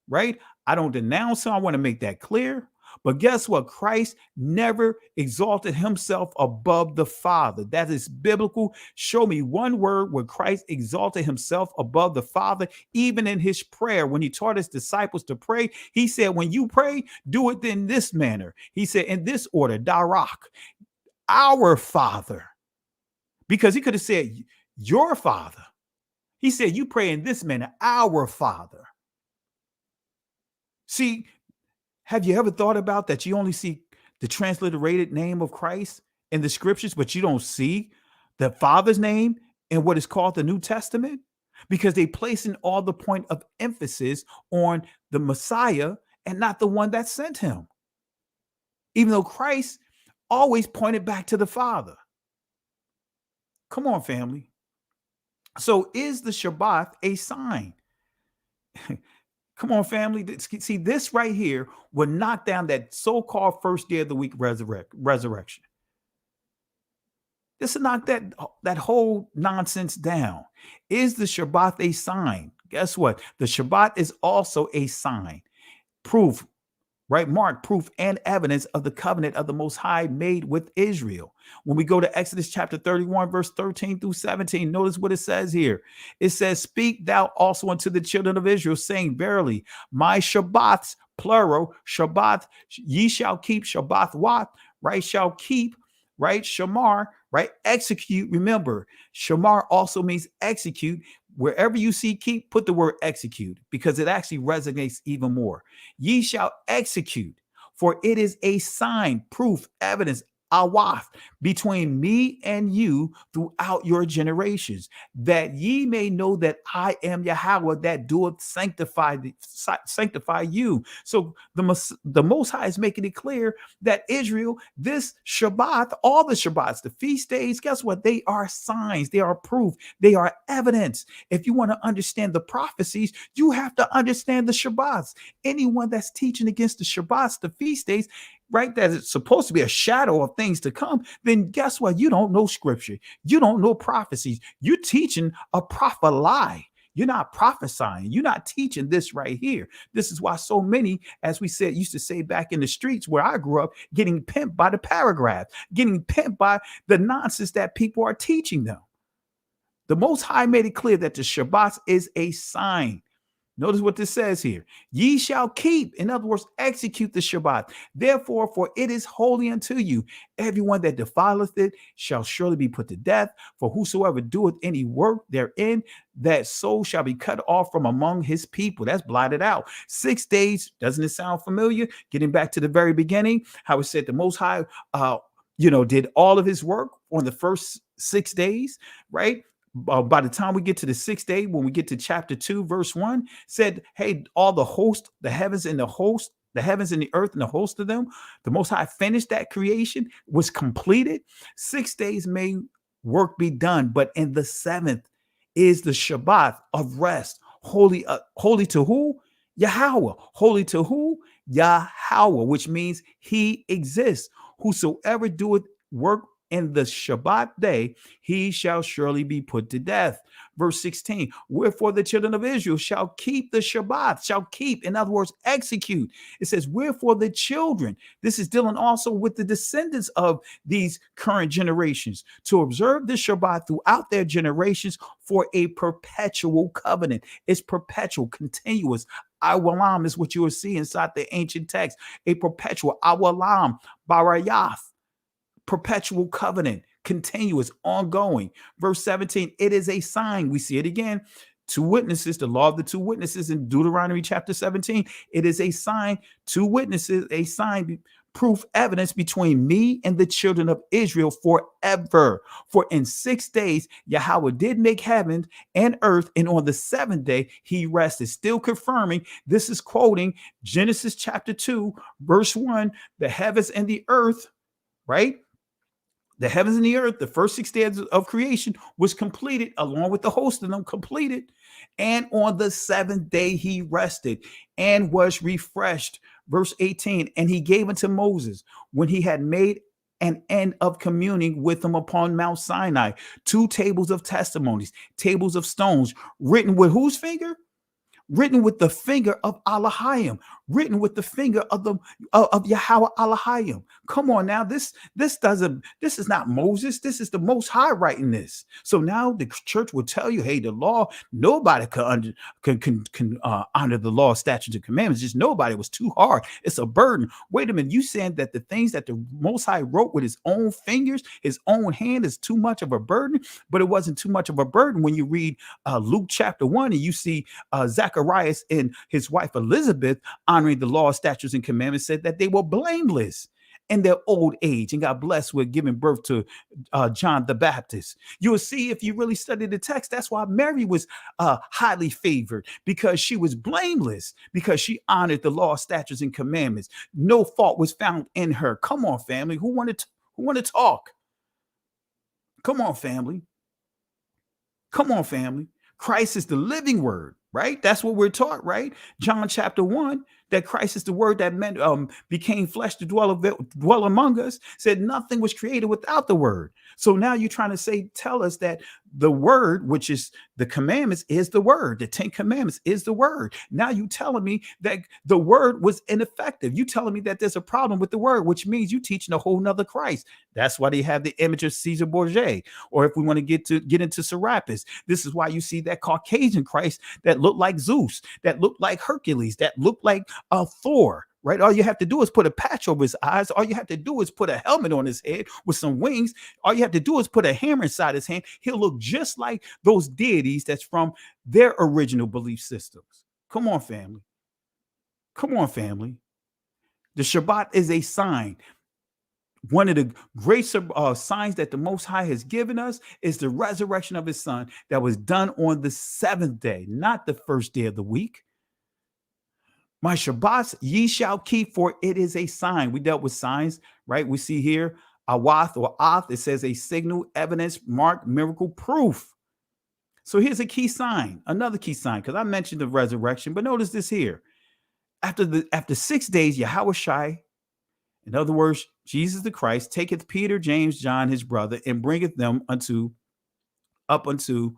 right? I don't denounce him. I want to make that clear. But guess what? Christ never exalted himself above the Father. That is biblical. Show me one word where Christ exalted himself above the Father, even in his prayer. When he taught his disciples to pray, he said, when you pray, do it in this manner. He said, in this order, Darak, our Father. Because he could have said, your Father. He said, you pray in this manner, our Father. See, have you ever thought about that? You only see the transliterated name of Christ in the scriptures, but you don't see the Father's name in what is called the New Testament? Because they placing all the point of emphasis on the Messiah and not the one that sent him. Even though Christ always pointed back to the Father. Come on, family. So is the Shabbat a sign? Come on, family. See, this right here will knock down that so-called first day of the week resurrection. This will knock that whole nonsense down. Is the Shabbat a sign? Guess what? The Shabbat is also a sign. Proof, right? Mark, proof and evidence of the covenant of the Most High made with Israel. When we go to Exodus chapter 31, verse 13 through 17, notice what it says here. It says, speak thou also unto the children of Israel, saying, verily, my Shabbats, plural, Shabbat, ye shall keep, Shabbat what, right, shall keep, right, Shamar, right, execute. Remember, Shamar also means execute. Wherever you see keep, put the word execute, because it actually resonates even more. Ye shall execute, for it is a sign, proof, evidence awath between me and you throughout your generations, that ye may know that I am Yahweh that doeth sanctify you. So the Most High is making it clear that Israel, this Shabbat, all the Shabbats, the feast days, guess what? They are signs, they are proof, they are evidence. If you want to understand the prophecies, you have to understand the Shabbats. Anyone that's teaching against the Shabbats, the feast days, right, that it's supposed to be a shadow of things to come, then guess what? You don't know scripture. You don't know prophecies. You're teaching a prophet lie. You're not prophesying. You're not teaching this right here. This is why so many, as we said, used to say back in the streets where I grew up, getting pimped by the paragraph, getting pimped by the nonsense that people are teaching them. The Most High made it clear that the Shabbat is a sign. Notice what this says here. Ye shall keep, in other words, execute the Shabbat. Therefore, for it is holy unto you. Everyone that defileth it shall surely be put to death. For whosoever doeth any work therein, that soul shall be cut off from among his people. That's blotted out. 6 days, doesn't it sound familiar? Getting back to the very beginning, how it said the Most High, did all of his work on the first 6 days, right? By the time we get to the 6th day, when we get to chapter 2, verse 1, said, hey, all the host, the heavens and the host, the heavens and the earth and the host of them, the Most High finished that creation, was completed. 6 days may work be done, but in the 7th is the Shabbat of rest. Holy to who? Yahweh. Holy to who? Yahweh, which means he exists. Whosoever doeth work in the Shabbat day, he shall surely be put to death. Verse 16, wherefore the children of Israel shall keep the Shabbat, shall keep, in other words, execute. It says, wherefore the children, this is dealing also with the descendants of these current generations, to observe the Shabbat throughout their generations for a perpetual covenant. It's perpetual, continuous. Awalam is what you will see inside the ancient text, a perpetual awalam, barayath. Perpetual covenant, continuous, ongoing. Verse 17, it is a sign. We see it again. 2 witnesses, the law of the 2 witnesses in Deuteronomy chapter 17. It is a sign, 2 witnesses, a sign, proof, evidence between me and the children of Israel forever. For in 6 days, Yahweh did make heaven and earth, and on the 7th day, he rested. Still confirming, this is quoting Genesis chapter 2, verse 1, the heavens and the earth, right? The heavens and the earth, the first 6 days of creation was completed, along with the host of them completed. And on the 7th day, he rested and was refreshed. Verse 18, and he gave unto Moses, when he had made an end of communing with him upon Mount Sinai, 2 tables of testimonies, tables of stones, written with whose finger? Written with the finger of Elohim, written with the finger of Yahweh Elohim. Come on now, this is not Moses. This is the Most High writing this. So now the church will tell you, hey, the law, nobody can honor the law, statutes, and commandments. Just nobody. It was too hard. It's a burden. Wait a minute, you saying that the things that the Most High wrote with his own fingers, his own hand, is too much of a burden? But it wasn't too much of a burden when you read Luke chapter 1 and you see Zacharias and his wife Elizabeth honoring the law, statutes, and commandments, said that they were blameless in their old age and got blessed with giving birth to John the Baptist. You will see if you really study the text, that's why Mary was highly favored, because she was blameless, because she honored the law, statutes, and commandments. No fault was found in her. Come on, family. Who want to talk? Come on, family. Come on, family. Christ is the living word, right? That's what we're taught, right? John chapter 1, that Christ is the word that became flesh to dwell among us, said nothing was created without the word. So now you're trying to tell us that the word, which is the commandments, is the word. The 10 commandments is the word. Now you telling me that the word was ineffective. You telling me that there's a problem with the word, which means you teaching a whole nother Christ. That's why they have the image of Caesar Borgia. Or if we want to get into Serapis, this is why you see that Caucasian Christ that looked like Zeus, that looked like Hercules, that looked like Thor. Right? All you have to do is put a patch over his eyes. All you have to do is put a helmet on his head with some wings. All you have to do is put a hammer inside his hand. He'll look just like those deities that's from their original belief systems. Come on, family. Come on, family. The Shabbat is a sign. one of the great signs that the Most High has given us is the resurrection of his son that was done on the seventh day, not the first day of the week. My Shabbats ye shall keep, for it is a sign. We dealt with signs, right? We see here awath or ath. It says a signal, evidence, mark, miracle, proof. So here's a key sign, another key sign, because I mentioned the resurrection, but notice this here. After 6 days, Yahweh Shai, in other words, Jesus the Christ, taketh Peter, James, John, his brother, and bringeth them up unto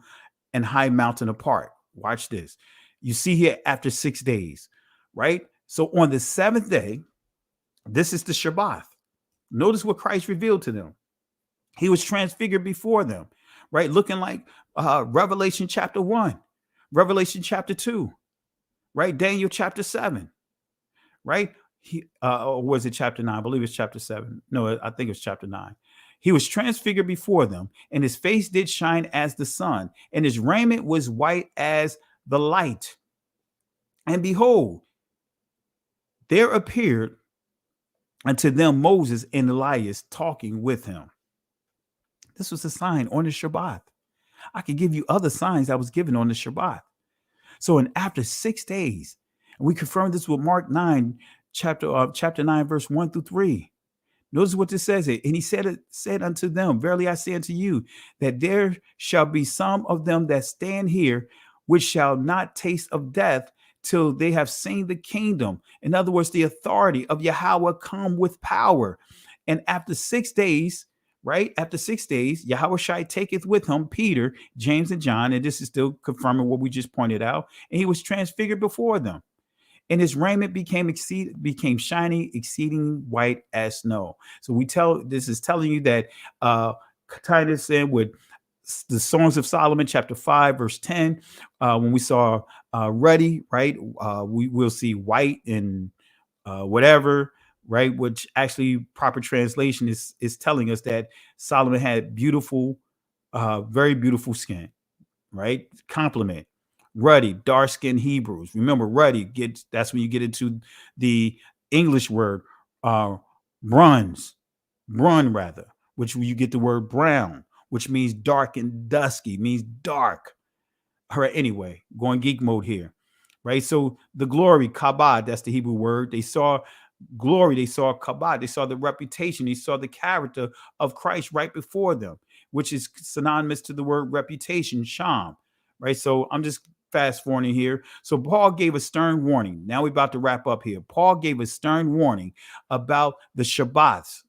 an high mountain apart. Watch this. You see here after 6 days, right? So on the seventh day, this is the Shabbath. Notice what Christ revealed to them. He was transfigured before them, right? Looking like Revelation chapter 1, Revelation chapter 2, right? Daniel chapter 7, right? Or was it chapter 9? I believe it's chapter 7. No, I think it's chapter 9. He was transfigured before them, and his face did shine as the sun, and his raiment was white as the light. And behold, there appeared unto them Moses and Elias talking with him. This was a sign on the Shabbat. I could give you other signs that was given on the Shabbat. So, after 6 days, and we confirmed this with Mark 9, chapter 9, verse 1 through 3. Notice what this says. And he said unto them, verily I say unto you, that there shall be some of them that stand here, which shall not taste of death till they have seen the kingdom. In other words, the authority of Yahweh come with power. And after 6 days, right? After 6 days, Yahweh Shai taketh with him Peter, James, and John. And this is still confirming what we just pointed out. And he was transfigured before them. And his raiment became shining, exceeding white as snow. So this is telling you that Titus in with the Songs of Solomon, chapter 5, verse 10, when we saw ruddy, right? We will see white and whatever, right? Which actually proper translation is telling us that Solomon had beautiful, very beautiful skin, right? Compliment. Ruddy, dark-skinned Hebrews. Remember, ruddy that's when you get into the English word brun rather, which you get the word brown, which means dark and dusky, means dark. All right, anyway, going geek mode here, right? So the glory, kabod, that's the Hebrew word. They saw glory, they saw kabod, they saw the reputation, they saw the character of Christ right before them, which is synonymous to the word reputation, sham, right? So I'm just fast forwarding here. So Paul gave a stern warning. Now we're about to wrap up here. Paul gave a stern warning about the Shabbats.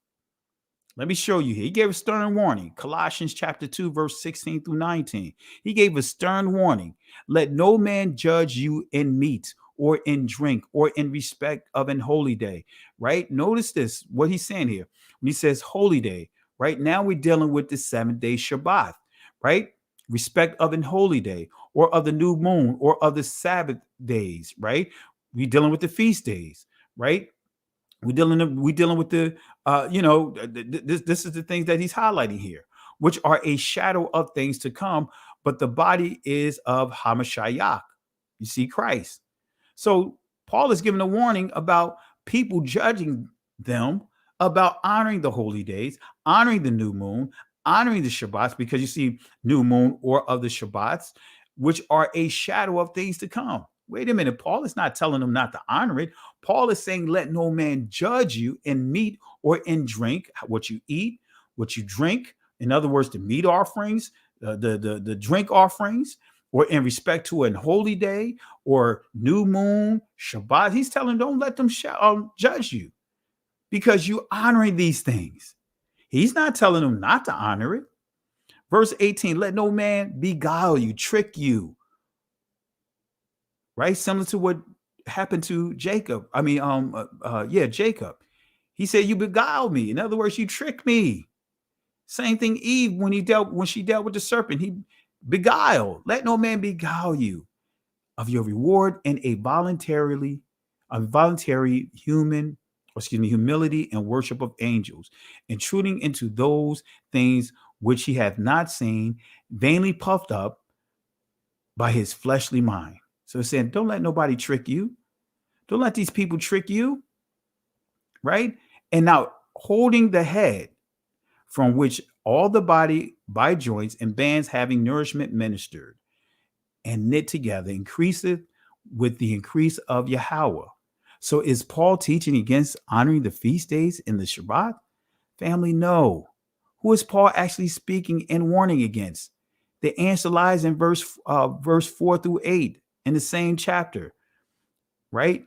Let me show you here. He gave a stern warning. Colossians chapter 2, verse 16 through 19. He gave a stern warning. Let no man judge you in meat or in drink or in respect of an holy day, right? Notice this, what he's saying here. When he says holy day, right? Now we're dealing with the 7-day Shabbat, right? Respect of an holy day or of the new moon or of the Sabbath days, right? We're dealing with the feast days, right? We're dealing with the, this is the things that he's highlighting here, which are a shadow of things to come, but the body is of Hamashiach. You see Christ. So Paul is giving a warning about people judging them about honoring the holy days, honoring the new moon, honoring the Shabbats, because you see new moon or of the Shabbats, which are a shadow of things to come. Wait a minute. Paul is not telling them not to honor it. Paul is saying, let no man judge you in meat or in drink, what you eat, what you drink. In other words, the meat offerings, the drink offerings, or in respect to an holy day or new moon, Shabbat. He's telling them, don't let them judge you because you honoring these things. He's not telling them not to honor it. Verse 18, let no man beguile you, trick you. Right? Similar to what happened to Jacob. Jacob. He said, you beguiled me. In other words, you tricked me. Same thing Eve when she dealt with the serpent. He beguiled. Let no man beguile you of your reward in a voluntary humility and worship of angels, intruding into those things which he hath not seen, vainly puffed up by his fleshly mind. So it's saying, don't let nobody trick you. Don't let these people trick you. Right? And now holding the head, from which all the body by joints and bands having nourishment ministered and knit together, increaseth with the increase of Yahweh. So is Paul teaching against honoring the feast days in the Shabbat? Family, no. Who is Paul actually speaking and warning against? The answer lies in verse 4 through 8 in the same chapter, right?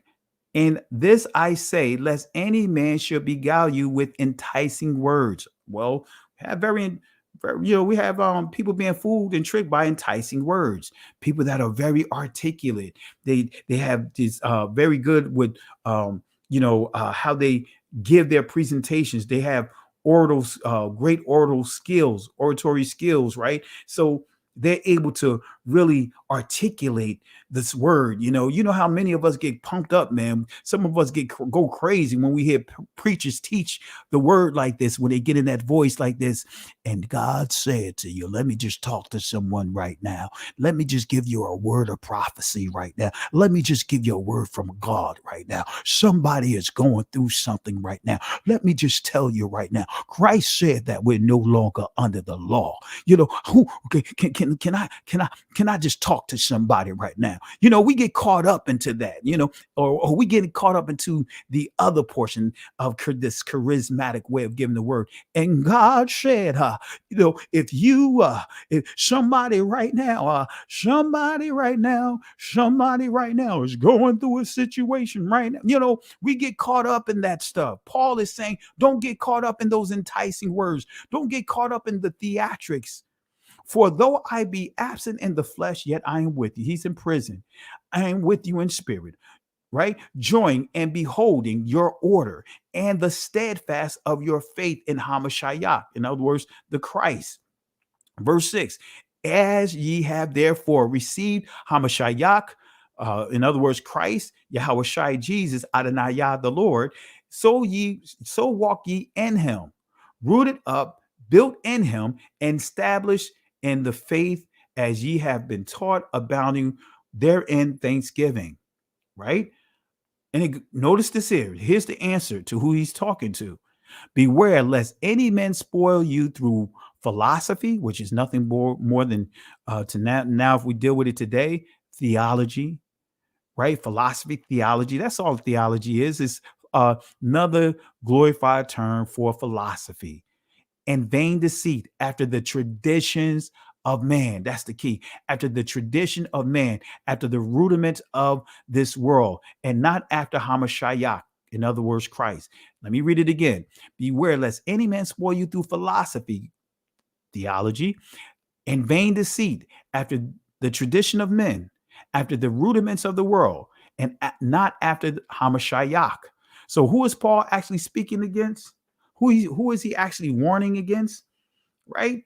And this I say, lest any man should beguile you with enticing words. Well, have we have people being fooled and tricked by enticing words. People that are very articulate. They have this very good with how they give their presentations. They have great oratory skills, right? So they're able to really articulate this word. You know how many of us get pumped up, man. Some of us go crazy when we hear preachers teach the word like this, when they get in that voice like this. And God said to you, let me just talk to someone right now. Let me just give you a word of prophecy right now. Let me just give you a word from God right now. Somebody is going through something right now. Let me just tell you right now. Christ said that we're no longer under the law. Can I just talk to somebody right now? We get caught up into that, or we get caught up into the other portion of this charismatic way of giving the word. And God said, if somebody right now is going through a situation right now, we get caught up in that stuff. Paul is saying, don't get caught up in those enticing words. Don't get caught up in the theatrics. For though I be absent in the flesh, yet I am with you. He's in prison. I am with you in spirit, right? Joining and beholding your order and the steadfast of your faith in Hamashiach. In other words, the Christ. Verse 6, as ye have therefore received Hamashiach, in other words, Christ, Yahushua Jesus, Adonai Yah, the Lord, so walk ye in him, rooted up, built in him, and established in the faith as ye have been taught, abounding therein thanksgiving, right? And notice this here. Here's the answer to who he's talking to. Beware lest any man spoil you through philosophy, which is nothing more than now if we deal with it today, theology, right? Philosophy, theology. That's all theology is. It's another glorified term for philosophy. And vain deceit after the traditions of man. That's the key. After the tradition of man, after the rudiments of this world, and not after Hamashiach. In other words, Christ. Let me read it again. Beware lest any man spoil you through philosophy, theology, and vain deceit after the tradition of men, after the rudiments of the world, and not after Hamashiach. So who is Paul actually speaking against? Who is he actually warning against? Right?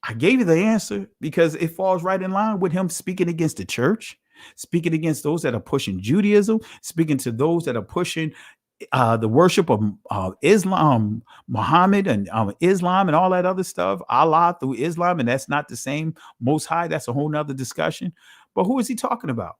I gave you the answer because it falls right in line with him speaking against the church, speaking against those that are pushing Judaism, speaking to those that are pushing the worship of Islam, Muhammad, and Islam, and all that other stuff, Allah through Islam, and that's not the same Most High. That's a whole nother discussion. But who is he talking about?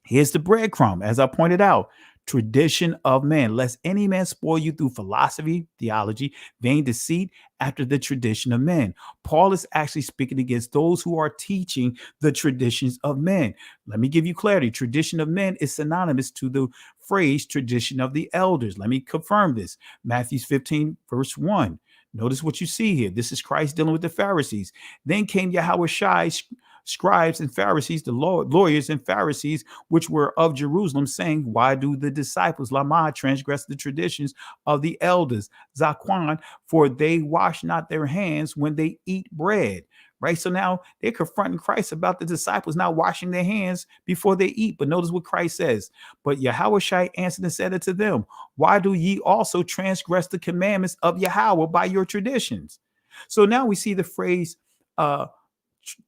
Here's the breadcrumb, as I pointed out. Tradition of man, lest any man spoil you through philosophy, theology, vain deceit after the tradition of men. Paul is actually speaking against those who are teaching the traditions of men. Let me give you clarity. Tradition of men is synonymous to the phrase tradition of the elders. Let me confirm this. Matthew 15, verse 1. Notice what you see here. This is Christ dealing with the Pharisees. Then came Yahushua, scribes and Pharisees, the lawyers and Pharisees, which were of Jerusalem, saying, why do the disciples, Lama, transgress the traditions of the elders, Zaquan, for they wash not their hands when they eat bread. Right. So now they're confronting Christ about the disciples not washing their hands before they eat. But notice what Christ says. But Yahushua answered and said unto them, why do ye also transgress the commandments of Yahweh by your traditions? So now we see the phrase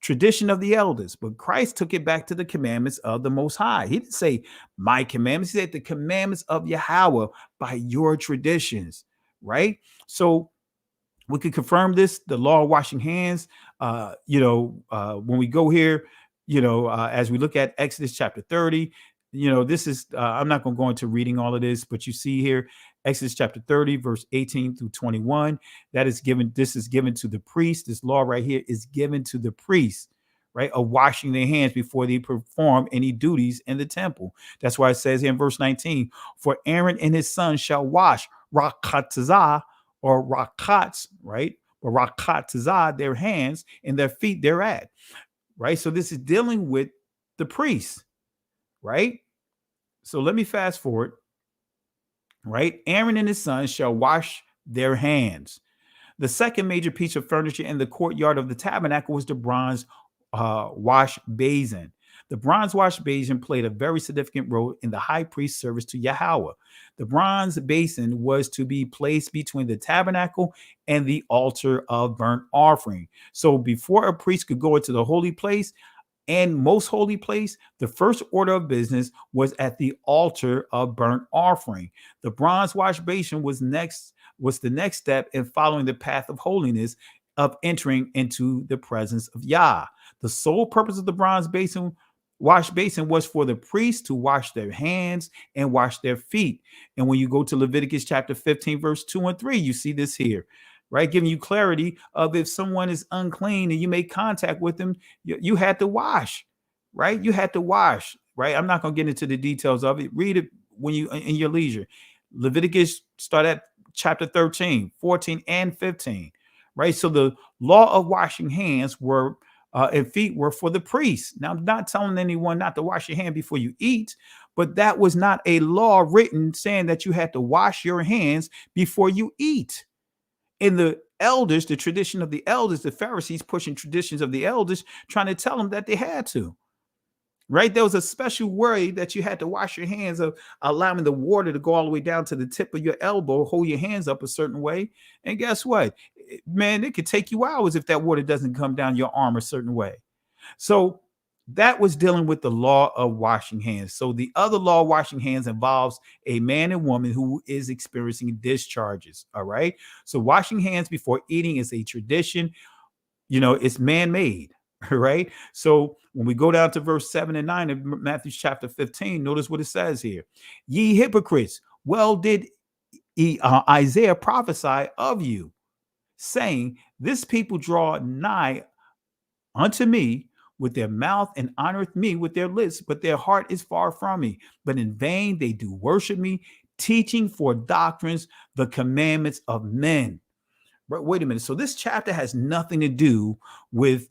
tradition of the elders, but Christ took it back to the commandments of the Most High. He didn't say my commandments. He said the commandments of Yahweh by your traditions, right? So we could confirm this, the law of washing hands, when we go here, as we look at Exodus chapter 30, this is, I'm not going to go into reading all of this, but you see here, Exodus chapter 30, verse 18 through 21, this is given to the priest. This law right here is given to the priest, right, of washing their hands before they perform any duties in the temple. That's why it says here in verse 19, for Aaron and his sons shall wash rakatazah or rakats, right, or rakatazah, their hands and their feet thereat, right? So this is dealing with the priest, right? So let me fast forward, right? Aaron and his sons shall wash their hands. The second major piece of furniture in the courtyard of the tabernacle was the bronze wash basin. The bronze wash basin played a very significant role in the high priest's service to Yahweh. The bronze basin was to be placed between the tabernacle and the altar of burnt offering. So before a priest could go into the holy place and most holy place, the first order of business was at the altar of burnt offering. The bronze wash basin was the next step in following the path of holiness of entering into the presence of Yah. The sole purpose of the bronze wash basin was for the priests to wash their hands and wash their feet. And when you go to Leviticus chapter 15, verse 2 and 3, you see this here, right? Giving you clarity of if someone is unclean and you make contact with them, you had to wash, right? You had to wash, right? I'm not going to get into the details of it. Read it when you in your leisure. Leviticus start at chapter 13, 14, and 15, right? So the law of washing hands and feet were for the priests. Now, I'm not telling anyone not to wash your hand before you eat, but that was not a law written saying that you had to wash your hands before you eat. In the elders, the tradition of the elders, the Pharisees pushing traditions of the elders, trying to tell them that they had to. Right? There was a special way that you had to wash your hands, of allowing the water to go all the way down to the tip of your elbow, hold your hands up a certain way. And guess what? Man, it could take you hours if that water doesn't come down your arm a certain way. So that was dealing with the law of washing hands. So the other law of washing hands involves a man and woman who is experiencing discharges. All right. So washing hands before eating is a tradition. It's man-made. Right. So when we go down to verse 7 and 9 of Matthew chapter 15, notice what it says here. Ye hypocrites, well did Isaiah prophesy of you, saying, this people draw nigh unto me with their mouth and honoreth me with their lips, but their heart is far from me. But in vain they do worship me, teaching for doctrines the commandments of men. But wait a minute. So this chapter has nothing to do with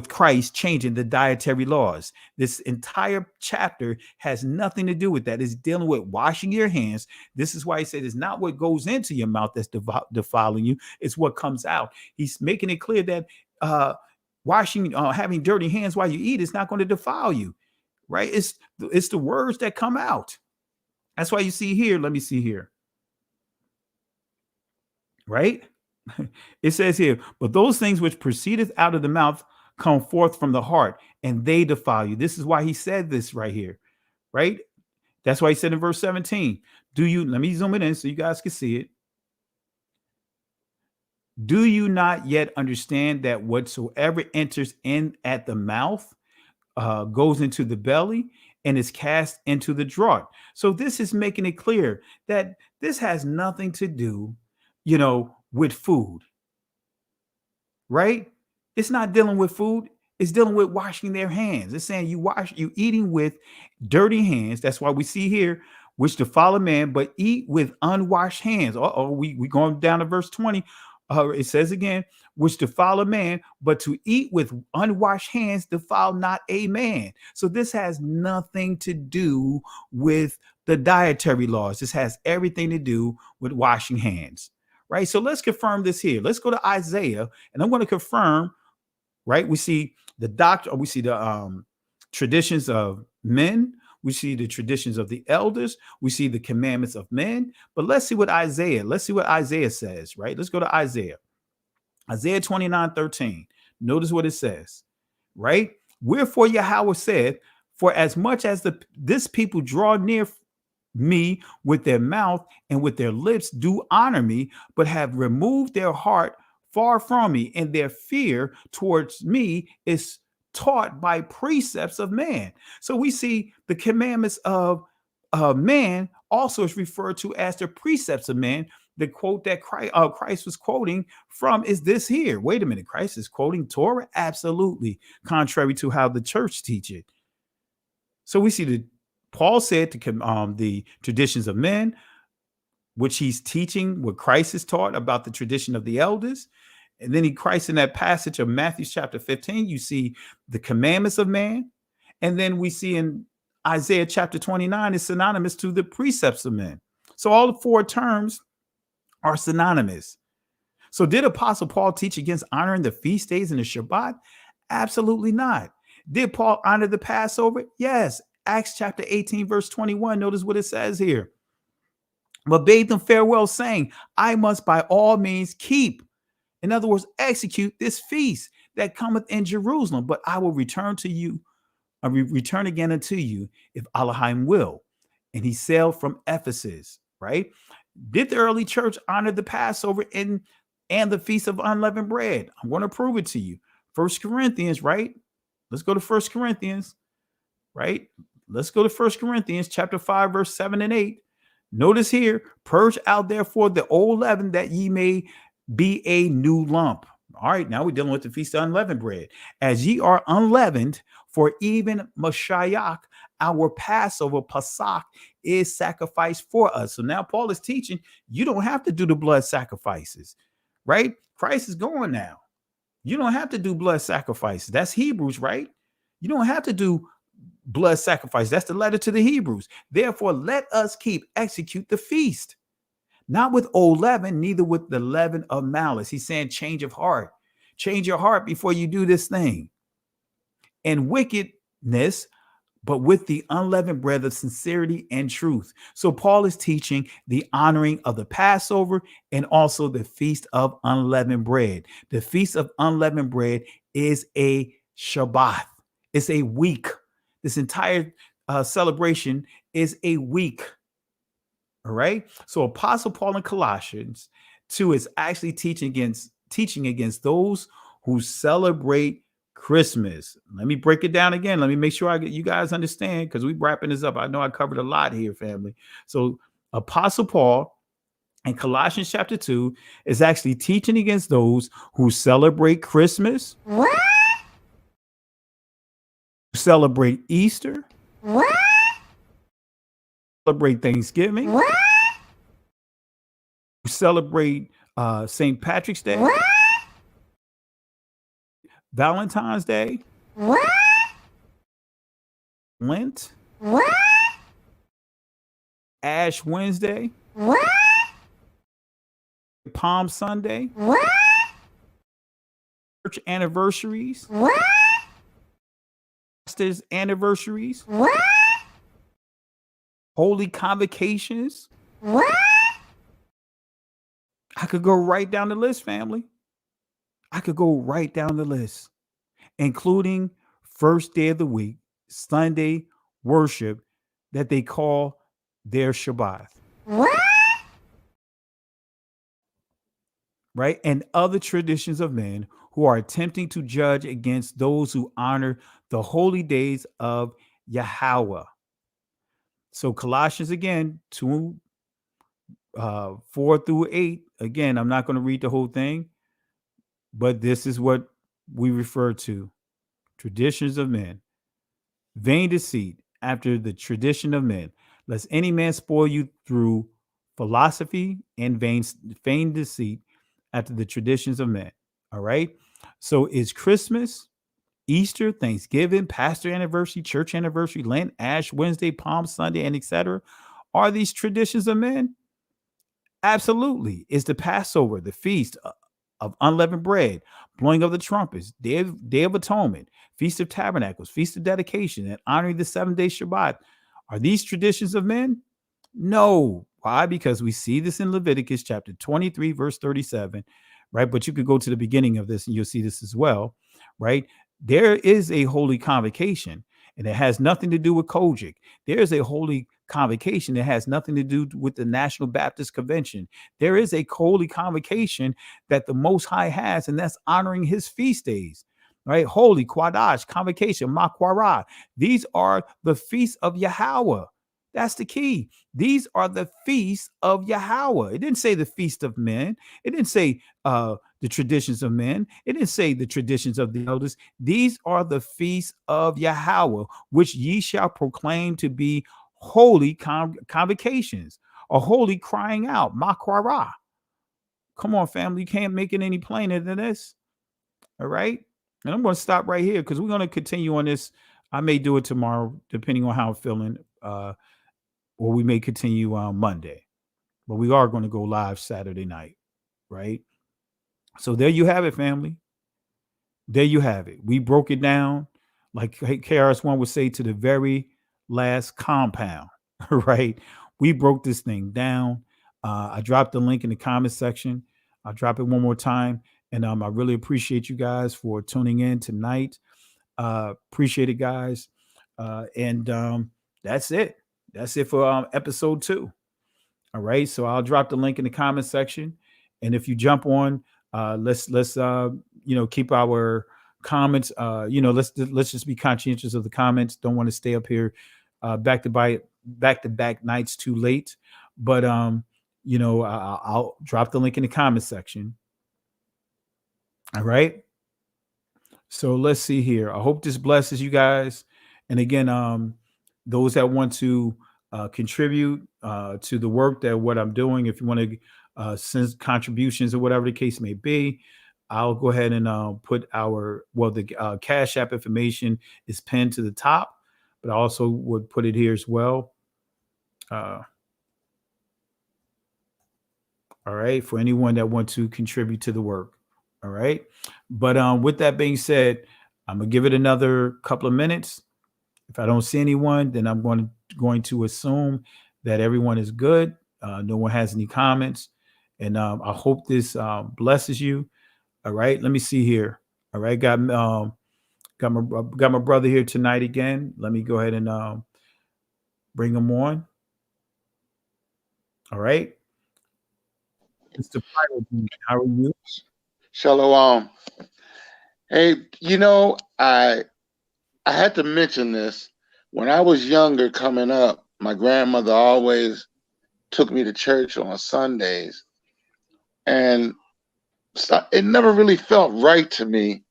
Christ changing the dietary laws. This entire chapter has nothing to do with that. It's dealing with washing your hands. This is why he said it's not what goes into your mouth that's defiling you. It's what comes out. He's making it clear that having dirty hands while you eat is not going to defile you, right? It's the words that come out. That's why you see here. Let me see here. Right? It says here, but those things which proceedeth out of the mouth come forth from the heart, and they defile you. This is why he said this right here, right? That's why he said in verse 17, let me zoom it in so you guys can see it. Do you not yet understand that whatsoever enters in at the mouth goes into the belly and is cast into the draught? So this is making it clear that this has nothing to do, with food, right? It's not dealing with food. It's dealing with washing their hands. It's saying you eating with dirty hands. That's why we see here, which defile a man, but eat with unwashed hands. We going down to verse 20. It says again, which defile a man, but to eat with unwashed hands defile not a man. So this has nothing to do with the dietary laws. This has everything to do with washing hands. Right. So let's confirm this here. Let's go to Isaiah, and I'm going to confirm. Right. We see the doctrine. We see the traditions of men. We see the traditions of the elders. We see the commandments of men. But let's see what Isaiah says. Right. Let's go to Isaiah 29:13. Notice what it says. Right. Wherefore Yahweh said, for as much as this people draw near me with their mouth and with their lips do honor me, but have removed their heart far from me, and their fear towards me is taught by precepts of man. So we see the commandments of man also is referred to as the precepts of man. The quote that Christ was quoting from is this here. Wait a minute, Christ is quoting Torah? Absolutely, contrary to how the church teach it. So we see that Paul said the traditions of men, which he's teaching what Christ has taught about the tradition of the elders. And then Christ in that passage of Matthew chapter 15, you see the commandments of man. And then we see in Isaiah chapter 29 is synonymous to the precepts of men. So all the four terms are synonymous. So did Apostle Paul teach against honoring the feast days and the Shabbat? Absolutely not. Did Paul honor the Passover? Yes. Acts chapter 18, verse 21. Notice what it says here. But bade them farewell, saying, I must by all means keep, in other words, execute this feast that cometh in Jerusalem, but I will return to you, I will return again unto you, if Elohim will. And he sailed from Ephesus, right? Did the early church honor the Passover and the Feast of Unleavened Bread? I'm going to prove it to you. 1 Corinthians, right? Let's go to 1 Corinthians, right? Let's go to 1 Corinthians chapter 5, verse 7 and 8. Notice here, purge out therefore the old leaven, that ye may be a new lump. All right, now we're dealing with the Feast of Unleavened Bread. As ye are unleavened, for even Mashiach, our Passover, Pasach, is sacrificed for us. So now Paul is teaching you don't have to do the blood sacrifices, right? Christ is going now. You don't have to do blood sacrifices. That's Hebrews, right? You don't have to do blood sacrifice. That's the letter to the Hebrews. Therefore, let us execute the feast, not with old leaven, neither with the leaven of malice. He's saying change of heart. Change your heart before you do this thing. And wickedness, but with the unleavened bread of sincerity and truth. So Paul is teaching the honoring of the Passover and also the Feast of Unleavened Bread. The Feast of Unleavened Bread is a Sha-bath. It's a week. This entire celebration is a week. All right. So Apostle Paul in Colossians 2 is actually teaching against those who celebrate Christmas. Let me break it down again. Let me make sure you guys understand, because we're wrapping this up. I know I covered a lot here, family. So Apostle Paul in Colossians chapter 2 is actually teaching against those who celebrate Christmas. What? Celebrate Easter. What? Celebrate Thanksgiving. What? Celebrate St. Patrick's Day. What? Valentine's Day. What? Lent. What? Ash Wednesday. What? Palm Sunday. What? Church anniversaries. What? Pastors' anniversaries. What? Holy convocations. What? I could go right down the list, family. I could go right down the list, including first day of the week, Sunday worship that they call their Shabbath. What? Right? And other traditions of men who are attempting to judge against those who honor the holy days of Yahweh. So Colossians again, 2, 4 through 8. Again, I'm not going to read the whole thing, but this is what we refer to. Traditions of men. Vain deceit after the tradition of men. Lest any man spoil you through philosophy and vain deceit after the traditions of men. All right. So is Christmas, Easter, Thanksgiving, pastor anniversary, church anniversary, Lent, Ash Wednesday, Palm Sunday, and etc. Are these traditions of men? Absolutely. Is the Passover, the feast of unleavened bread, blowing of the trumpets, Day of Atonement, Feast of Tabernacles, Feast of Dedication, and honoring the 7-day Shabbat. Are these traditions of men? No. Why? Because we see this in Leviticus chapter 23, verse 37, right? But you could go to the beginning of this and you'll see this as well, right? There is a holy convocation, and it has nothing to do with Kojic. There is a holy convocation that has nothing to do with the National Baptist Convention. There is a holy convocation that the Most High has, and that's honoring his feast days. right? Holy, Quadash, convocation, Makwara. These are the feasts of Yahweh. That's the key. These are the feasts of Yahweh. It didn't say the feast of men. It didn't say the traditions of men. It didn't say the traditions of the elders. These are the feasts of Yahweh, which ye shall proclaim to be holy convocations, or holy crying out, Makwara. Come on, family. You can't make it any plainer than this. All right. And I'm going to stop right here because we're going to continue on this. I may do it tomorrow, depending on how I'm feeling. Or we may continue on Monday. But we are going to go live Saturday night. Right. So there you have it, family. There you have it. We broke it down, like KRS-One would say, to the very last compound. Right. We broke this thing down. I dropped the link in the comment section. I'll drop it one more time. And I really appreciate you guys for tuning in tonight. Appreciate it, guys. And that's it. That's it for episode 2. All right. So I'll drop the link in the comment section. And if you jump on, let's keep our comments. Let's just be conscientious of the comments. Don't want to stay up here back to back nights too late. But I'll drop the link in the comment section. All right. So let's see here. I hope this blesses you guys. And again, those that want to contribute to the work that what I'm doing, if you want to send contributions or whatever the case may be, I'll go ahead and put the Cash App information is pinned to the top, but I also would put it here as well. All right. For anyone that want to contribute to the work. All right. But with that being said, I'm going to give it another couple of minutes. If I don't see anyone, then I'm going to assume that everyone is good. No one has any comments. And I hope this blesses you. All right. Let me see here. All right. Got my brother here tonight again. Let me go ahead and bring him on. All right. Mr. Pilot, how are you?
Shalom. Hey, I had to mention this. When I was younger coming up, my grandmother always took me to church on Sundays. And it never really felt right to me.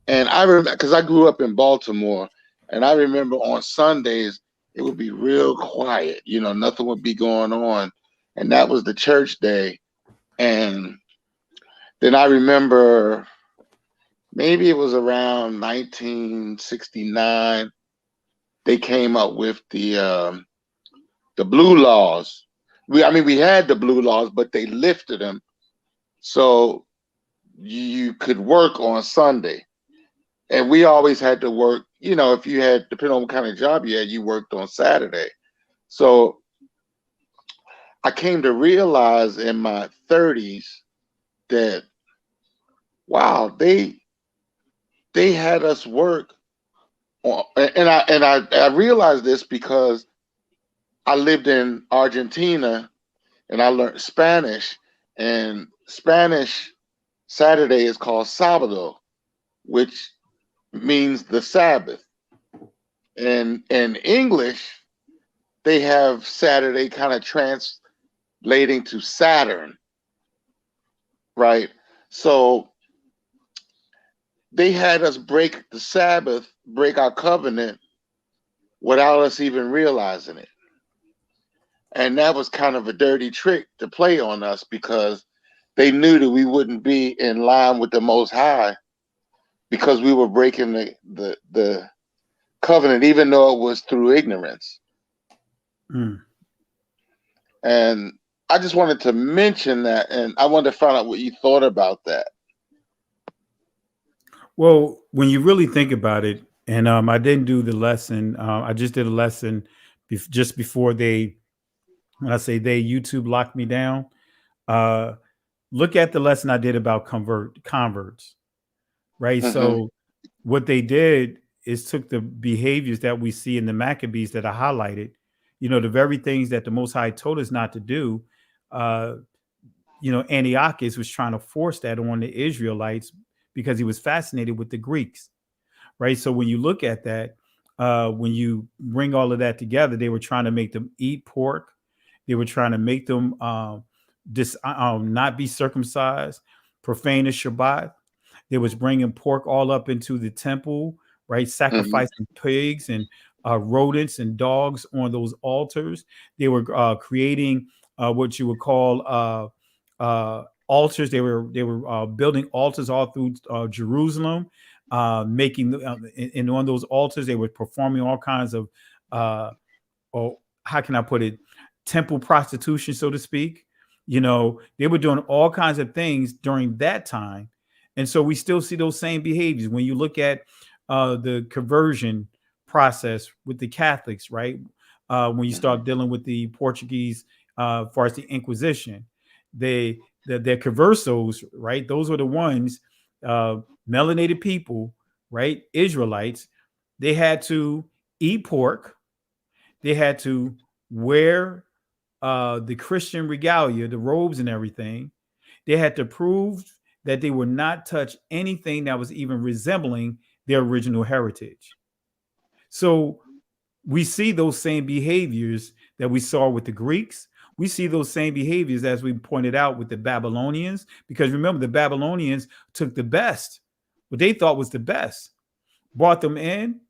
And I remember, because I grew up in Baltimore, and I remember on Sundays, it would be real quiet. Nothing would be going on. And that was the church day. And then I remember maybe it was around 1969, they came up with the blue laws. We had the blue laws, but they lifted them so you could work on Sunday. And we always had to work, if you had, depending on what kind of job you had, you worked on Saturday. So I came to realize in my 30s that, wow, they had us work on, and I realized this because I lived in Argentina and I learned Spanish, and Spanish Saturday is called Sábado, which means the Sabbath. And in English, they have Saturday kind of translating to Saturn, right? So they had us break the Sabbath, break our covenant without us even realizing it. And that was kind of a dirty trick to play on us because they knew that we wouldn't be in line with the Most High because we were breaking the covenant, even though it was through ignorance.
Mm.
And I just wanted to mention that, and I wanted to find out what you thought about that.
Well, when you really think about it, and I didn't do the lesson. I just did a lesson just before when I say YouTube locked me down. Look at the lesson I did about converts, right?
Mm-hmm.
So what they did is took the behaviors that we see in the Maccabees that I highlighted, the very things that the Most High told us not to do. Antiochus was trying to force that on the Israelites because he was fascinated with the Greeks. right? So when you look at that, when you bring all of that together, they were trying to make them eat pork. They were trying to make them not be circumcised, profane the Shabbat. They was bringing pork all up into the temple, right? Sacrificing pigs and rodents and dogs on those altars. They were creating what you would call altars. They were building altars all through Jerusalem, making and on those altars they were performing all kinds of how can I put it, temple prostitution, so to speak. They were doing all kinds of things during that time. And so we still see those same behaviors when you look at the conversion process with the Catholics, right? When you start dealing with the Portuguese, as far as the Inquisition, their conversos, right? Those were the ones, melanated people, right? Israelites. They had to eat pork. They had to wear the Christian regalia, the robes and everything. They had to prove that they would not touch anything that was even resembling their original heritage. So we see those same behaviors that we saw with the Greeks. We see those same behaviors, as we pointed out, with the Babylonians, because remember, the Babylonians took the best, what they thought was the best, brought them in,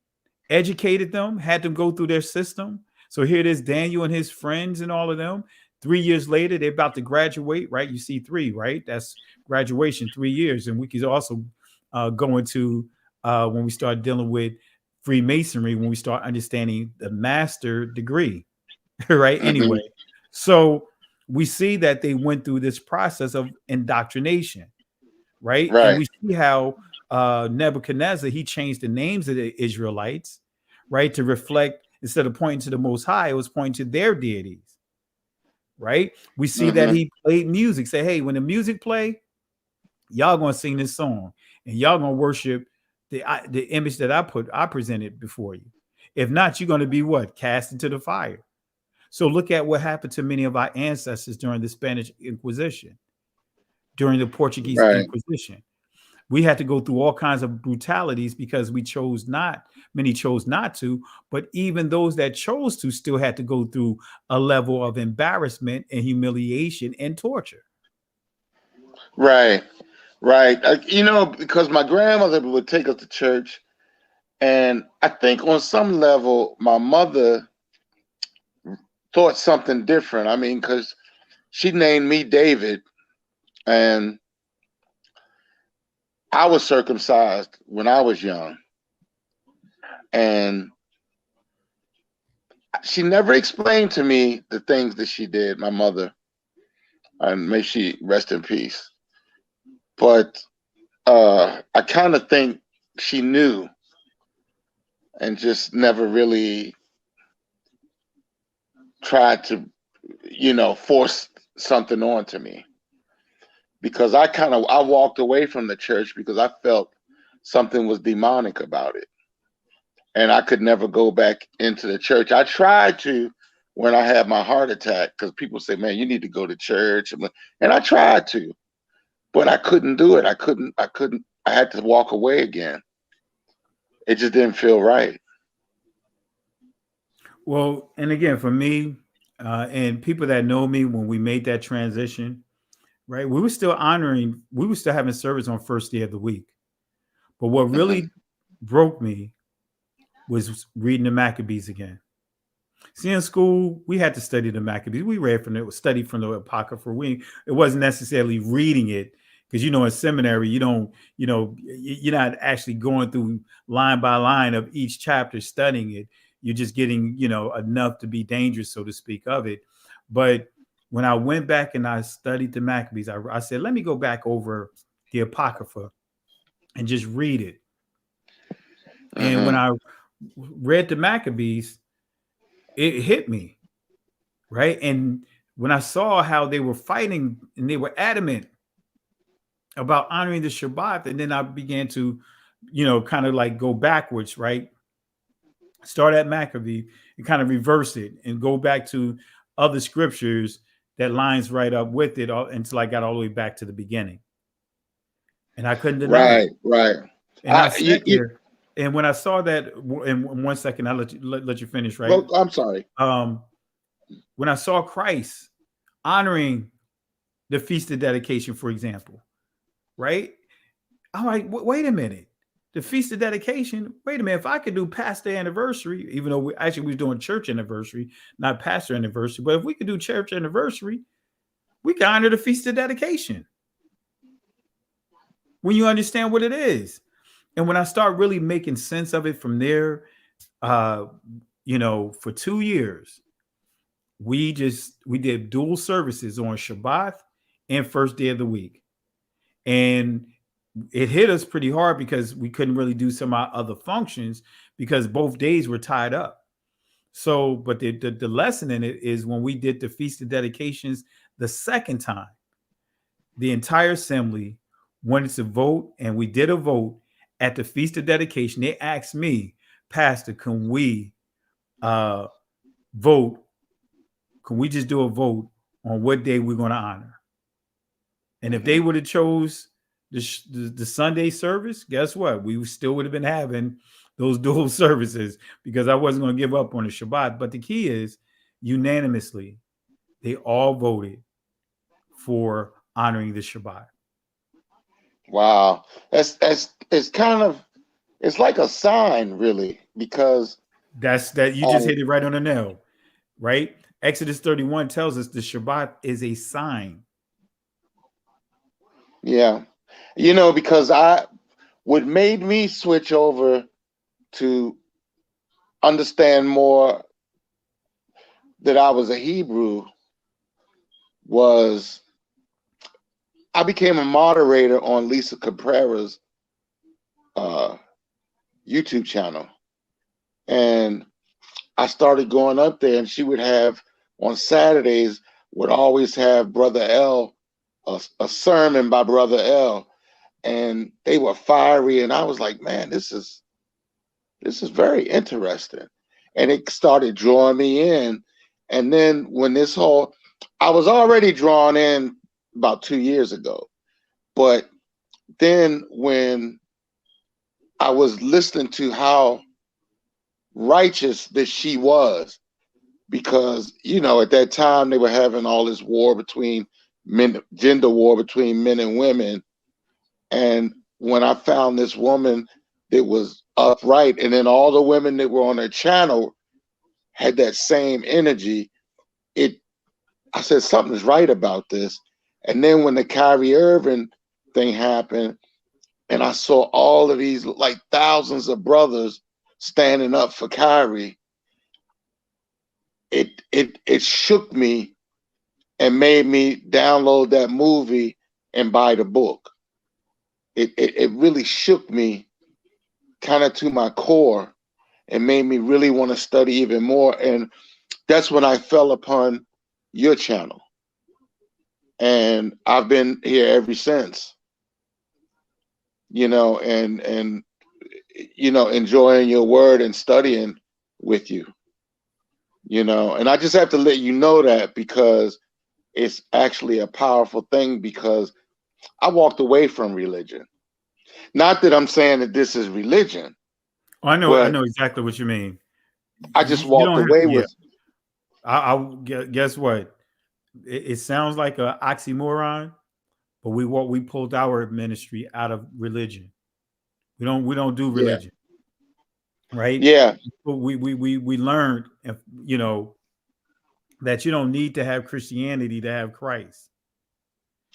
educated them, had them go through their system. So here it is, Daniel and his friends and all of them. 3 years later, they're about to graduate, right? You see 3, right? That's graduation, 3 years. And we could also go into when we start dealing with Freemasonry, when we start understanding the master degree, right? Anyway, so we see that they went through this process of indoctrination, right? And we see how Nebuchadnezzar, he changed the names of the Israelites, right? To reflect, instead of pointing to the Most High, it was pointing to their deities. Right? We see that he played music. Say, hey, when the music play, y'all gonna sing this song, and y'all gonna worship the image that I presented before you. If not, you're gonna be what? Cast into the fire. So look at what happened to many of our ancestors during the Spanish Inquisition, during the Portuguese Inquisition. We had to go through all kinds of brutalities because many chose not to, but even those that chose to still had to go through a level of embarrassment and humiliation and torture.
Right. Because my grandmother would take us to church, and I think on some level, my mother thought something different. I mean, because she named me David, and I was circumcised when I was young, and she never explained to me the things that she did, my mother, and may she rest in peace. But I kind of think she knew and just never really tried to, force something onto me. Because I walked away from the church because I felt something was demonic about it. And I could never go back into the church. I tried to when I had my heart attack, because people say, man, you need to go to church. And I tried to, but I couldn't do it. I had to walk away again. It just didn't feel right.
Well, and again, for me, and people that know me, when we made that transition, right, we were still having service on first day of the week. But what really broke me was reading the Maccabees again. See, in school, we had to study the Maccabees. We studied from the Apocrypha. It wasn't necessarily reading it, because, in seminary, you're not actually going through line by line of each chapter studying it. You're just getting, enough to be dangerous, so to speak, of it. But when I went back and I studied the Maccabees, I said, let me go back over the Apocrypha and just read it. And when I read the Maccabees, it hit me, right? And when I saw how they were fighting and they were adamant about honoring the Shabbat, and then I began to, kind of like go backwards, right? Start at Maccabee and kind of reverse it and go back to other scriptures that lines right up with it until I got all the way back to the beginning. And I couldn't deny it.
Right.
And I sat there And when I saw that, in 1 second, I'll let you finish, right?
Well, I'm sorry.
When I saw Christ honoring the Feast of Dedication, for example, right? I'm like, wait a minute. The Feast of Dedication, wait a minute. If I could do pastor anniversary, even though we was doing church anniversary, not pastor anniversary, but if we could do church anniversary, we can honor the Feast of Dedication. When you understand what it is. And when I start really making sense of it from there, you know, for 2 years, we did dual services on Shabbath and first day of the week. And it hit us pretty hard because we couldn't really do some of our other functions because both days were tied up. So, but the lesson in it is when we did the Feast of Dedications the second time, the entire assembly wanted to vote, and we did a vote at the Feast of Dedication. They asked me, Pastor, can we vote? Can we just do a vote on what day we're going to honor? And if they would have chose the Sunday service, guess what? We still would have been having those dual services because I wasn't going to give up on the Shabbat. But the key is unanimously, they all voted for honoring the Shabbat.
Wow. It's kind of, it's like a sign, really, because
that you just hit it right on the nail, right? Exodus 31 tells us the Shabbat is a sign.
Yeah. You know, because what made me switch over to understand more that I was a Hebrew was I became a moderator on Lisa Cabrera's YouTube channel. And I started going up there, and she would have on Saturdays, would always have Brother L, a sermon by Brother L. And they were fiery. And I was like, man, this is very interesting. And it started drawing me in. And then when I was already drawn in about 2 years ago. But then when I was listening to how righteous that she was, because, you know, at that time they were having all this war between men, gender war between men and women. And when I found this woman that was upright, and then all the women that were on her channel had that same energy, I said, something's right about this. And then when the Kyrie Irving thing happened, and I saw all of these, like thousands of brothers standing up for Kyrie, it shook me and made me download that movie and buy the book. It really shook me kind of to my core and made me really want to study even more. And that's when I fell upon your channel. And I've been here ever since, you know, and you know, enjoying your word and studying with you, you know. And I just have to let you know that because it's actually a powerful thing, because I walked away from religion. Not that I'm saying that this is religion.
I know exactly what you mean.
I just walked away with.
I guess what? It sounds like an oxymoron, but we pulled our ministry out of religion. We don't do religion, right?
Yeah.
We learned, you know, that you don't need to have Christianity to have Christ.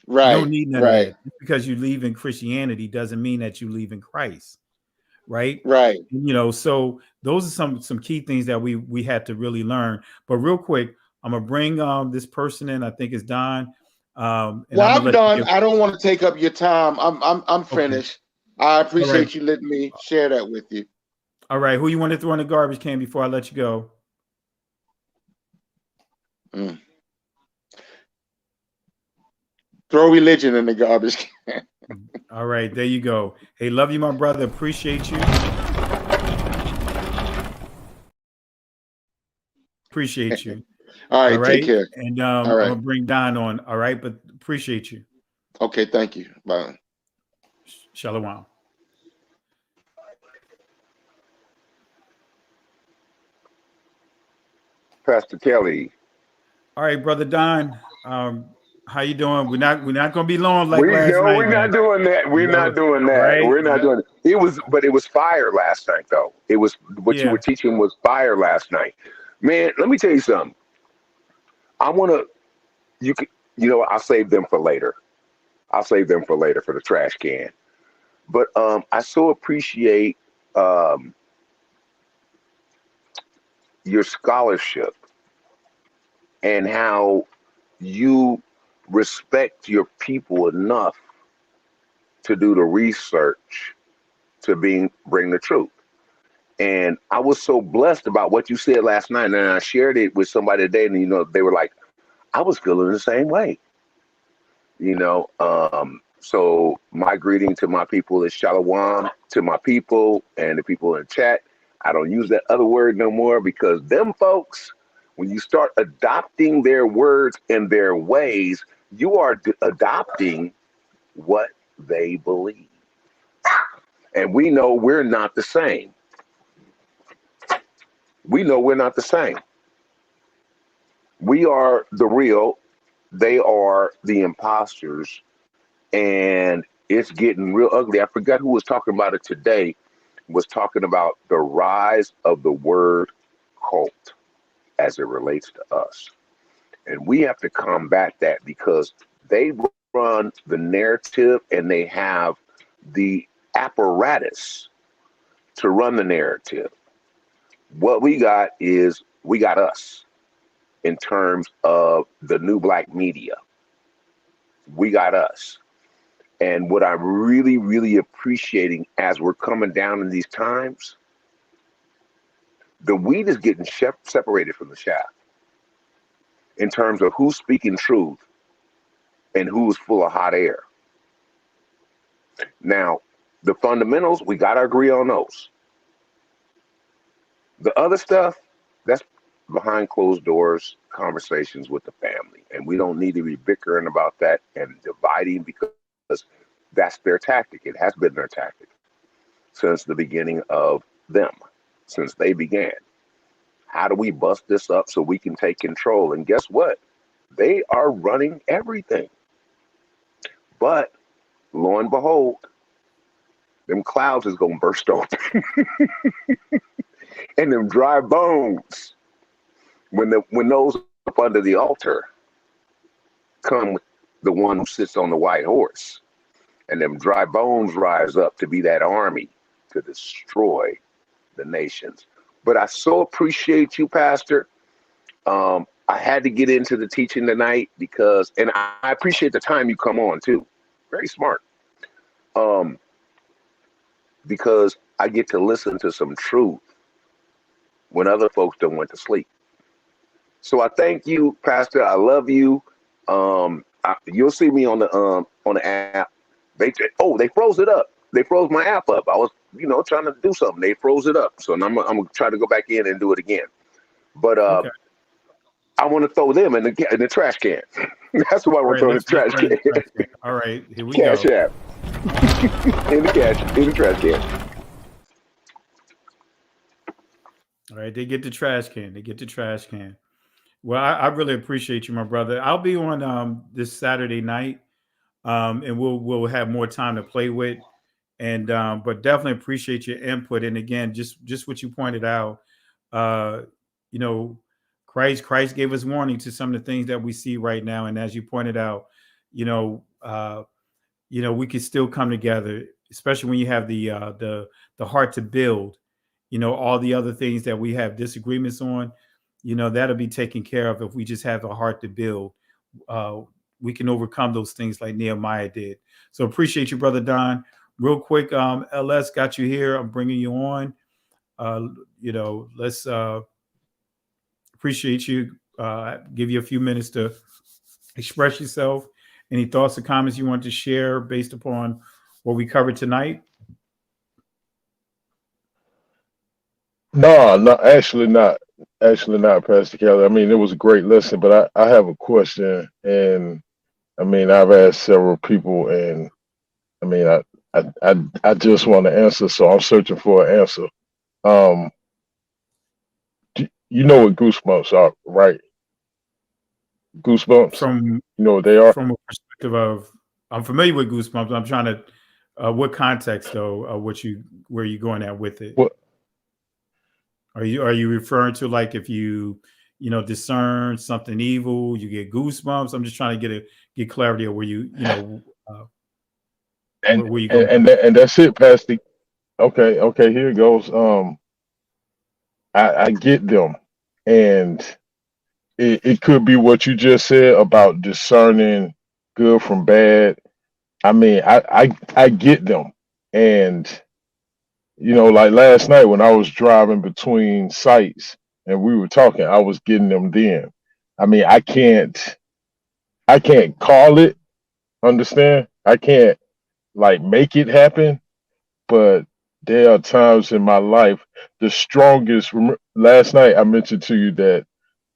Right.
You don't need none of that. Just because you leave in Christianity doesn't mean that you leave in Christ. Right.
Right.
You know, so those are some key things that we had to really learn. But real quick, I'm gonna bring this person in. I think it's Don.
Well, I'm done. I don't want to take up your time. I'm finished. Okay. I appreciate you letting me share that with you.
All right. Who you want to throw in the garbage can before I let you go?
Throw religion in the garbage can.
All right, there you go. Hey, love you, my brother. Appreciate you. Appreciate you.
All right, take care.
And I'm gonna bring Don on. All right, but appreciate you.
Okay, thank you. Bye.
Shalom.
Pastor Kelly.
All right, brother Don. How you doing? We're not gonna be long like
We
last
no,
night,
we're
man.
not doing that. We're not doing that.
Right?
We're not doing it. But it was fire last night, though. It was what you
Yeah.
were teaching was fire last night, man. Let me tell you something. I want to. I'll save them for later. I'll save them for later for the trash can. But I so appreciate your scholarship and how you respect your people enough to do the research to bring the truth. And I was so blessed about what you said last night, and I shared it with somebody today, and they were like, I was feeling the same way. So my greeting to my people is shalom to my people and the people in chat. I don't use that other word no more because them folks, when you start adopting their words and their ways, you are adopting what they believe. And we know we're not the same. We know we're not the same. We are the real. They are the imposters. And it's getting real ugly. I forgot who was talking about it today, was talking about the rise of the word cult as it relates to us. And we have to combat that because they run the narrative and they have the apparatus to run the narrative. What we got is we got us in terms of the new black media. We got us. And what I'm really, really appreciating as we're coming down in these times, the wheat is getting separated from the chaff in terms of who's speaking truth and who's full of hot air. Now, the fundamentals, we got to agree on those. The other stuff, that's behind closed doors conversations with the family. And we don't need to be bickering about that and dividing because that's their tactic. It has been their tactic since the beginning of them, since they began. How do we bust this up so we can take control? And guess what? They are running everything. But lo and behold, them clouds is going to burst open. And them dry bones, when those up under the altar come with the one who sits on the white horse, and them dry bones rise up to be that army to destroy the nations. But I so appreciate you, Pastor. I had to get into the teaching tonight because, and I appreciate the time you come on too. Very smart. Because I get to listen to some truth when other folks don't went to sleep. So I thank you, Pastor. I love you. You'll see me on the app. They froze it up. They froze my app up. I was, trying to do something. They froze it up. So I'm gonna try to go back in and do it again. But
Okay.
I want to throw them in the trash can. That's why we're throwing the trash can.
All right, here we
Cash
go.
app. in the trash can.
All right, they get the trash can. Well, I really appreciate you, my brother. I'll be on this Saturday night, and we'll have more time to play with. And but definitely appreciate your input. And again, just what you pointed out, Christ gave us warning to some of the things that we see right now. And as you pointed out, we could still come together, especially when you have the heart to build. All the other things that we have disagreements on, that'll be taken care of if we just have a heart to build. We can overcome those things like Nehemiah did. So appreciate you, Brother Don. Real quick, LS got you here. I'm bringing you on. Let's appreciate you. Give you a few minutes to express yourself. Any thoughts or comments you want to share based upon what we covered tonight?
No, actually not. Actually not, Pastor Kelly. I mean, it was a great lesson, but I have a question, and I mean, I've asked several people, and I mean, I just want to answer, so I'm searching for an answer. you know what goosebumps are, right? Goosebumps.
From
You know what they are.
from a perspective of, I'm familiar with Goosebumps. I'm trying to, what context though? Where you going at with it?
What
Are you referring to like if discern something evil, you get goosebumps? I'm just trying to get clarity of where
and
where you
and
going with
and,
it.
that, and that's it, Pastor. Okay, here it goes. I get them, and it could be what you just said about discerning good from bad. I mean, I get them, and like last night when I was driving between sites and we were talking, I was getting them then. I mean, I can't call it. Understand? I can't like make it happen, but there are times in my life the strongest. Last night I mentioned to you that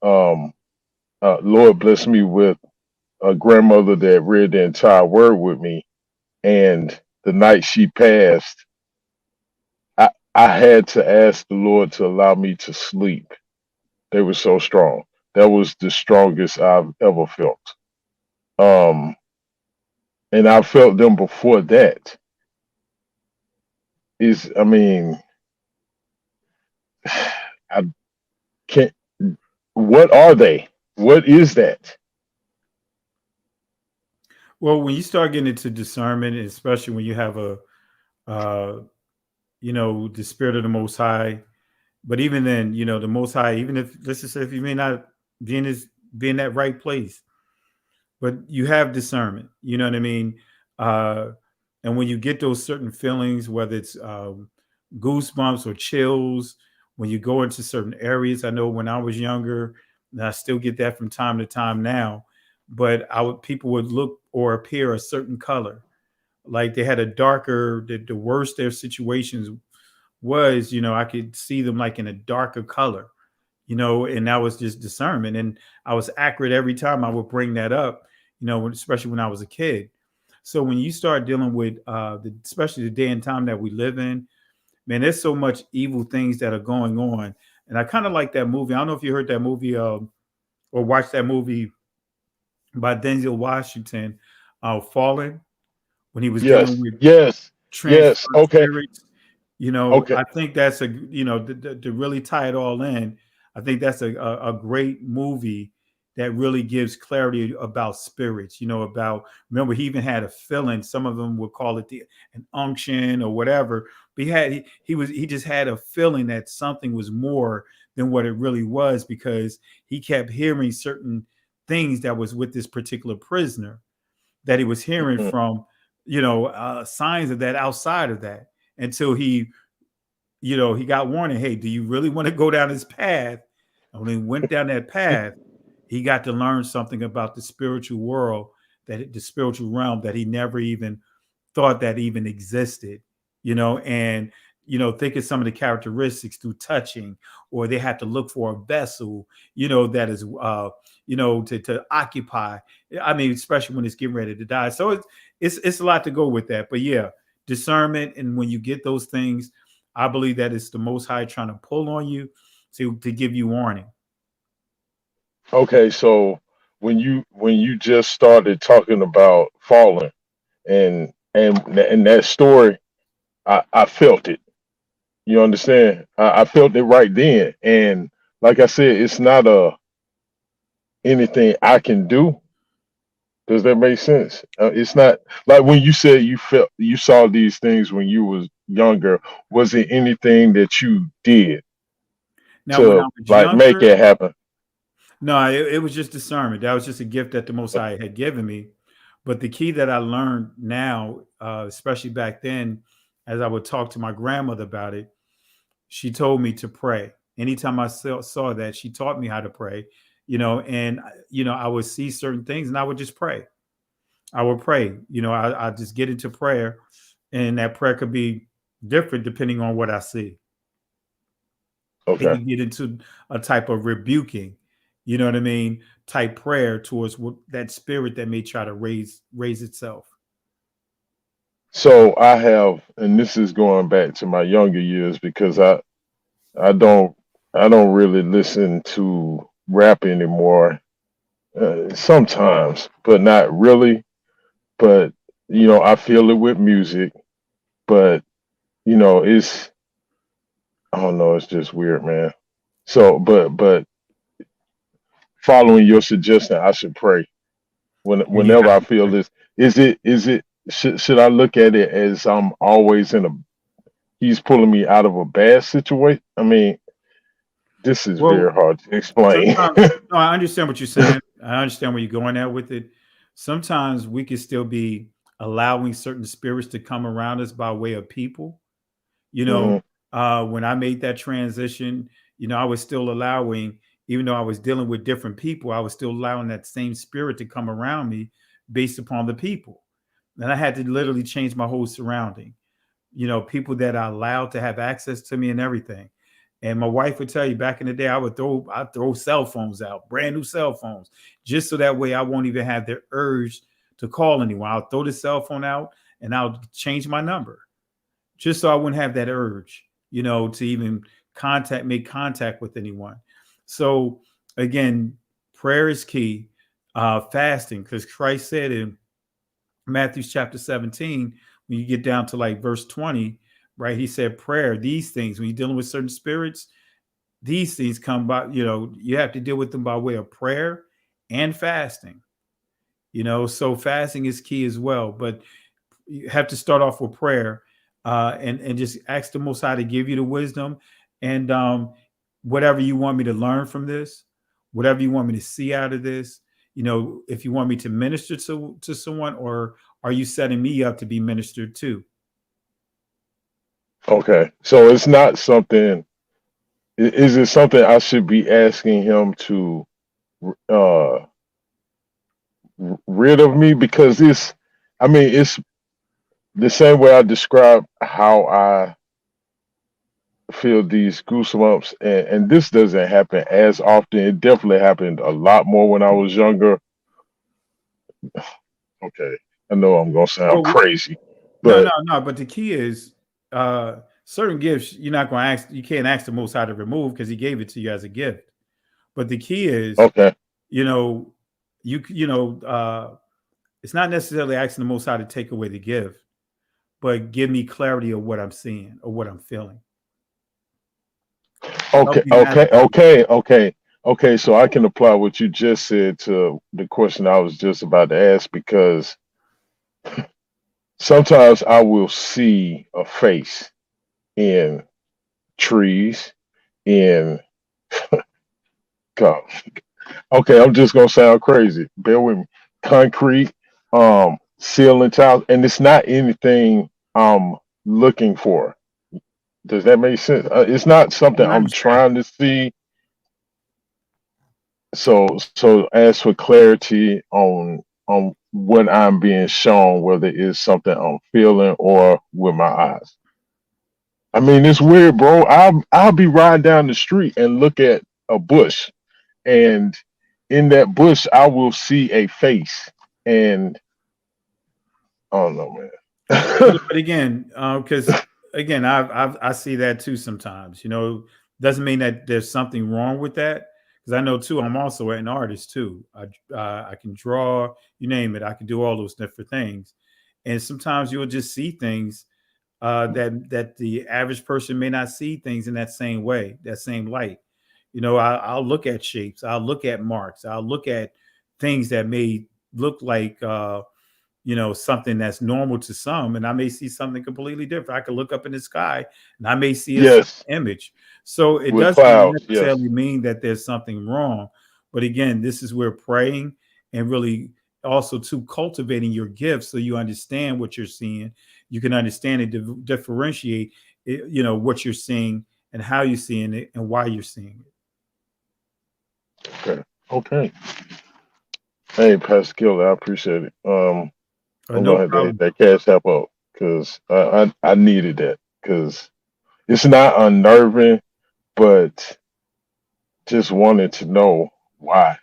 um, Lord blessed me with a grandmother that read the entire word with me, and the night she passed, I had to ask the Lord to allow me to sleep. They were so strong. That was the strongest I've ever felt. Um, and I felt them before that. I mean, I can't. What are they? What is that?
Well, when you start getting into discernment, especially when you have uh, the spirit of the Most High, but even then, the Most High, even if let's just say if you may not be in that right place, but you have discernment. You know what I mean? Uh, and when you get those certain feelings, whether it's goosebumps or chills, when you go into certain areas, I know when I was younger, and I still get that from time to time now, but people would look or appear a certain color, like they had a darker. The worse their situations was, I could see them like in a darker color, and that was just discernment. And I was accurate every time I would bring that up, especially when I was a kid. So when you start dealing with, especially the day and time that we live in, man, there's so much evil things that are going on. And I kind of like that movie. I don't know if you heard that movie or watched that movie by Denzel Washington, Fallen, when he was dealing
Yes,
with
yes, yes.
transferred
Okay,
spirits.
okay.
I think that's to really tie it all in. I think that's a great movie that really gives clarity about spirits. Remember he even had a feeling. Some of them would call it an unction or whatever. But he just had a feeling that something was more than what it really was, because he kept hearing certain things that was with this particular prisoner that he was hearing
Mhm.
from, signs of that outside of that, until he got warning, hey, do you really want to go down this path? And when he went down that path, he got to learn something about the spiritual world, the spiritual realm that he never even thought that even existed, and think of some of the characteristics through touching, or they have to look for a vessel, that is to occupy. I mean, especially when it's getting ready to die. So it's a lot to go with that. But yeah, discernment, and when you get those things, I believe that it's the Most High trying to pull on you to give you warning.
Okay, so when you just started talking about falling and that story, I felt it. You understand? I felt it right then. And like I said, it's not anything I can do. Does that make sense? It's not like when you said you saw these things when you was younger. Was it anything that you did
Now, when I
to
was
like make
younger,
it happen?
no, it was just discernment. That was just a gift that the Most High had given me. But the key that I learned now, especially back then, as I would talk to my grandmother about it, she told me to pray. Anytime I saw that, she taught me how to pray, and I would see certain things and I would just pray. I would pray, I just get into prayer, and that prayer could be different depending on what I see. It
Okay.
could get into a type of rebuking, you know what I mean, type prayer towards that spirit that may try to raise itself.
So I have, and this is going back to my younger years because I don't I don't really listen to rap anymore. Sometimes, but not really. But I feel it with music. But it's I don't know. It's just weird, man. So, but following your suggestion, I should pray
You
whenever
have
I
to
feel
pray.
this. Is it should I look at it as I'm always he's pulling me out of a bad situation? I mean, this is very
Well,
hard to explain.
sometimes, no, I understand what you're saying. I understand where you're going at with it. Sometimes we can still be allowing certain spirits to come around us by way of people. You know,
Hmm.
when I made that transition, I was still allowing, even though I was dealing with different people, I was still allowing that same spirit to come around me based upon the people. And I had to literally change my whole surrounding. People that I allowed to have access to me and everything. And my wife would tell you back in the day, I'd throw cell phones out, brand new cell phones, just so that way I won't even have the urge to call anyone. I'll throw the cell phone out and I'll change my number just so I wouldn't have that urge, to even make contact with anyone. So again, prayer is key. Fasting, because Christ said in Matthew chapter 17, when you get down to like verse 20, right? He said, prayer, these things, when you're dealing with certain spirits, these things come by, you have to deal with them by way of prayer and fasting, so fasting is key as well. But you have to start off with prayer, and just ask the Most High to give you the wisdom, and whatever you want me to learn from this, whatever you want me to see out of this. If you want me to minister to someone, or are you setting me up to be ministered to?
Okay, so it's not something. Is it something I should be asking him to uh rid of me? Because it's the same way I describe how I feel these goosebumps, and this doesn't happen as often. It definitely happened a lot more when I was younger. Okay, I know I'm gonna sound
Well,
crazy,
no,
but
no, no. But the key is, certain gifts you're not going to ask. You can't ask the Most High to remove because He gave it to you as a gift. But the key is,
okay,
you know, it's not necessarily asking the Most High to take away the gift, but give me clarity of what I'm seeing or what I'm feeling. Help
okay,
me
okay,
navigate.
okay, okay, okay. So I can apply what you just said to the question I was just about to ask, because sometimes I will see a face in trees, in God. Okay, I'm just gonna sound crazy. Bear with me. Concrete, ceiling tiles, and it's not anything I'm looking for. Does that make sense? It's not something
I
I'm
understand.
trying to see. So as for clarity on what I'm being shown, whether it's something I'm feeling or with my eyes. I mean, it's weird, bro. I'll be riding down the street and look at a bush, and in that bush I will see a face, and I don't know, man.
But again, because again, I see that too sometimes. Doesn't mean that there's something wrong with that. Because I know too, I'm also an artist too. I can draw, you name it. I can do all those different things, and sometimes you'll just see things that the average person may not see things in that same way, that same light. I'll look at shapes, I'll look at marks, I'll look at things that may look like something that's normal to some, and I may see something completely different. I could look up in the sky and I may see a certain
Yes,
image. So it
with
doesn't
clouds. Yes.
necessarily mean that there's something wrong. But again, this is where praying and really also to cultivating your gifts, so you understand what you're seeing. You can understand and differentiate what you're seeing and how you're seeing it and why you're seeing it.
Okay. Okay. Hey, Pastor Killer, I appreciate it. I'm
No
gonna have to hit
problem.
that cash app up, because I needed that, because it's not unnerving, but just wanted to know why.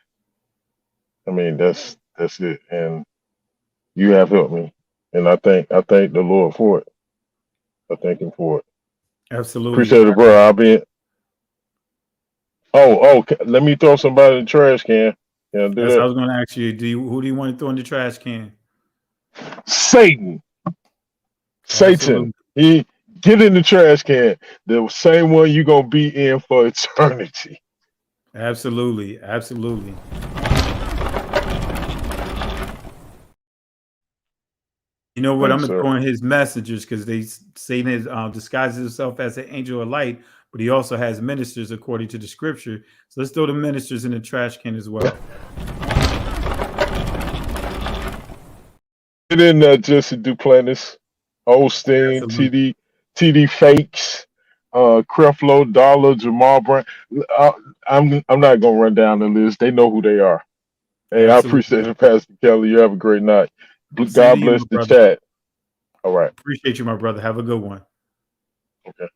I mean, that's it, and you have helped me, and I thank the Lord for it. I thank Him for it.
Absolutely.
Appreciate it, bro. I'll be Let me throw somebody in the trash can. Yeah, do
Yes, I
that.
was going to ask you. Who do you want to throw in the trash can?
Satan.
Absolutely.
Satan. He get in the trash can. The same one you're gonna be in for eternity.
Absolutely. Absolutely. You know what? I'm
Thanks,
going to
sir.
throw in his messengers because Satan has disguises himself as an angel of light, but he also has ministers according to the scripture. So let's throw the ministers in the trash can as well.
Get in there, Jesse Duplantis, Osteen,
Absolutely.
TD Fakes, Creflo Dollar, Jamal Brown. I'm not gonna run down the list. They know who they are. Hey, I
Absolutely.
appreciate it, Pastor Kelly. You have a great night.
Same to
God
you, my
bless the
brother.
chat. All right.
Appreciate you, my brother. Have a good one.
Okay.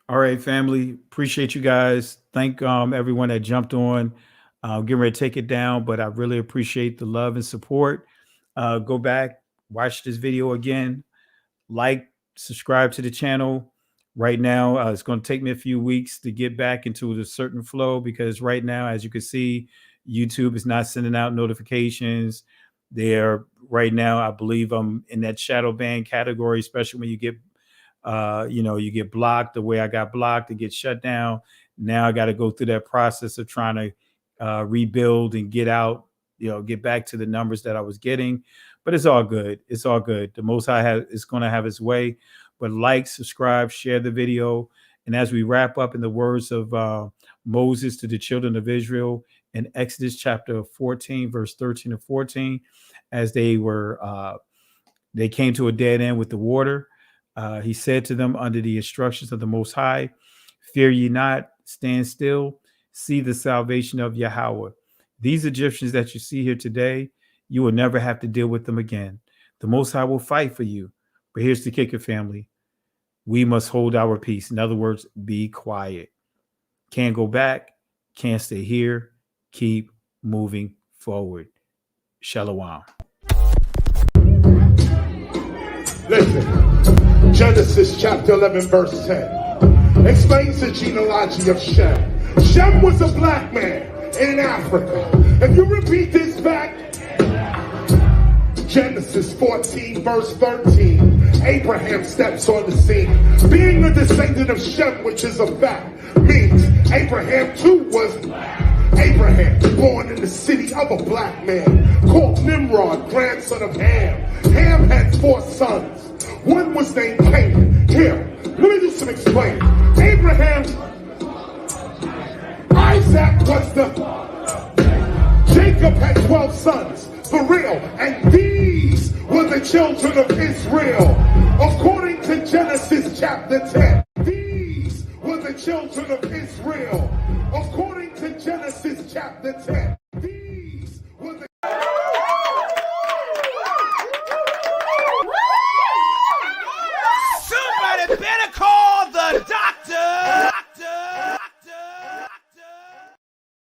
All right, family. Appreciate you guys. Thank everyone that jumped on. Getting ready to take it down, but I really appreciate the love and support. Go back, watch this video again, like, subscribe to the channel. Right now, it's going to take me a few weeks to get back into a certain flow because right now, as you can see, YouTube is not sending out notifications. They're right now, I believe I'm in that shadow ban category, especially when you get you get blocked the way I got blocked, it gets shut down. Now I got to go through that process of trying to rebuild and get out, get back to the numbers that I was getting. But it's all good. It's all good. The Most High is going to have his way. But like, subscribe, share the video. And as we wrap up in the words of Moses to the children of Israel in Exodus chapter 14, verse 13 to 14, as they came to a dead end with the water. He said to them under the instructions of the Most High, fear ye not, stand still, see the salvation of Yahweh. These Egyptians that you see here today, you will never have to deal with them again. The Most High will fight for you. But here's the kicker, family. We must hold our peace. In other words, be quiet. Can't go back, can't stay here. Keep moving forward. Shalom.
Listen, Genesis chapter 11, verse 10 explains the genealogy of Shem. Shem was a black man in Africa. If you repeat this back, Genesis 14, verse 13, Abraham steps on the scene. Being a descendant of Shem, which is a fact, means Abraham too was Abraham, born in the city of a black man, called Nimrod, grandson of Ham. Ham had 4 sons. One was named Canaan. Here, let me do some explaining. Abraham, Isaac was Jacob had 12 sons, for real, and these were the children of Israel. According to Genesis chapter 10, these were the children of Israel. According to Genesis chapter 10.